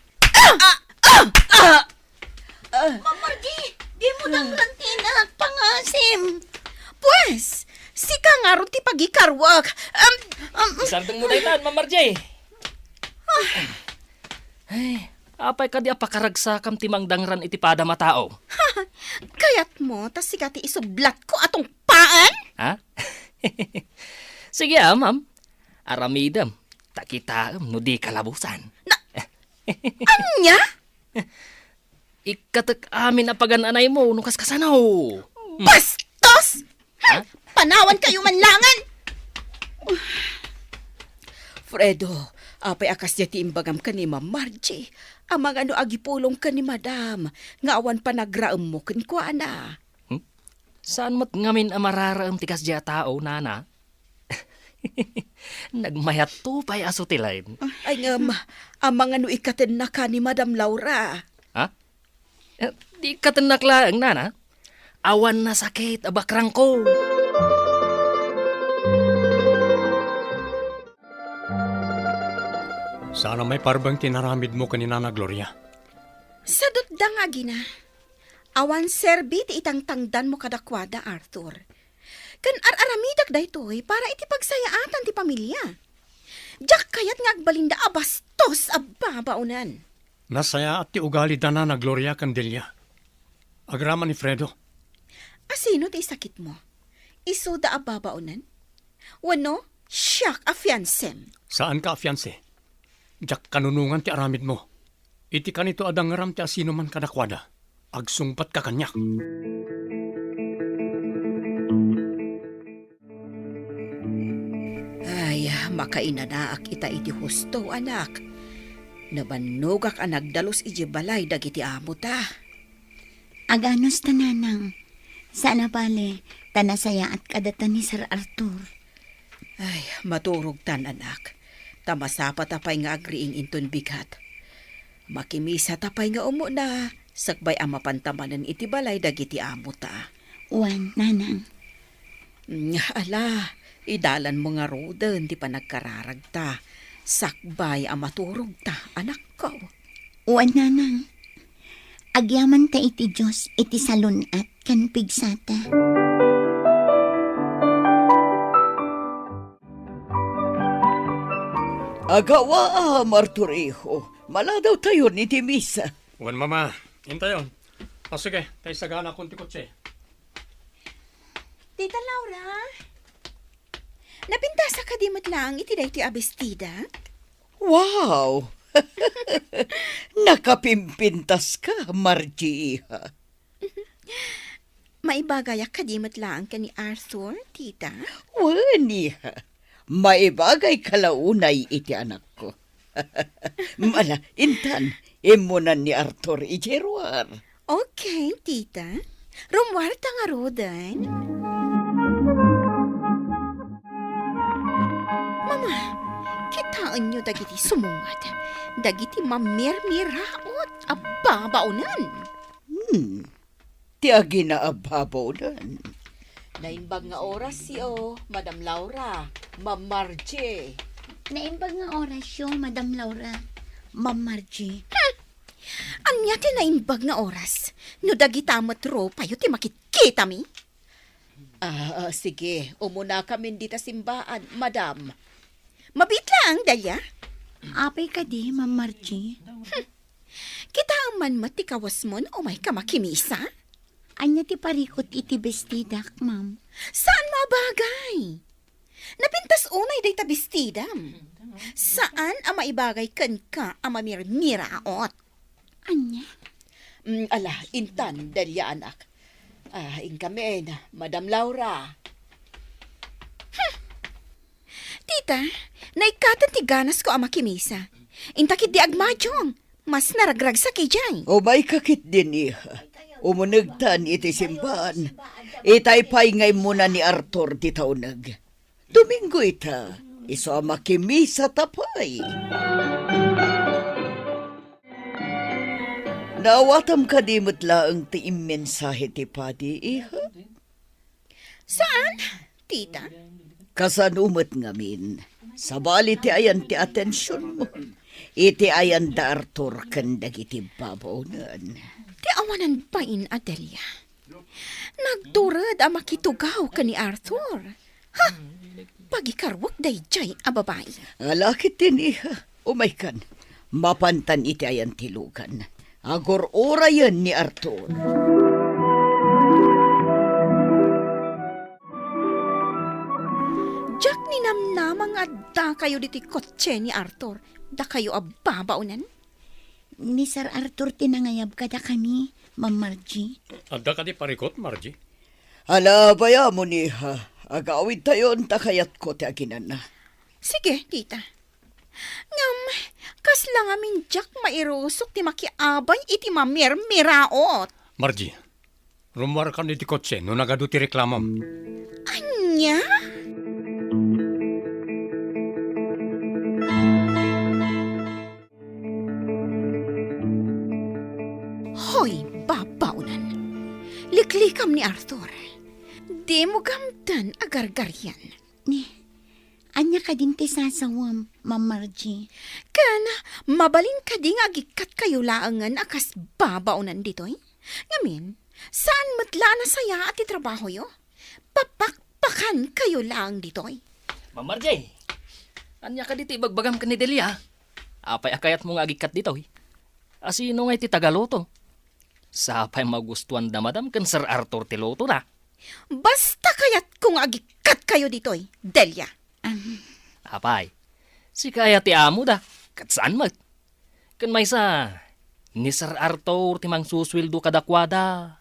Mamardi, di mo nang lantinak, pangasim. Pues, sika nga ron ti pagikarwag. Isardeng mo na itan, Ma'am Marjay. Ay, apay ka di apakaragsakam timang dangran iti pada matao. Kayat mo, tas sika ti isublat ko atong paan? Ha? Sige ma'am. Aramidam, takitaam no di kalabusan. Anya? Ikatek amin na pagananay mo no kaskasanaw. Bastos! Ha? Panawan kayo manlangan! Fredo, apay akas niya ti imbagam ka ni Ma'am Margie. Amang ano agipulong ka ni Madam. Nga awan pa nagraam mo kwa na. Saan mo't ngamin amararaam tikas diya tao, nana? Nagmayat to pa'y asutilain. Ay ngam, amang ano ikatin na ka ni Madam Laura. Ha? Di ka tinaklaang, nana. Awan na sakit, abakrang ko. Sana may parbang tinaramid mo kanina na Gloria. Sadot da nga gina. Awan serbi ti itang tangdan mo kadakwada, Arthur. Kan araramidak daytoy para iti pagsayaatan ti pamilya. Diyak kayat nga agbalinda abastos ababaunan. Nasaya at ti ugali dana na Gloria Candelia. Agrama ni Fredo. Asino ti sakit mo? Iso da ababaunan? Wano, siyak a fiancem. Saan ka afianse? Diyak kanunungan ti aramid mo. Iti kanito adang ngaram ti asino man kadakwada. Agsungpat ka kanyak. Ay, makainanaak ita iti husto, anak. Nabanogak ang nagdalos iti balay dagiti amo ta. Aganos tananang. Sana bale, tanasaya at kadatan ni Sir Arthur. Ay, maturog tan, anak. Tamasapa tapay nga agriing inton bigat. Makimisa tapay nga umo na. Sakbay ang mapantamanan iti balay dagiti amo ta. Wan, nanang. Ala, idalan mo nga roden, di pa nagkararag ta. Sakbay ang maturog ta, anak ko. Wan, nanang. Agyaman ta iti Diyos, iti salunat, kan pigsata. Agawa, Marturiho. Maladaw tayo ni Timisa. Wan mama, hintayon. O sige, tayo sagana kung tikotse. Tita Laura, napintasa ka di matlang iti dayti abestida? Wow! Nakapimpintas ka, Margie. Maibagayak ka di matlang ka ni Arthur, tita? Waniha. Maibagay kalaunay iti anak ko. Mala, intan, imunan ni Arthur ijeruar. Okay, tita. Rumwarta nga rodan. Mama, kitaan nyo dagiti sumungat. Dagiti mamirmiraot, ababaunan. Tiagi na ababaw Naimbag nga oras siyo, Madam Laura, Ma'am Margie. Naimbag nga orasyon, Madam Laura. Ma'am Margie. Anya ti naimbag nga oras. No dagitamat ro, payo ti makikita mi. Sige, umuna kami dita simbaan, Madam. Mabit lang, Dalia. Apay ka di, Ma'am Margie. Kita ang man matikawas mon o may kamakimisa. Anya ti parikot iti bestidak, ma'am. Saan mabagay? Napintas unay day tabistidam. Saan ang maibagay kan ka ang mamirmiraot? Anya? Ala, Intan, Delia anak. Kami na, Madam Laura. Tita, naikatan ti ganas ko ama kimisa. Intakit di agmadyong. Mas naragrag sa kijay. O may kakit din iha. Umunagtan iti simbahan. Itay paingay muna ni Arthur di taunag. Domingo ita, iso makimisa tapay. Nawatam ka di mutlaang ti imensahe ti padi iha. Saan, tita? Kasanumot ngamin. Sabali ti ayan ti atensyon mo. Iti ayan da Arthur kandag iti babonan. Ti awanan pa in Adelia. Nagturad a makitugaw ka ni Arthur. Ha? Pagikarwak day jay a babae. Alakit din iha. Umaykan. Mapantan iti ayan tilugan. Agor ora yan ni Arthur. Jack ni namnamang adda kayo diti kotse ni Arthur. Da kayo ababaunan? Ni Sir Arthur tinangayab kada kami, Ma'am Margie. Adda ka di parikot, Margie. Ala, baya mo niha. Agawid tayo ang takayat ko ti aginan na. Sige, tita. Ngam, kas lang amin Jack mairusok ti makiabay iti mamirmiraot. Margie, rumwar ka ni ti kotse no nagado ti reklamam. Anya? Hoy, babaunan. Liklikam ni Arthur. Di mo gamdan agargaryan. Anya ka din ti sasawam, Ma'am Margie. Kana, mabalin ka di nga gikat kayo laangan akas babaunan ditoy. Ngamin, saan matla na saya at itrabaho yo? Papakpakan kayo lang ditoy. Ma'am Marjay, anya ka dito ibagbagam ka ni Delia. Apay akayat mo nga agikat dito. Asino nga iti Tagaloto? Sapay magustuhan da madam kan Sir Arthur Tiloto na. Basta kayat kung agikat kayo ditoy, Delia. Apay, si kaya ti amo da, kat saan mat? Kan may sa, ni Sir Arthur timang suswildo kadakwada.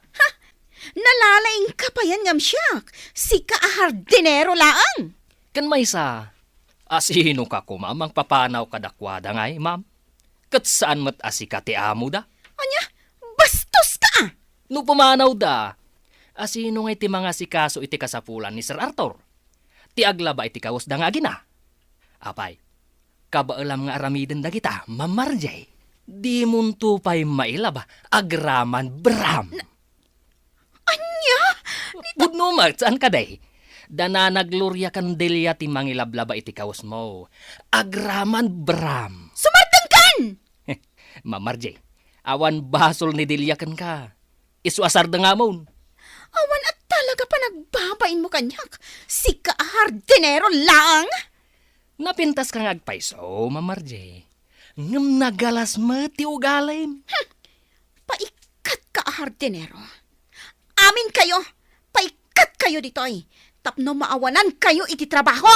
Nalalaing ka pa yan ngam siyak. Si kaahardinero laang. Kan may sa, asino ka kumamang papanaw kadakwada ngay, ma'am? Kat saan mat asika ti amo da? Anya, bastos ka! No pumanaw da, asino nga iti mga sikaso iti kasapulan ni Sir Arthur? Ti aglaba iti kawas da nga gina. Apay, kabaalam nga aramiden da kita, Ma'am Marjay. Di munto pa'y mailaba, agraman bram. Anya? Budno mat, saan ka day? Dananaglorya kan Delia ti mangilablaba iti kawas mo. Agraman bram. Sumartang kan! Ma'am Marjay, awan basol ni Delia kan ka. Isuasar da nga mo. Awan at talaga pa nagbabain mo kanyak. Si kaahardinero lang. Napintas kang agpaiso, Ma'am Marjay. Ngam nagalas mo ti ugalim. Paikat kaahardinero. Amin kayo. Paikat kayo ditoy. Tapno maawanan kayo iti trabaho.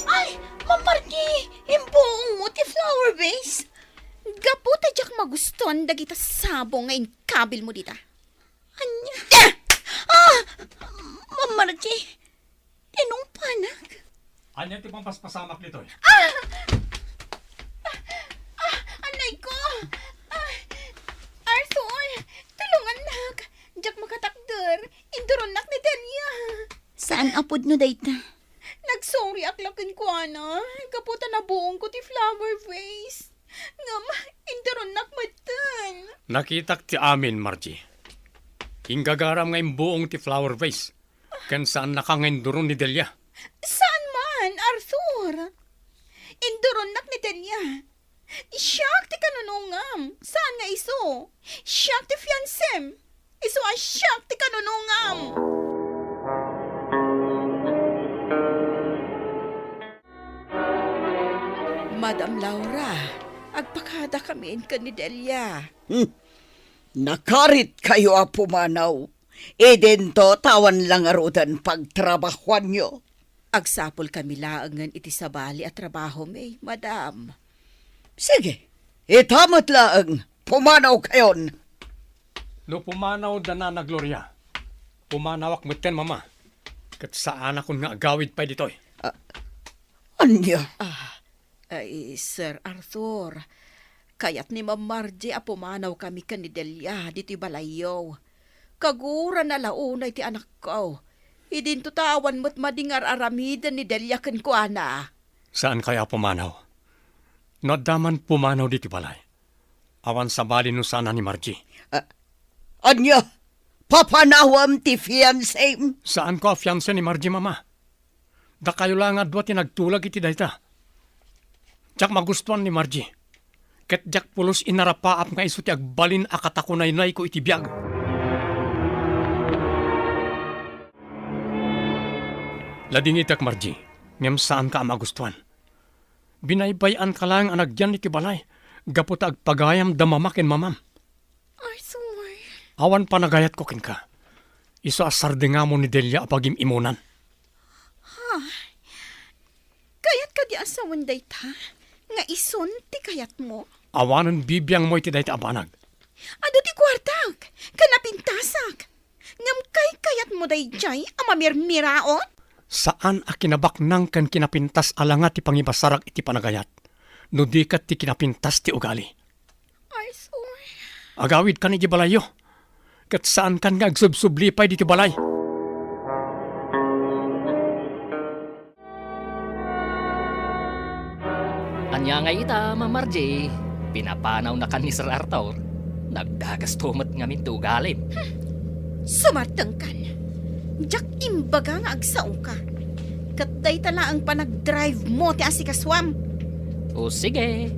Ay, Ma'am Margie, imbuong mo ti flower vase. Gaputa jak magustuhan dagita sabong ngayon kabil mo dita. Anya? Ma'am Margie, tinong panak. Anya ti pang paspasamak nito eh. Anay ko! Arthur, tulungan nak. Jak makatakder, induron nak ni Delia. Saan apod no dayta? Nagsorry aklakin ko, ana. Kaputa na buong ko ti flower vase. Ngam, induron nak matan. Nakitak ti amin, Margie. Ingagaram ngayon buong ti flower vase. Kan saan nakangenduron ni Delia. Saan man, Arthur? Induron nak ni Delia. Siyak ti kanunungam. Saan nga iso? Siyak ti fiancem. Iso ang siyak ti kanunungam. Madam Laura, agpakada kami ka ni Delia. Nakarit kayo a pumanaw. Dento tawan lang arudan pagtrabahuan nyo. Agsapol kami laangan iti sabali at trabaho may, madam. Sige, itamat laang. Pumanaw kayon. No pumanaw da na Gloria. Pumanawak mo ten, mama. Kat saan akong nga agawid pa ditoy. Anya? Ay, Sir Arthur, kayat ni Ma'am Margie apumanaw kami ka ni Delia dito'y balayaw. Kagura na launa iti anak ko. Idin tutawan mo't madingar aramidan ni Delia ken ko ana. Saan kaya pumanaw? Nadaman pumanaw dito balay. Awan sa bali no sana ni Margie. Anya? Papanawam ti fiancé? Saan ko a fiancé ni Margie, mama? Da kayo lang adwa tinagtulag iti dayta. Diyak magustuhan ni Margie. Ket diyak pulos inarapaap nga iso ti agbalin akatakunay-nay ko iti biyag. Lading itak, Margie. Ngem saan ka magustuhan? Binaybayan ka lang ang agyan iti balay. Gaputa agpagayam da mamakin mamam. Arthur. Awan pa nagayat ko kin ka. Iso asarde nga mo ni Delia apagim imunan. Kayat ka di asawan dayta? Nga ison ti kayat mo? Awanan bibiyang mo iti dayta abanag. Ado ti kwartag, kanapintasak. Ngam kayat mo dayjay, amamirmiraon? Saan a kinabaknang kan kinapintas alanga ti pangibasarak iti panagayat? No di kat ti kinapintas ti ugali. Arthur. Agawid ka ni di balayo. Kat saan kan nga agsubsublipay di ti balay? Anya nga ita, Ma'am Margie. Pinapanaw na kan ni Sir Arthur. Nagdagas tumat nga min ugalim. Sumartang kan. Jack imbaga nga agsaong ka. Katday tala ang panag-drive mo ti asikaswam. O sige.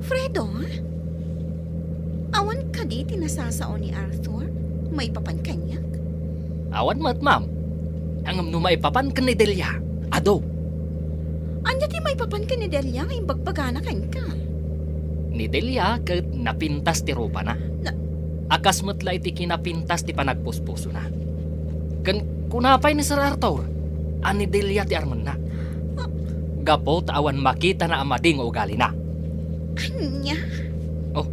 Fredo, awan ka di tinasasao ni Arthur? May papan kanyak? Awan mat, ma'am. Ang numay papan ka ni Delia. Ado. Anya ti may papan ka ni Delia nga imbagbagana kan ka? Ni Delia kat napintas ti ropa na. Akas matla iti kinapintas ti panagpuspuso na. Kan kunapay ni Sir Arthur, ani Delia ti arman na. Gapo awan makita na amading o ugali na. Anya? Oh,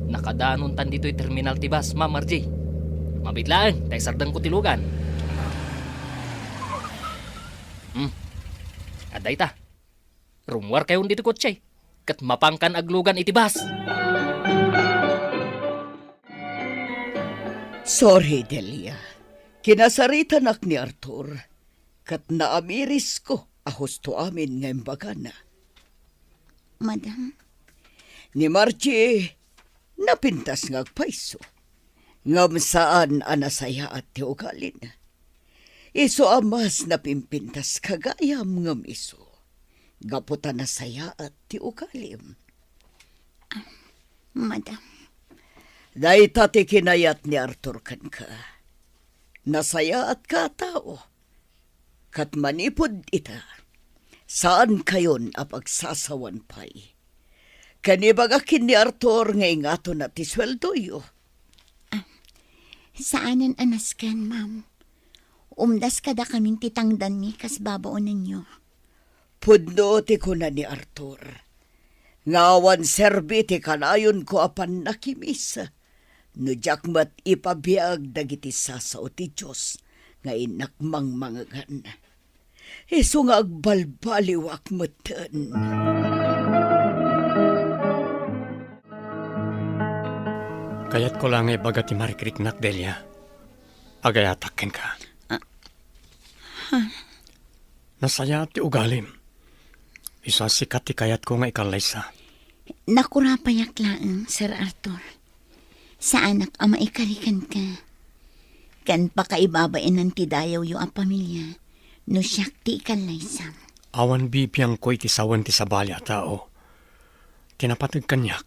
nakadanon tan dito'y terminal ti bus, Ma'am Margie. Mabitlaan, tayo sardang kutilugan. Aday ta. Rumwar kayon dito kotse. Kat mapangkan aglugan iti bus. Sorry, Delia. Kinasaritan ak ni Arthur. Kat naamiris ko ahos to amin nga imbaga na. Madam, Ni Margie, napintas nga agpaiso. Ngam saan anasaya at ti ugalin. Iso amas napimpintas kagayam ngam iso. Gaputa nasaya at ti ugalim. madam. Day tati kinayat ni Arthur kan ka. Nasaya at ka tao. Kat manipod ita. Saan kayon apagsasawan pa'y? Kanibagakin ni Arthur nga ingato na ti sweldo yo. Saanan anaskan, ma'am? Umdas kada kaming titangdan mi kas babaunan nyo. Pudno ti ko na ni Arthur. Ngawan serbi ti kanayon ko apan nakimisa. No jakmat ipabiag dagiti sasao ti Diyos nga inakmang mangagan. Iso nga agbalbaliwak matan. Kayat ko lang ay baga ti Marikrik-nak, Delia. Agayatakin ka. Nasaya ti ugalim. Isa sikat ti kayat ko nga ikalaysa. Nakurapayak laang, Sir Arthur. Sa anak ama ikarikan ka. Kan pa kaibabain ng tidayaw yung ang pamilya. No siyak ti ikalaysam. Awan bibiyang ko iti sawan ti sabali a tao. Tinapatag kanyak.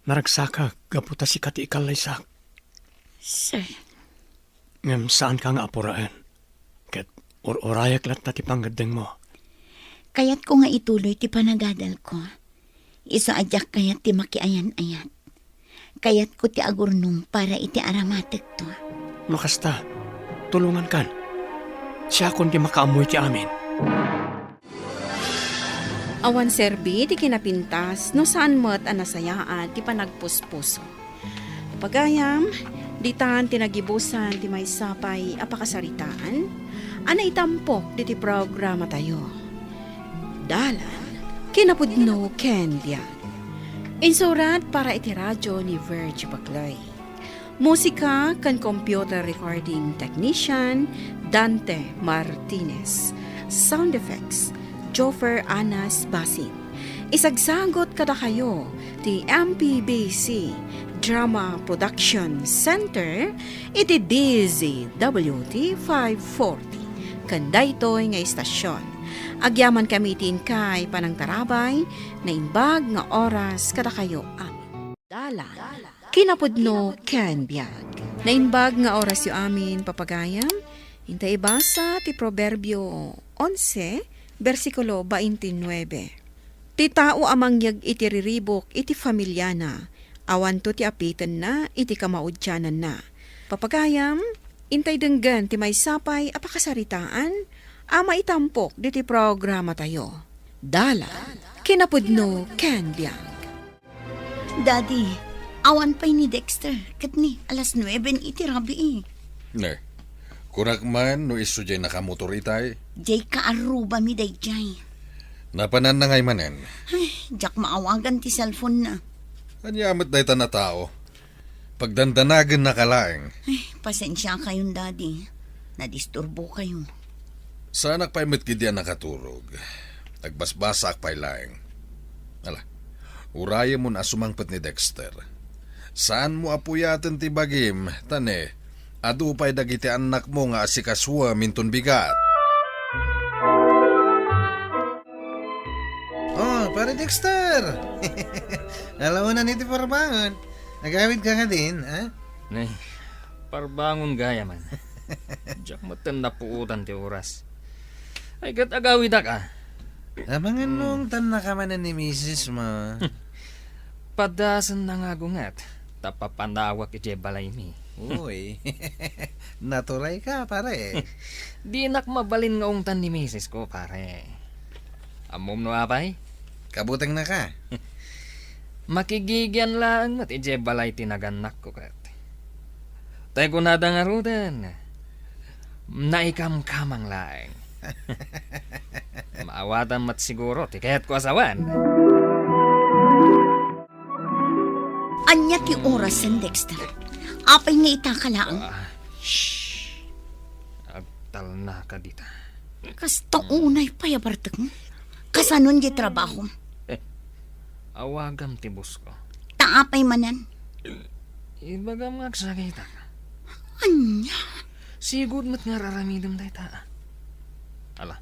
Naragsaka, gaputa si kati ikalaysak. Sir. Ngam saan ka nga apuraan? Kat orayak lat na ti panggadeng mo. Kayat ko nga ituloy ti panagadal ko. Iso adyak kayat ti makiayan-ayat. Kayat ko ti agurnong para iti aramatek to. Makasta, tulungan kan. siya kundi makaamoy ti amin. Awan serbi ti kinapintas no saan mo't anasayaan ti panagpuspuso. Pagayam, ditan tinagibusan ti may sapay apakasaritaan, ana itampok ti programa tayo. Dalan, kinapudno Ken Biag. Insurat para iti radyo ni Verge Bacloy. Musika kan computer recording technician Dante Martinez. Sound effects Joffer Anas Basin. Isagsagot kada kayo ti MPBC Drama Production Center iti DZWT 540. Kandaytoy nga istasyon. Agyaman kami kay panangtarabay na imbag nga oras kada kayo amin. Dala, kinapudno Ken Biag. Na imbag nga oras yu amin papagayam, hintay basa ti Proverbio 11, versikulo 29. Ti tao amangyag iti riribok iti familya na, awan to ti apitan na iti kamaudyanan na. Papagayam, intay denggan ti may sapay apakasaritaan, ama itampok diti programa tayo. Dala, kinapudno Ken Biag. Daddy, awan pa'y ni Dexter. Kat ni, alas 9 iti rabi Ne, kurak man no iso jay nakamotor itay. Jay kaaruba mi day jay. Napanan na ngay manen. Ay, jak maawagan ti cellphone na. Anyamat day ta na tao. Pagdandanagan na kalaeng. Ay, pasensya kayong daddy. Nadisturbo kayo. Sanak pa'y mitgidyan nakaturog. Nagbasbasak pa'y laeng. Ala, uraya mo na sumangpet ni Dexter. Saan mo apuyatan ti bagim, tane, adu pa'y dagiti anak mo nga asikaswa minton bigat. Oh, pare Dexter! Alam mo na niti parbangon. Nagawid ka nga din, ha? Nay, parbangon gaya man. Diyak matanda puutan ti oras. Ay kat agawid ka. Abangan nung tan ka man ni Mrs. mo. Padasan na nga gungat. Tapapandawak iti balay mi. Uy, naturay ka, pare. Di nak mabalin nga ungtan ni Mrs. ko, pare. Amom no apay? Kabutang na ka. Makigigyan lang at iti balay tinaganak ko kat. Tay ko nada nga rudan. Naikamkamang laeng. Maawatan mat siguro, tikayat ko asawan. Anya ti oras sen Dexter. Apay nga itakalaang. Shhh. Agtal na ka dita. Kasta unay payabartag mo. Kasanon di trabaho. Awagam tibus ko. Taapay manan. Ibagam agsagita ka. Anya? Sigud mat nga raramidam day ta. Ala.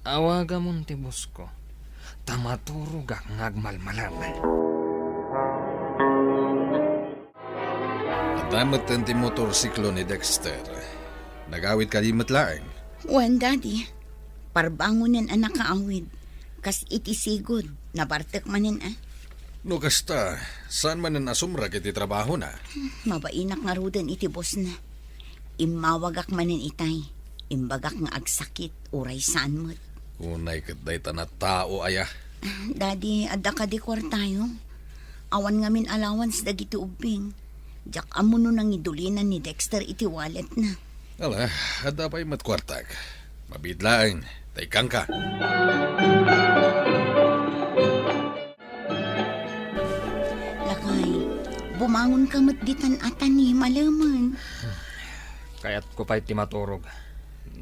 Awagam mong tibus ko. Tamaturog ak ngagmalmalam. Damat ti motorsiklo ni Dexter. Nagawid kalimot laeng. Wan, daddy. Parbangonan ang nakaawid. Kas iti sigod. Nabartek manin No kasta, saan man ang asumra kiti trabaho na? Mabainak nga rudan iti boss na. Imawagak manin itay. Imbagak nga agsakit. Uray saan mo't. Unay katday ta na tao aya. Daddy, adda ka di kwartayo. Awan nga min allowance dagiti ubing. Jak amuno nang idulinan ni Dexter iti wallet na. Ala, ada pa'y matkwartag. Mabidlaeng, taikang ka. Lakay, bumangon ka matditan atan ni malaman. Kaya't ko pa'y timaturog.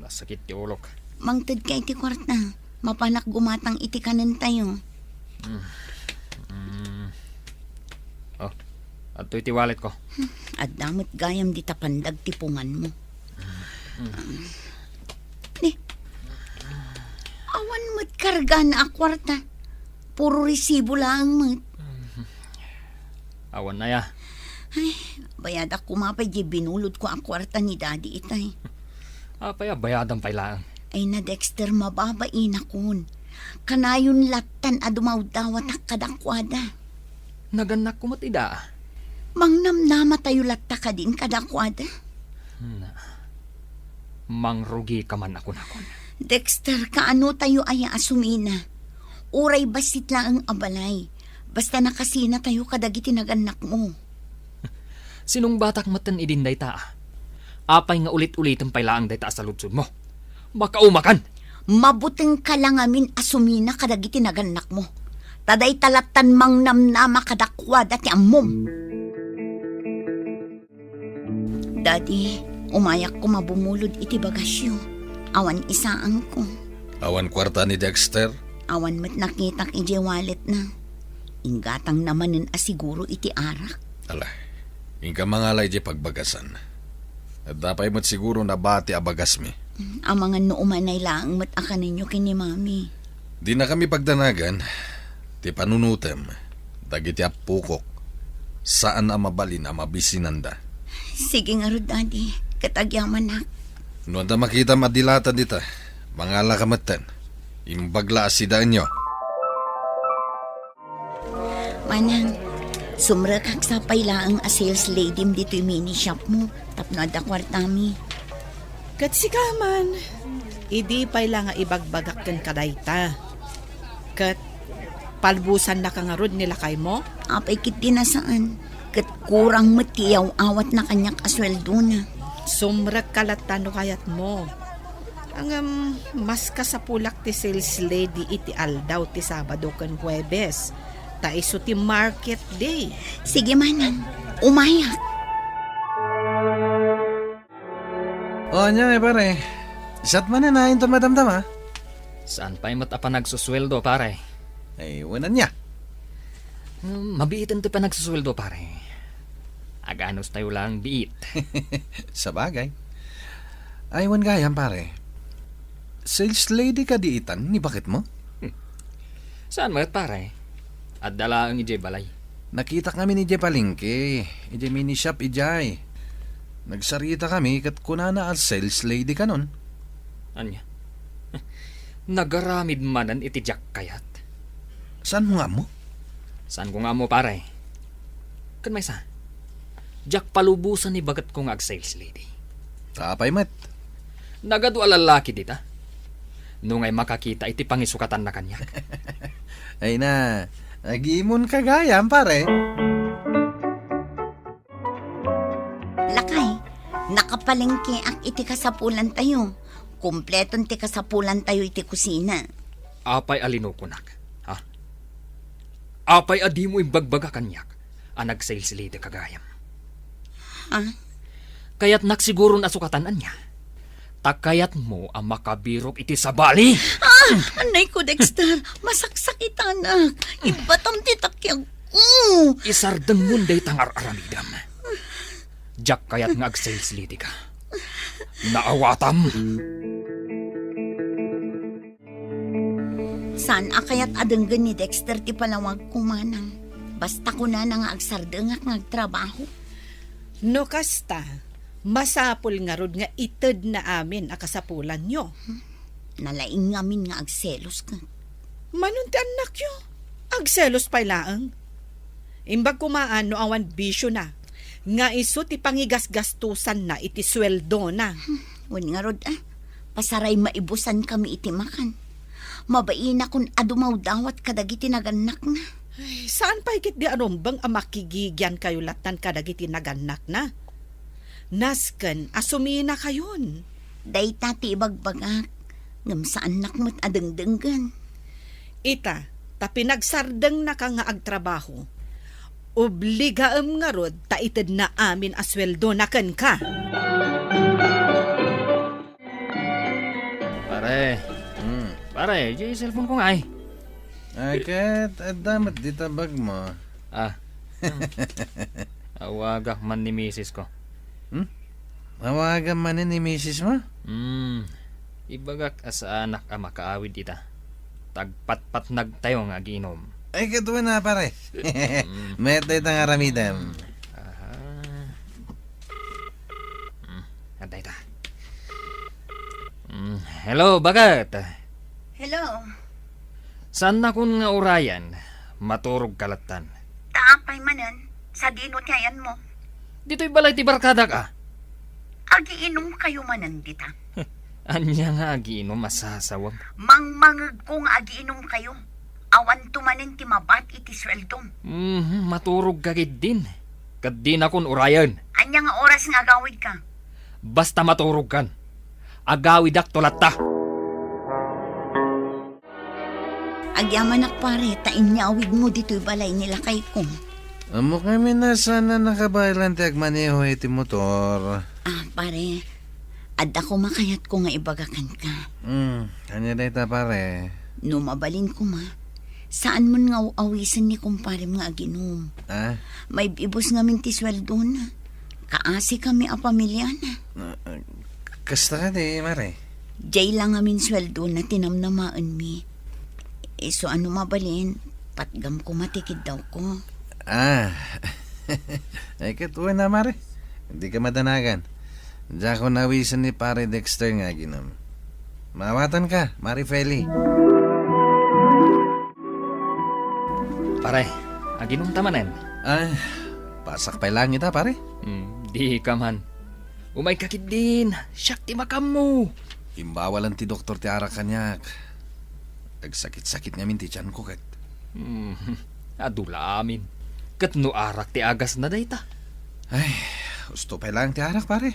Nasakit ti ulok. Mangtad ka iti kwarta. Mapanak gumatang iti kanan tayo. Oh, ato iti wallet ko. At damot gayam di tapandag tipungan mo. Ni, awan mo't karga na akwarta. Puro resibo lang mo't. Awan na ya. Ay, bayad ako mapay di binulod ko ang kwarta ni daddy itay. Apay bayadan pa'y lang. Ay na Dexter, mababain akon. Kanayon latan adumaw dawat kadakwada. Naganak ko matida. Mangnamnama tayo latta ka din kadakwada. Mangrugi ka man ako nakon. Dexter, kaano tayo ay asumina? Uray basit lang ang abalay. Basta nakasina tayo kadagiti nag-anak mo. Sinong batak matan idin dayta? Apay nga ulit-ulitan pay laang dayta sa lutsod mo. Baka umakan. Mabuting ka lang amin asumina kadagiti nag-anak mo. Taday talatan mang namnama kadakwa dati amom. Daddy, umayak ko mabumulod iti bagasyo. Awan isaan ko. Awan kwarta ni Dexter. Awan mat nakitak iti wallet na. Ingatang namanen asiguro iti arak. Ala, ingka mangalay di pagbagasan. At dapay mo't siguro nabati abagas mi. Ang mga noomanay lang mat aka ninyo kini mami. Di na kami pagdanagan, ti panunutem, dagiti apukok, saan ang mabalin ang mabisinanda. Sige nga ro, Daddy. Katagyaman na. Noon ta makita madilata dita, mangala kamatan, imbagla asidaan nyo. Manang, sumrakak sa pailaang a sales lady dito yung mini shop mo. Tapno da kwartami. Kat si Kaman, idi pa'y lang nga ibagbagak ken kadayta. Kat palbusan na kangarod nila kay mo? Apay kit dinasaan. Kat kurang matiyaw awat na kanyak asweldo na. Sumrag kalatano kayat mo. Ang mas kasapulak ti sales lady iti aldaw ti Sabado ken Huwebes. Ta iso ti market day. Sige manang, umayak. O niya pare. Isat man na nahin to madamdam ha. Saan pa'y matapa nagsusweldo, pare? Ay, wanan niya. Mabiitan ti pa nagsusweldo, pare. Aganos tayo lang biit. Sa bagay. Ay, wan gayam pare. Sales lady ka diitan, ni bakit mo? Saan mat, pare? At dala ang ijay balay. Nakita kami ni Jay Palingke. Ijay mini shop ijay. Nagsarita kami kat kunana al sales lady ka nun. Anya? Nagaramid manan iti Jack kayat. Saan mo nga mo? Saan ko nga mo, pare? Kan may sa? Jack palubusan ni bagat ko nga ag-sales lady. Tapay mat. Nagadu alalaki dita. Nung ay makakita iti pangisukatan na kanya. Ay na, nag-iimon ka gayam pare. Lakay, nakapalengke ang iti kasapulan tayo. Kumpleton ti kasapulan tayo iti kusina. Apay alinukunak. Ha? Apay adi mo imbagbaga kanyak. Ang nag-sales lady kagayam. Ha? Kaya't naksiguro nasukatanan niya. Takayat mo ang makabirok iti sabali. Anay ko, Dexter. Masaksakitan na. Ibatam ti takyag. Isardeng munday tangar aramidam. Jack kayat nga ag-sales lady ka. Naawatam. Saan akayat adenggan ni Dexter ti palawag kumanang. Basta ko na nga agsardengak ngagtrabaho. No kasta, masapul nga rod nga ited na amin akasapulan nyo. Nalaing ngamin nga agselos ka. Manun ti anak yo, agselos pa'y laang. Imbag kumaan no awan bisyo na, nga iso ti pangigas-gastusan na iti sweldo na. Wan nga rod pasaray maibusan kami iti makan. Mabaina kun adumaw dawat kadagiti naganak na. Ay, saan pa higit di arumbang ang makigigyan kayo latan kadagiti naganak na? Nasken, asumina kayon. Dayta ti ibagbagak. Ngam saan nakmat adengdenggan. Ita, ta pinagsardeng na ka nga agtrabaho. Obligaam nga rod, ta ited na amin asweldo na ken ka. Pare. Pare, yung cellphone ko nga eh. Akat, damat di tabag mo. Awagak man ni misis ko. Mawagan man ni misis mo? Ibagak asa anak ang makaawid ita. Tagpat-pat nagtayo nga ginom. Ay, katuwa na pare. Metay tang aramidam. Antay ta. Hello, bagat? Hello. Saan na kun nga urayan? Maturog kalatan. Taapay manan, sa dinot yayan mo. Dito'y balay ti barkada ka. Agiinom kayo manan dita. Anya nga giinom masasawag. Mangmangag ko nga agiinom kayo. Awan tumanin ti mabat iti sweldom. Maturog ka gid din. Kat di na kun urayan. Anya nga oras nga agawid ka. Basta maturog kan. Agawidak tulatta. Agyaman ak pare, tain niya awid mo dito'y balay nila kay kong. Amo kami na sana nakabaylan ti agmaneho iti motor. Pare, ad ako makayat ko nga ibagakan ka. Kanya dayta pare. No mabalin ko ma, saan mo nga awisan ni kumpare mga aginom? May ibos ngamin ti sweldo na. Kaasi kami a pamilya na. Kasta ka di, mare? Jay lang ngamin sweldo na tinamnamaan mi. So ano mabalin, patgam ko matikid daw ko. Ay katuwa na, mare. Hindi ka madanagan. Diyan ko nawisan ni pare Dexter nga ginom. Mawatan ka, Mari Feli. Pare, aginom tamanen. Pasak pa lang ita, pare. Di ka man. Umay kakit din. Siyak ti makam mo. Imbawalan ti doktor ti arak kanyak. Nagsakit-sakit ngamin ti tiyan ko kat. Adula amin. Kat no arak ti agas na dayta. Ay, gusto pa lang ti arak, pare.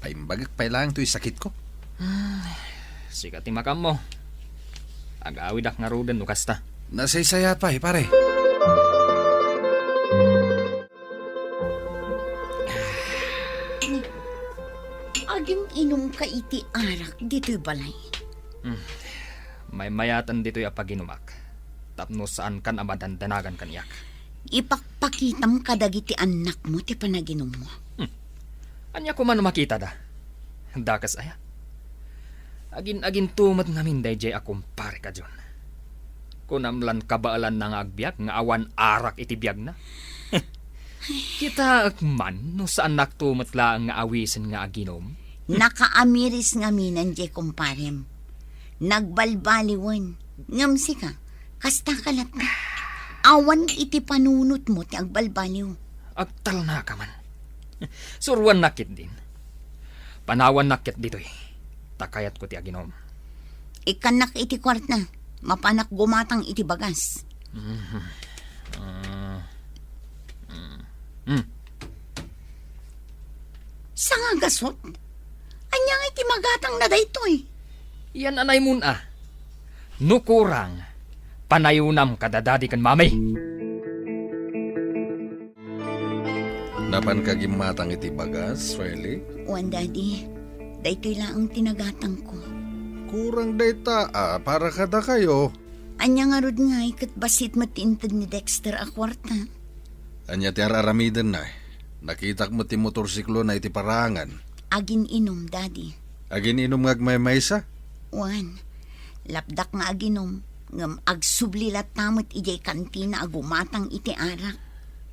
Paimbagak pa lang to'y sakit ko. Sikat ti makam mo. Agawidak nga rudan no kasta. Nasaysaya pa pare. Aging inom ka iti arak dito'y balay. May mayatan dito'y apaginumak. Tapno saan kan amadandanagan kanyak. Ipakpakitam kadagiti anak mo ti panaginom mo. Anya ko man makita da. Dakas aya. Agin tumat ngamin day akong pare ka dyan. Kunamlan kabaalan na nga agbiag nga awan arak iti biag na. Kita man no saan naktumat lang nga awisin nga aginom. Nakaamiris nga minan jay kumparem. Nagbalbaliwan. Ngamsi ka. Kasta kalat na. Awan iti panunot mo ti agbalbaliw. Agtal na ka man. Surwan nakit din. Panawan nakit dito'y. Takayat ko ti aginom. Ikanak iti kwarta. Mapanak gumatang iti bagas. Sanga gasot? Anyang iti magatang na daytoy. Yan anay muna. Nukurang. Panayunam kadadadi kan mamay. Napan kagimatang iti bagas, Feli? Wan, Daddy. Daytoy lang ang tinagatang ko. Kurang dayta, para kada kayo. Anya nga rod nga, ikat basit matintad ni Dexter a kwarta. Anya ti araramidan na. Nakitak mo ti motorsiklo na iti parangan. Agin inom, Daddy. Agin inom ngagmaymaysa? Wan, lapdak nga aginom. Ngam agsublilat tamot ijay kantina agumatang iti arak.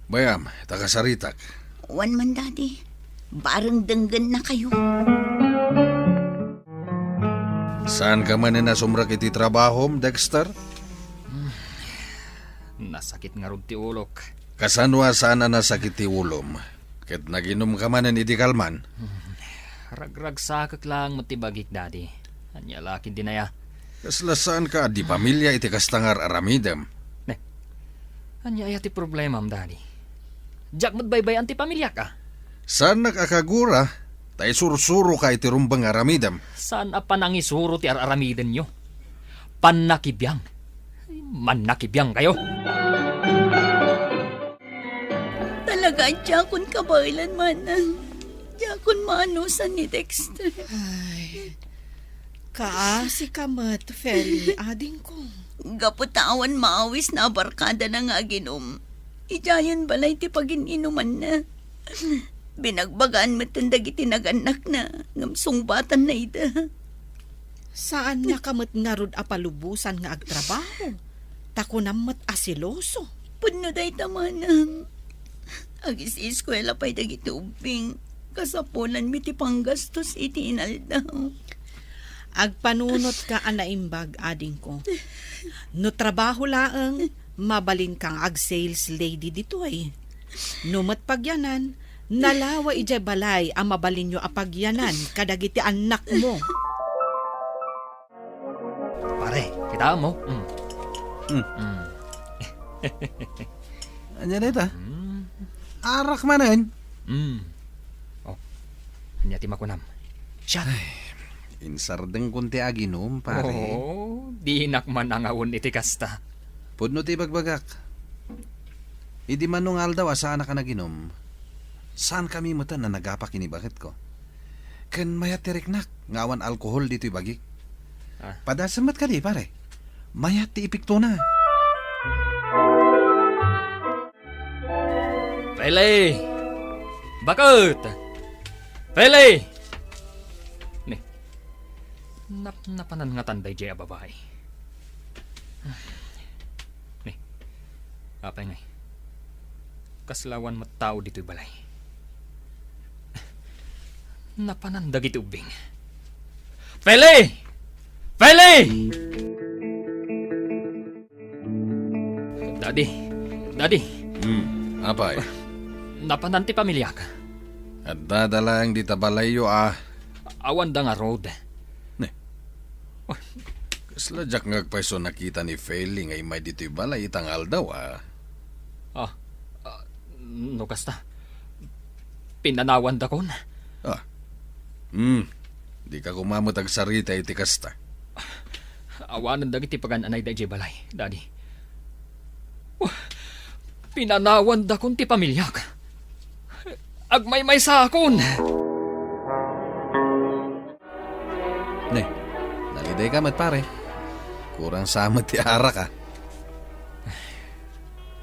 Bayam, takasaritak. Wan man, Daddy. Barang denggan na kayo. Saan ka man na sumrak iti trabaho, Dexter? Nasakit nga rod ti ulok. Kasanwa saan na nasakit ti ulom? Ket naginom ka man iti kalman? Ragrag sakak lang matibagik, Daddy. Anya lakin dinaya. Kaslasaan ka di pamilya iti kastangar aramidem. Anya ay ti problema, Daddy. Jack matbaybay anti pamilya ka. Saan nakakagura? Tay sursuro ka iti rumbang aramidem. Saan apa nangisuro ti aramiden nyo? Panakibiyang. Manakibiyang kayo. Talaga, Jakon kabailan manan. Jakon manusan ni Dexter. Ay, kaasi ka mat, Feli, ading ko. Gaputawan maawis na barkada na nga ginom. Ijayan balay ti pagininuman na. Binagbagaan matandag itinaganak na. Ngamsungbatan na ida. Saan nakamot nga rod apalubusan nga agtrabaho? Tako namat asiloso. Pudno day tamanang. Agis eskwela pa'y dagitubing. Kasapulan mi ti panggastos iti inaldaw. Agpanunot ka anaimbag, ading ko. No trabaho laang, mabalin kang ag-sales lady dito ay. Numat pagyanan, nalawa ijay balay ang mabalin nyo apagyanan kadagiti anak mo. dayta mo. Anya dayta? Arak manen. Oh. Nya ti makunam. Siya. Insardeng kunti aginom, pare. Oh, di nakman ang awon iti kasta. Pudno ti bagbagak. Idi manungal daw asana ka naginom. Saan kami mutan na nagapak inibakit ko? Ken mayat tiriknak, ngawan alkohol dito'y bagik. Padasamat ka di, pare. Mayat ti ipikto na. Pele! Bakit? Pele! Ni, napanan nga tanday jay a babae. Ni, apay ngay. Kaslawan mo tao dito'y balay. Napanandag iti ubing. Pele! Pele! Daddy, Apay? napanan ti pamilya ka. At dadalang di tabalayo Awan da nga road. Kasla jak ngagpaiso nakita ni Feli ngay may dito'y balay itangal daw No kasta. Pinanawan da kon. Di ka kumamot ag sarita iti kasta. Awanan dagiti pagananay da jay balay, Daddy. Pinanawan da kon ti pamilyak. Agmay-may sa akon. Naliday ka mat pare. Kurang samot ti ara ka.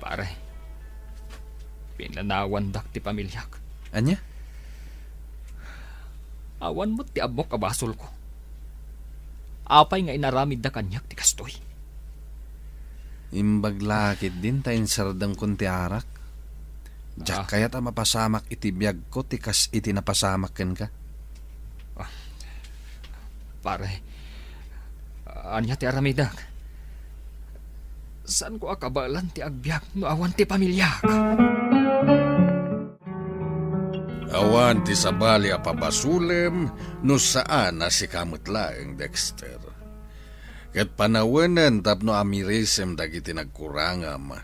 Pare, pinanawan dak ti pamilyak. Anya? Awan mo ti abok kabasol ko. Apay nga inaramid da kanyak ti kastoy. Imbaglakit din tayo sardang kunti arak. Diyak kayat mapasamak iti biyag ko tikas iti napasamak ken ka. Pare, anya ti aramidak. Saan ko akabalan ti agbyag no awan ti pamilyak? Awan ti sabali a pabasulem no saan na si kamot laeng Dexter. Ket panawanan tapno amiresem dagiti nagkurangam.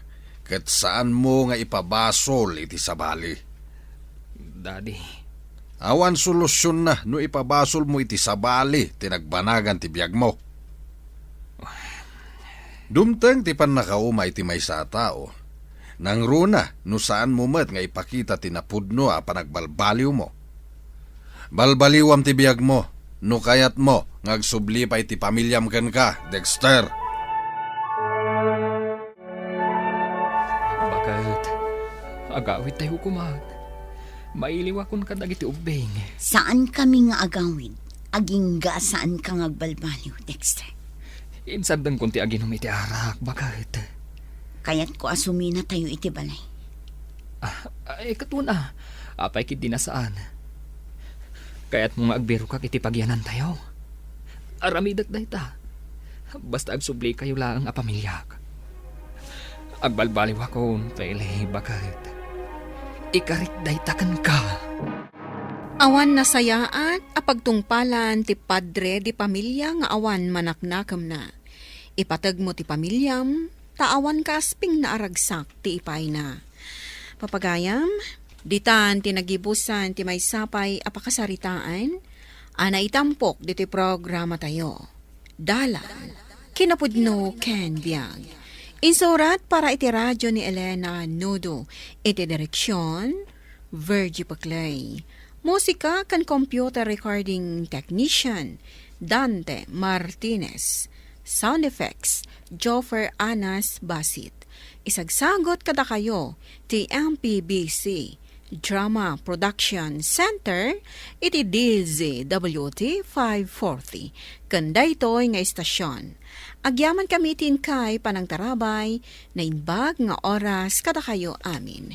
Ket saan mo nga ipabasol iti sabali. Daddy. Awan solusyon na no ipabasol mo iti sabali tinagbanagan ti biyag mo. Dumteng ti pan nakauma iti may sa tao. Nang runa no saan mo met nga ipakita tinapudno panagbalbaliw mo. Balbaliwam ti biyag mo no kayat mo ngagsubli pa iti pamilyam ken ka, Dexter. Bakit? Agawid tayo kumag. Mailiwakon ka dagiti ubing. Saan kami nga agawid? Aging ga saan ka ngagbalbaliw, Dexter? Insardang kunti aginom iti arak. Bakit? Kaya't ko asumi na tayo iti balay. Katuna. Apay kit di na saan. Kaya't mga agbiro kak iti pagyanan tayo. Aramidak dayta. Basta agsubli kayo lang ang pamilyak. Agbalbaliw akon, Pele. Bakit? Ikarik daytakan ka. Awan nasayaan apagtungpalan ti padre di pamilya nga awan manaknakam na. Ipatag mo ti pamilyam, taawan ka asping na aragsak ti ipay na. Papagayam, ditan tinagibusan ti may sapay apakasaritaan, ana itampok diti programa tayo. Dalan, kinapudno ken biag. Insurat para iti radyo ni Elena Nudo, iti direksyon, Virgie Paclay. Musika kan computer recording technician, Dante Martinez. Sound effects, Joffer Anas Basit. Isagsagot kada kayo, ti MPBC Drama Production Center, iti DZWT 540. Kanday to'y nga istasyon. Agyaman kami tin kay panang tarabay, na inbag nga oras kada kayo amin.